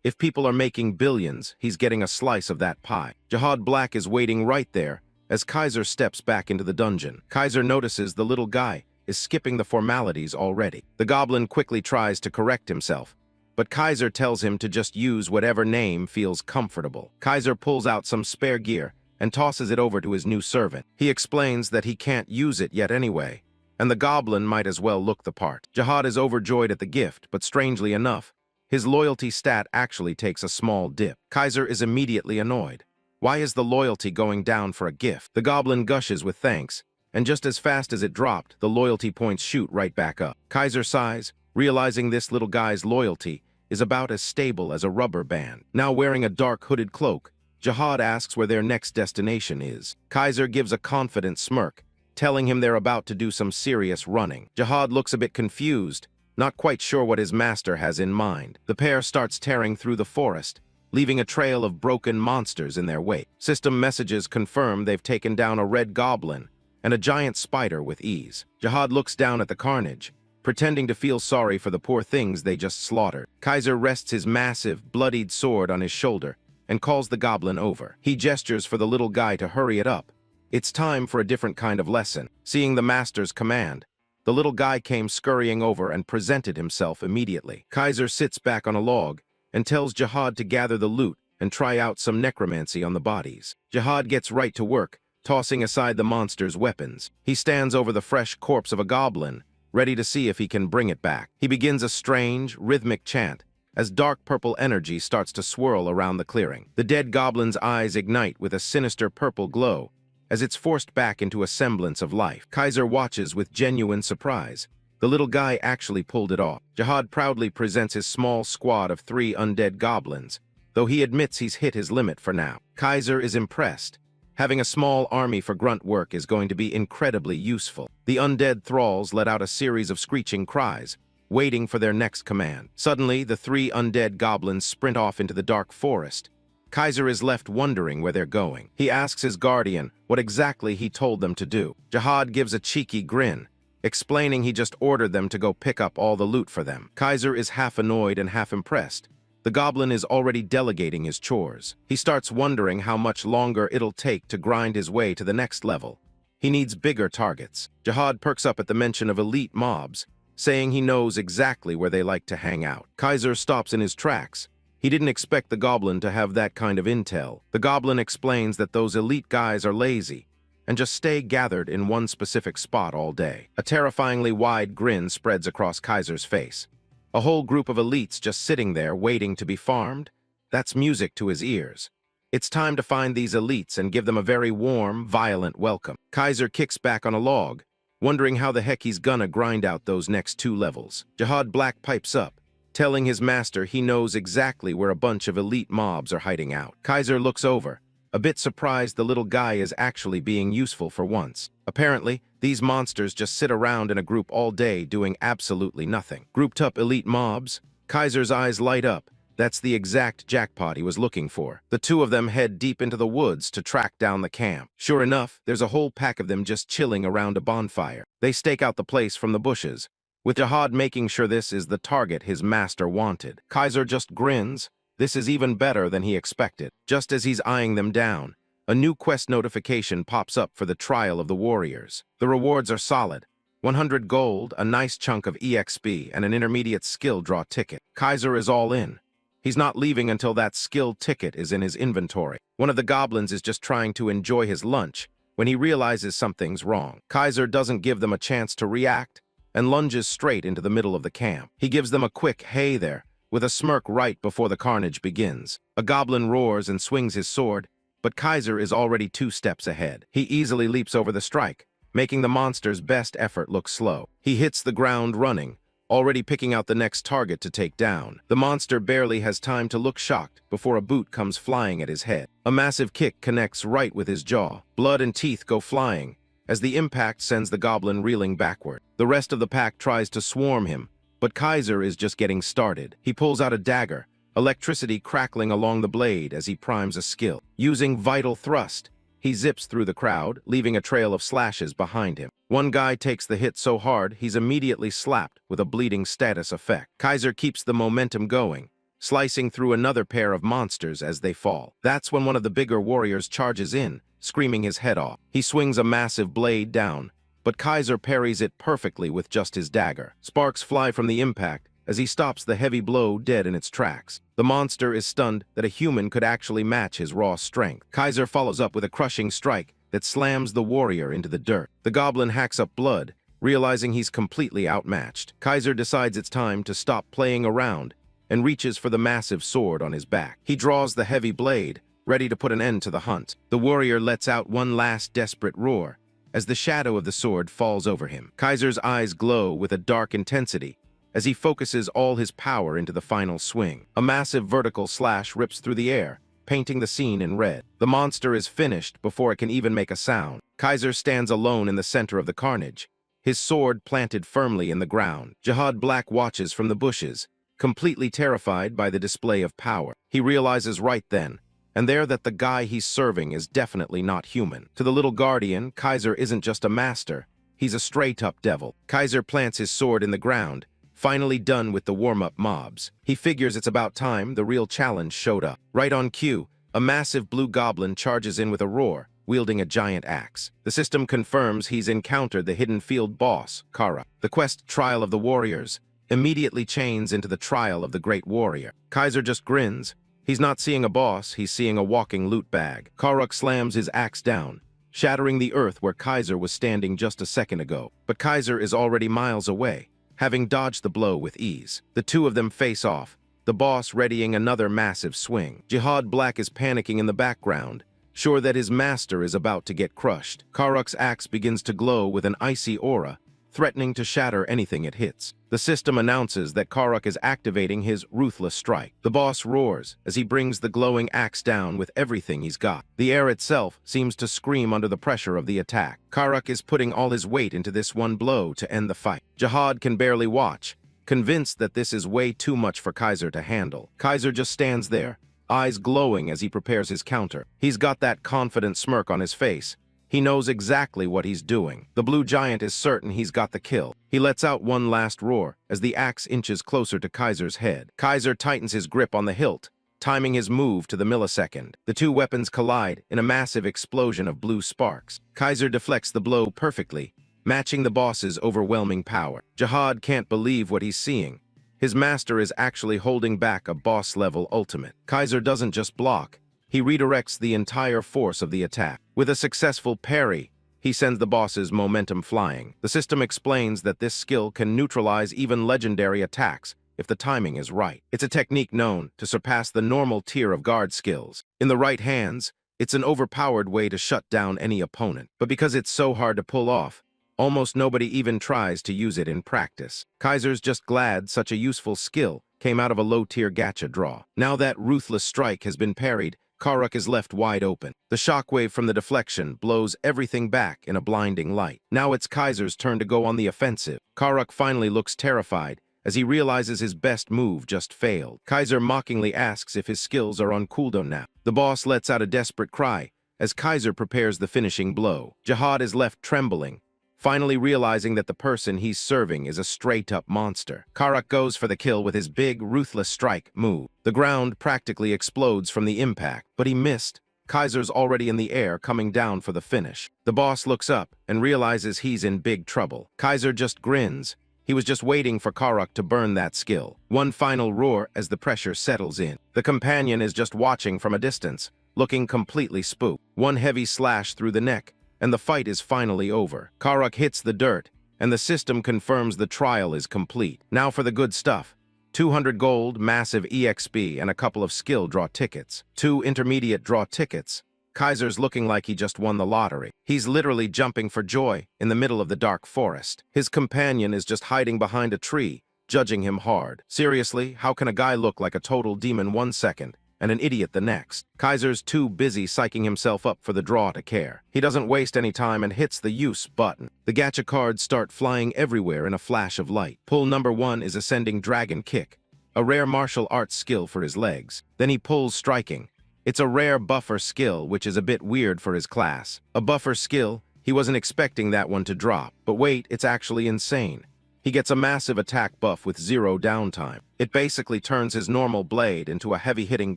If people are making billions, he's getting a slice of that pie. Jihad Black is waiting right there as Kaiser steps back into the dungeon. Kaiser notices the little guy is skipping the formalities already. The goblin quickly tries to correct himself, but Kaiser tells him to just use whatever name feels comfortable. Kaiser pulls out some spare gear and tosses it over to his new servant. He explains that he can't use it yet anyway, and the goblin might as well look the part. Jihad is overjoyed at the gift, but strangely enough, his loyalty stat actually takes a small dip. Kaiser is immediately annoyed. Why is the loyalty going down for a gift? The goblin gushes with thanks, and just as fast as it dropped, the loyalty points shoot right back up. Kaiser sighs, realizing this little guy's loyalty is about as stable as a rubber band. Now wearing a dark hooded cloak, Jihad asks where their next destination is. Kaiser gives a confident smirk, telling him they're about to do some serious running. Jihad looks a bit confused, not quite sure what his master has in mind. The pair starts tearing through the forest, leaving a trail of broken monsters in their wake. System messages confirm they've taken down a red goblin and a giant spider with ease. Jihad looks down at the carnage, pretending to feel sorry for the poor things they just slaughtered. Kaiser rests his massive, bloodied sword on his shoulder and calls the goblin over. He gestures for the little guy to hurry it up. It's time for a different kind of lesson. Seeing the master's command, the little guy came scurrying over and presented himself immediately. Kaiser sits back on a log and tells Jihad to gather the loot and try out some necromancy on the bodies. Jihad gets right to work, tossing aside the monster's weapons. He stands over the fresh corpse of a goblin ready to see if he can bring it back. He begins a strange, rhythmic chant as dark purple energy starts to swirl around the clearing. The dead goblin's eyes ignite with a sinister purple glow as it's forced back into a semblance of life. Kaiser watches with genuine surprise. The little guy actually pulled it off. Jihad proudly presents his small squad of 3 undead goblins, though he admits he's hit his limit for now. Kaiser is impressed. Having a small army for grunt work is going to be incredibly useful. The undead thralls let out a series of screeching cries, waiting for their next command. Suddenly, the 3 undead goblins sprint off into the dark forest. Kaiser is left wondering where they're going. He asks his guardian what exactly he told them to do. Jihad gives a cheeky grin, explaining he just ordered them to go pick up all the loot for them. Kaiser is half annoyed and half impressed. The goblin is already delegating his chores. He starts wondering how much longer it'll take to grind his way to the next level. He needs bigger targets. Jihad perks up at the mention of elite mobs, saying he knows exactly where they like to hang out. Kaiser stops in his tracks. He didn't expect the goblin to have that kind of intel. The goblin explains that those elite guys are lazy and just stay gathered in one specific spot all day. A terrifyingly wide grin spreads across Kaiser's face. A whole group of elites just sitting there waiting to be farmed? That's music to his ears. It's time to find these elites and give them a very warm, violent welcome. Kaiser kicks back on a log, wondering how the heck he's gonna grind out those next 2 levels. Jihad Black pipes up, telling his master he knows exactly where a bunch of elite mobs are hiding out. Kaiser looks over, a bit surprised the little guy is actually being useful for once. Apparently, these monsters just sit around in a group all day doing absolutely nothing. Grouped up elite mobs, Kaiser's eyes light up. That's the exact jackpot he was looking for. The 2 of them head deep into the woods to track down the camp. Sure enough, there's a whole pack of them just chilling around a bonfire. They stake out the place from the bushes, with Jihad making sure this is the target his master wanted. Kaiser just grins. This is even better than he expected. Just as he's eyeing them down, a new quest notification pops up for the Trial of the Warriors. The rewards are solid. 100 gold, a nice chunk of EXP, and an intermediate skill draw ticket. Kaiser is all in. He's not leaving until that skill ticket is in his inventory. One of the goblins is just trying to enjoy his lunch when he realizes something's wrong. Kaiser doesn't give them a chance to react and lunges straight into the middle of the camp. He gives them a quick "hey there," with a smirk right before the carnage begins. A goblin roars and swings his sword, but Kaiser is already 2 steps ahead. He easily leaps over the strike, making the monster's best effort look slow. He hits the ground running, already picking out the next target to take down. The monster barely has time to look shocked before a boot comes flying at his head. A massive kick connects right with his jaw. Blood and teeth go flying as the impact sends the goblin reeling backward. The rest of the pack tries to swarm him, but Kaiser is just getting started. He pulls out a dagger, electricity crackling along the blade as he primes a skill. Using Vital Thrust, he zips through the crowd, leaving a trail of slashes behind him. One guy takes the hit so hard, he's immediately slapped with a bleeding status effect. Kaiser keeps the momentum going, slicing through another pair of monsters as they fall. That's when one of the bigger warriors charges in, screaming his head off. He swings a massive blade down, but Kaiser parries it perfectly with just his dagger. Sparks fly from the impact as he stops the heavy blow dead in its tracks. The monster is stunned that a human could actually match his raw strength. Kaiser follows up with a crushing strike that slams the warrior into the dirt. The goblin hacks up blood, realizing he's completely outmatched. Kaiser decides it's time to stop playing around and reaches for the massive sword on his back. He draws the heavy blade, ready to put an end to the hunt. The warrior lets out one last desperate roar as the shadow of the sword falls over him. Kaiser's eyes glow with a dark intensity as he focuses all his power into the final swing. A massive vertical slash rips through the air, painting the scene in red. The monster is finished before it can even make a sound. Kaiser stands alone in the center of the carnage, his sword planted firmly in the ground. Jihad Black watches from the bushes, completely terrified by the display of power. He realizes right then and there that the guy he's serving is definitely not human. To the little guardian, Kaiser isn't just a master, he's a straight-up devil. Kaiser plants his sword in the ground, finally done with the warm-up mobs. He figures it's about time the real challenge showed up. Right on cue, a massive blue goblin charges in with a roar, wielding a giant axe. The system confirms he's encountered the hidden field boss, Kara. The quest Trial of the Warriors immediately chains into the Trial of the Great Warrior. Kaiser just grins. He's not seeing a boss, he's seeing a walking loot bag. Karuk slams his axe down, shattering the earth where Kaiser was standing just a second ago. But Kaiser is already miles away, having dodged the blow with ease. The two of them face off, the boss readying another massive swing. Jihad Black is panicking in the background, sure that his master is about to get crushed. Karuk's axe begins to glow with an icy aura, threatening to shatter anything it hits. The system announces that Karuk is activating his ruthless strike. The boss roars as he brings the glowing axe down with everything he's got. The air itself seems to scream under the pressure of the attack. Karuk is putting all his weight into this one blow to end the fight. Jihad can barely watch, convinced that this is way too much for Kaiser to handle. Kaiser just stands there, eyes glowing as he prepares his counter. He's got that confident smirk on his face. He knows exactly what he's doing. The blue giant is certain he's got the kill. He lets out one last roar as the axe inches closer to Kaiser's head. Kaiser tightens his grip on the hilt, timing his move to the millisecond. The two weapons collide in a massive explosion of blue sparks. Kaiser deflects the blow perfectly, matching the boss's overwhelming power. Jihad can't believe what he's seeing. His master is actually holding back a boss-level ultimate. Kaiser doesn't just block, he redirects the entire force of the attack. With a successful parry, he sends the boss's momentum flying. The system explains that this skill can neutralize even legendary attacks if the timing is right. It's a technique known to surpass the normal tier of guard skills. In the right hands, it's an overpowered way to shut down any opponent. But because it's so hard to pull off, almost nobody even tries to use it in practice. Kaiser's just glad such a useful skill came out of a low-tier gacha draw. Now that ruthless strike has been parried, Karuk is left wide open. The shockwave from the deflection blows everything back in a blinding light. Now it's Kaiser's turn to go on the offensive. Karuk finally looks terrified as he realizes his best move just failed. Kaiser mockingly asks if his skills are on cooldown now. The boss lets out a desperate cry as Kaiser prepares the finishing blow. Jihad is left trembling, finally realizing that the person he's serving is a straight-up monster. Karuk goes for the kill with his big, ruthless strike move. The ground practically explodes from the impact, but he missed. Kaiser's already in the air, coming down for the finish. The boss looks up and realizes he's in big trouble. Kaiser just grins. He was just waiting for Karuk to burn that skill. One final roar as the pressure settles in. The companion is just watching from a distance, looking completely spooked. One heavy slash through the neck, and the fight is finally over. Karuk hits the dirt, and the system confirms the trial is complete. Now for the good stuff. 200 gold, massive EXP, and a couple of skill draw tickets. 2 intermediate draw tickets. Kaiser's looking like he just won the lottery. He's literally jumping for joy in the middle of the dark forest. His companion is just hiding behind a tree, judging him hard. Seriously, how can a guy look like a total demon 1 second and an idiot the next? Kaiser's too busy psyching himself up for the draw to care. He doesn't waste any time and hits the use button. The gacha cards start flying everywhere in a flash of light. Pull number 1 is Ascending Dragon Kick, a rare martial arts skill for his legs. Then he pulls Striking. It's a rare buffer skill, which is a bit weird for his class. A buffer skill? He wasn't expecting that one to drop. But wait, it's actually insane. He gets a massive attack buff with 0 downtime. It basically turns his normal blade into a heavy-hitting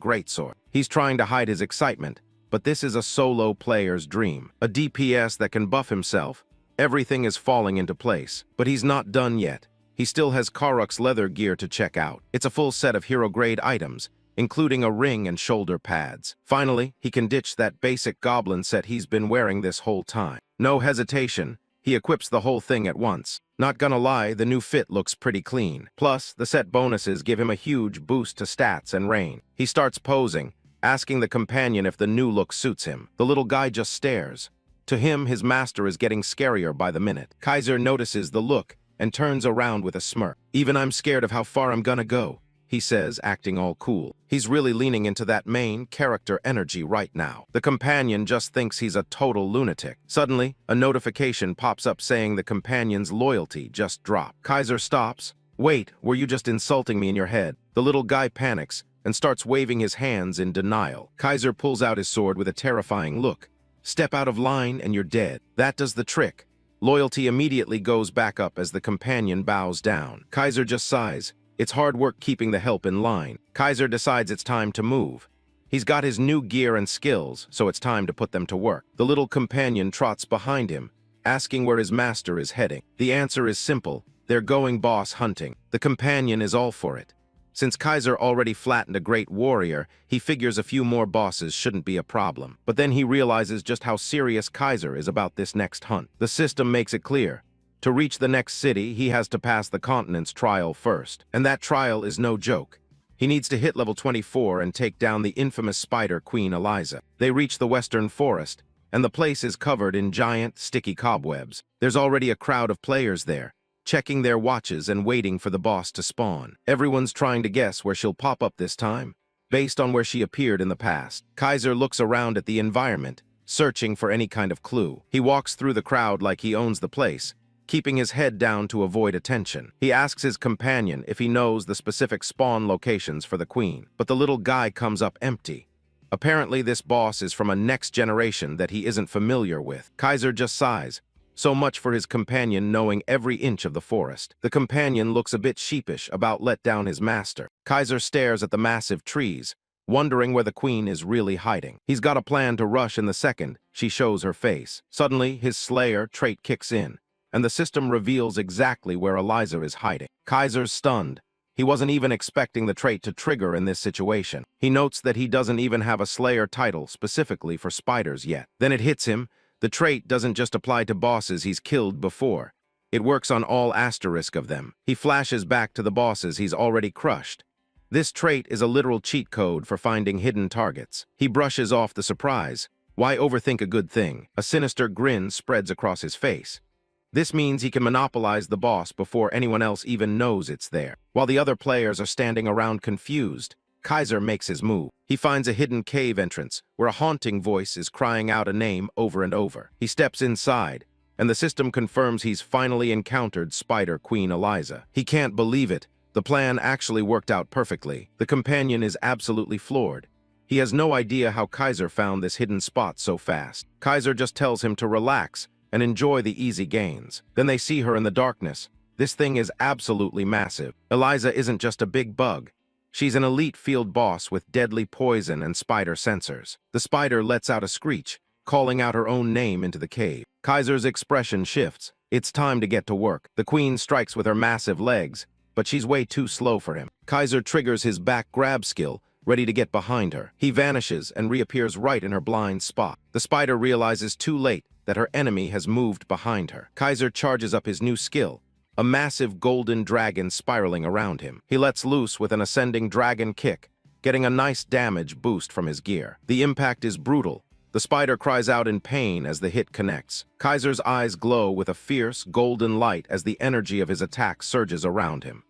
greatsword. He's trying to hide his excitement, but this is a solo player's dream. A DPS that can buff himself. Everything is falling into place, but he's not done yet. He still has Karuk's leather gear to check out. It's a full set of hero-grade items, including a ring and shoulder pads. Finally, he can ditch that basic goblin set he's been wearing this whole time. No hesitation, he equips the whole thing at once. Not gonna lie, the new fit looks pretty clean. Plus, the set bonuses give him a huge boost to stats and reign. He starts posing, asking the companion if the new look suits him. The little guy just stares. To him, his master is getting scarier by the minute. Kaiser notices the look and turns around with a smirk. "Even I'm scared of how far I'm gonna go," he says, acting all cool. He's really leaning into that main character energy right now. The companion just thinks he's a total lunatic. Suddenly, a notification pops up saying the companion's loyalty just dropped. Kaiser stops. "Wait, were you just insulting me in your head?" The little guy panics and starts waving his hands in denial. Kaiser pulls out his sword with a terrifying look. "Step out of line and you're dead." That does the trick. Loyalty immediately goes back up as the companion bows down. Kaiser just sighs. It's hard work keeping the help in line. Kaiser decides it's time to move. He's got his new gear and skills, so it's time to put them to work. The little companion trots behind him, asking where his master is heading. The answer is simple. They're going boss hunting. The companion is all for it. Since Kaiser already flattened a great warrior, he figures a few more bosses shouldn't be a problem. But then he realizes just how serious Kaiser is about this next hunt. The system makes it clear. To reach the next city, he has to pass the continent's trial first. And that trial is no joke. He needs to hit level 24 and take down the infamous spider Queen Eliza. They reach the western forest, and the place is covered in giant, sticky cobwebs. There's already a crowd of players there, checking their watches and waiting for the boss to spawn. Everyone's trying to guess where she'll pop up this time, based on where she appeared in the past. Kaiser looks around at the environment, searching for any kind of clue. He walks through the crowd like he owns the place, keeping his head down to avoid attention. He asks his companion if he knows the specific spawn locations for the queen, but the little guy comes up empty. Apparently this boss is from a next generation that he isn't familiar with. Kaiser just sighs. So much for his companion knowing every inch of the forest. The companion looks a bit sheepish about let down his master. Kaiser stares at the massive trees, wondering where the queen is really hiding. He's got a plan to rush in the second she shows her face. Suddenly, his Slayer trait kicks in, and the system reveals exactly where Eliza is hiding. Kaiser's stunned. He wasn't even expecting the trait to trigger in this situation. He notes that he doesn't even have a Slayer title specifically for spiders yet. Then it hits him. The trait doesn't just apply to bosses he's killed before. It works on all asterisk of them. He flashes back to the bosses he's already crushed. This trait is a literal cheat code for finding hidden targets. He brushes off the surprise. Why overthink a good thing? A sinister grin spreads across his face. This means he can monopolize the boss before anyone else even knows it's there. While the other players are standing around confused, Kaiser makes his move. He finds a hidden cave entrance where a haunting voice is crying out a name over and over. He steps inside, and the system confirms he's finally encountered Spider Queen Eliza. He can't believe it. The plan actually worked out perfectly. The companion is absolutely floored. He has no idea how Kaiser found this hidden spot so fast. Kaiser just tells him to relax and enjoy the easy gains. Then they see her in the darkness. This thing is absolutely massive. Eliza isn't just a big bug. She's an elite field boss with deadly poison and spider sensors. The spider lets out a screech, calling out her own name into the cave. Kaiser's expression shifts. It's time to get to work. The queen strikes with her massive legs, but she's way too slow for him. Kaiser triggers his back grab skill, ready to get behind her. He vanishes and reappears right in her blind spot. The spider realizes too late that her enemy has moved behind her. Kaiser charges up his new skill, a massive golden dragon spiraling around him. He lets loose with an ascending dragon kick, getting a nice damage boost from his gear. The impact is brutal. The spider cries out in pain as the hit connects. Kaiser's eyes glow with a fierce, golden light as the energy of his attack surges around him.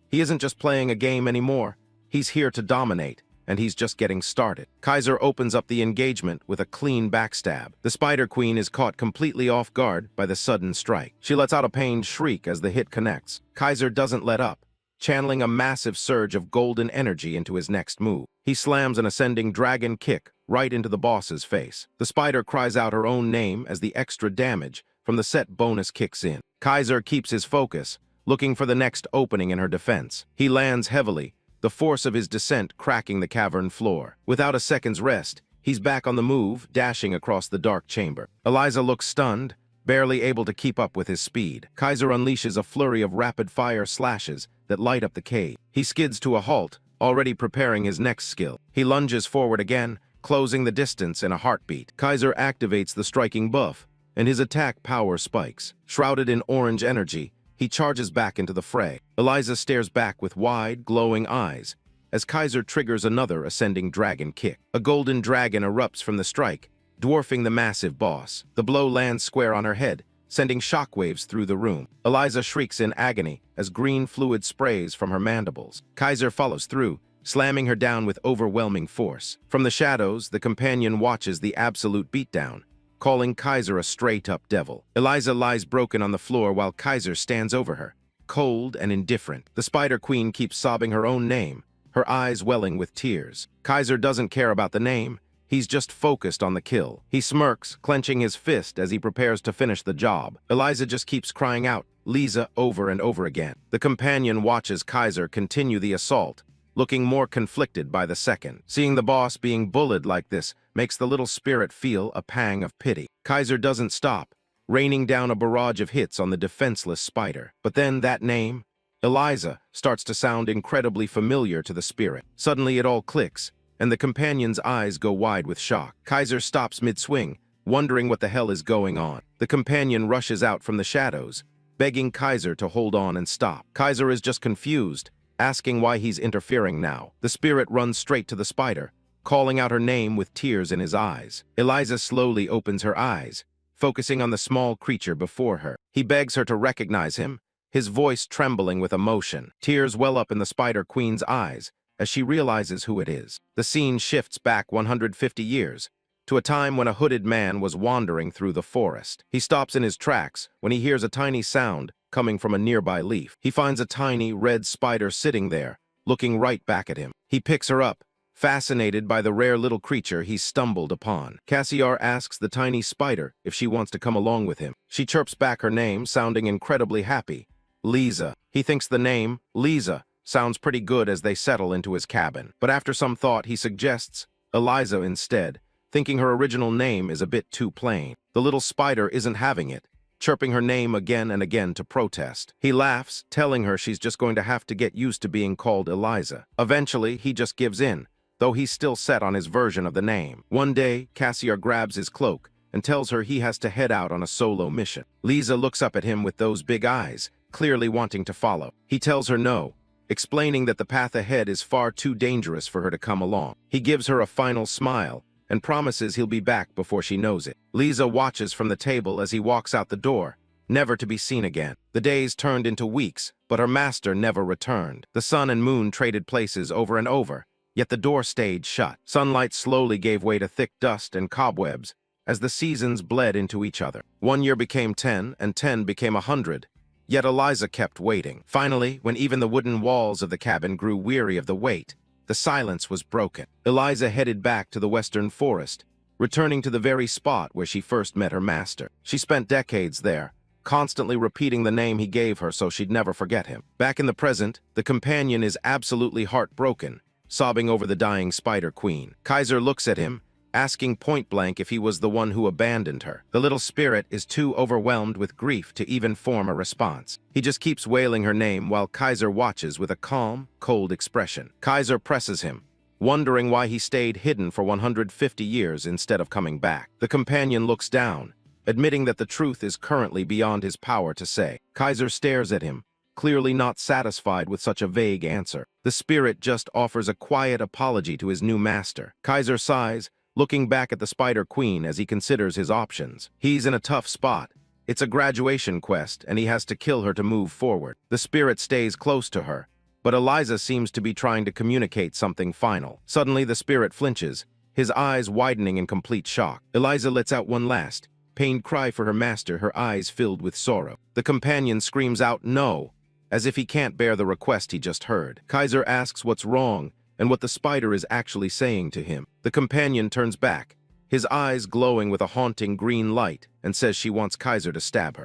He isn't just playing a game anymore. He's here to dominate, and he's just getting started. Kaiser opens up the engagement with a clean backstab. The Spider Queen is caught completely off guard by the sudden strike. She lets out a pained shriek as the hit connects. Kaiser doesn't let up, channeling a massive surge of golden energy into his next move. He slams an ascending dragon kick right into the boss's face. The spider cries out her own name as the extra damage from the set bonus kicks in. Kaiser keeps his focus, looking for the next opening in her defense. He lands heavily, the force of his descent cracking the cavern floor. Without a second's rest, he's back on the move, dashing across the dark chamber. Eliza looks stunned, barely able to keep up with his speed. Kaiser unleashes a flurry of rapid-fire slashes that light up the cave. He skids to a halt, already preparing his next skill. He lunges forward again, closing the distance in a heartbeat. Kaiser activates the striking buff, and his attack power spikes. Shrouded in orange energy, he charges back into the fray. Eliza stares back with wide, glowing eyes as Kaiser triggers another ascending dragon kick. A golden dragon erupts from the strike, dwarfing the massive boss. The blow lands square on her head, sending shockwaves through the room. Eliza shrieks in agony as green fluid sprays from her mandibles. Kaiser follows through, slamming her down with overwhelming force. From the shadows, the companion watches the absolute beatdown, calling Kaiser a straight-up devil. Eliza lies broken on the floor while Kaiser stands over her, cold and indifferent. The Spider Queen keeps sobbing her own name, her eyes welling with tears. Kaiser doesn't care about the name. He's just focused on the kill. He smirks, clenching his fist as he prepares to finish the job. Eliza just keeps crying out, "Lisa," over and over again. The companion watches Kaiser continue the assault, looking more conflicted by the second. Seeing the boss being bullied like this makes the little spirit feel a pang of pity. Kaiser doesn't stop, raining down a barrage of hits on the defenseless spider. But then that name, Eliza starts to sound incredibly familiar to the spirit. Suddenly it all clicks, and the companion's eyes go wide with shock. Kaiser stops mid-swing, wondering what the hell is going on. The companion rushes out from the shadows, begging Kaiser to hold on and stop. Kaiser is just confused, asking why he's interfering now. The spirit runs straight to the spider, calling out her name with tears in his eyes. Eliza slowly opens her eyes, focusing on the small creature before her. He begs her to recognize him, his voice trembling with emotion. Tears well up in the Spider Queen's eyes as she realizes who it is. The scene shifts back 150 years, to a time when a hooded man was wandering through the forest. He stops in his tracks when he hears a tiny sound coming from a nearby leaf. He finds a tiny red spider sitting there, looking right back at him. He picks her up, fascinated by the rare little creature he stumbled upon. Kaiser asks the tiny spider if she wants to come along with him. She chirps back her name, sounding incredibly happy. Lisa. He thinks the name, Lisa, sounds pretty good as they settle into his cabin. But after some thought, he suggests Eliza instead, thinking her original name is a bit too plain. The little spider isn't having it, chirping her name again and again to protest. He laughs, telling her she's just going to have to get used to being called Eliza. Eventually, he just gives in, though he's still set on his version of the name. One day, Kaiser grabs his cloak and tells her he has to head out on a solo mission. Lisa looks up at him with those big eyes, clearly wanting to follow. He tells her no, explaining that the path ahead is far too dangerous for her to come along. He gives her a final smile and promises he'll be back before she knows it. Lisa watches from the table as he walks out the door, never to be seen again. The days turned into weeks, but her master never returned. The sun and moon traded places over and over, yet the door stayed shut. Sunlight slowly gave way to thick dust and cobwebs as the seasons bled into each other. 1 year became 10, and 10 became 100. Yet Eliza kept waiting. Finally, when even the wooden walls of the cabin grew weary of the wait, the silence was broken. Eliza headed back to the western forest, returning to the very spot where she first met her master. She spent decades there, constantly repeating the name he gave her so she'd never forget him. Back in the present, the companion is absolutely heartbroken, sobbing over the dying Spider Queen. Kaiser looks at him, asking point-blank if he was the one who abandoned her. The little spirit is too overwhelmed with grief to even form a response. He just keeps wailing her name while Kaiser watches with a calm, cold expression. Kaiser presses him, wondering why he stayed hidden for 150 years instead of coming back. The companion looks down, admitting that the truth is currently beyond his power to say. Kaiser stares at him, clearly not satisfied with such a vague answer. The spirit just offers a quiet apology to his new master. Kaiser sighs, looking back at the Spider Queen as he considers his options. He's in a tough spot. It's a graduation quest, and he has to kill her to move forward. The spirit stays close to her, but Eliza seems to be trying to communicate something final. Suddenly, the spirit flinches, his eyes widening in complete shock. Eliza lets out one last, pained cry for her master, her eyes filled with sorrow. The companion screams out no, as if he can't bear the request he just heard. Kaiser asks what's wrong, and what the spider is actually saying to him. The companion turns back, his eyes glowing with a haunting green light, and says she wants Kaiser to stab her.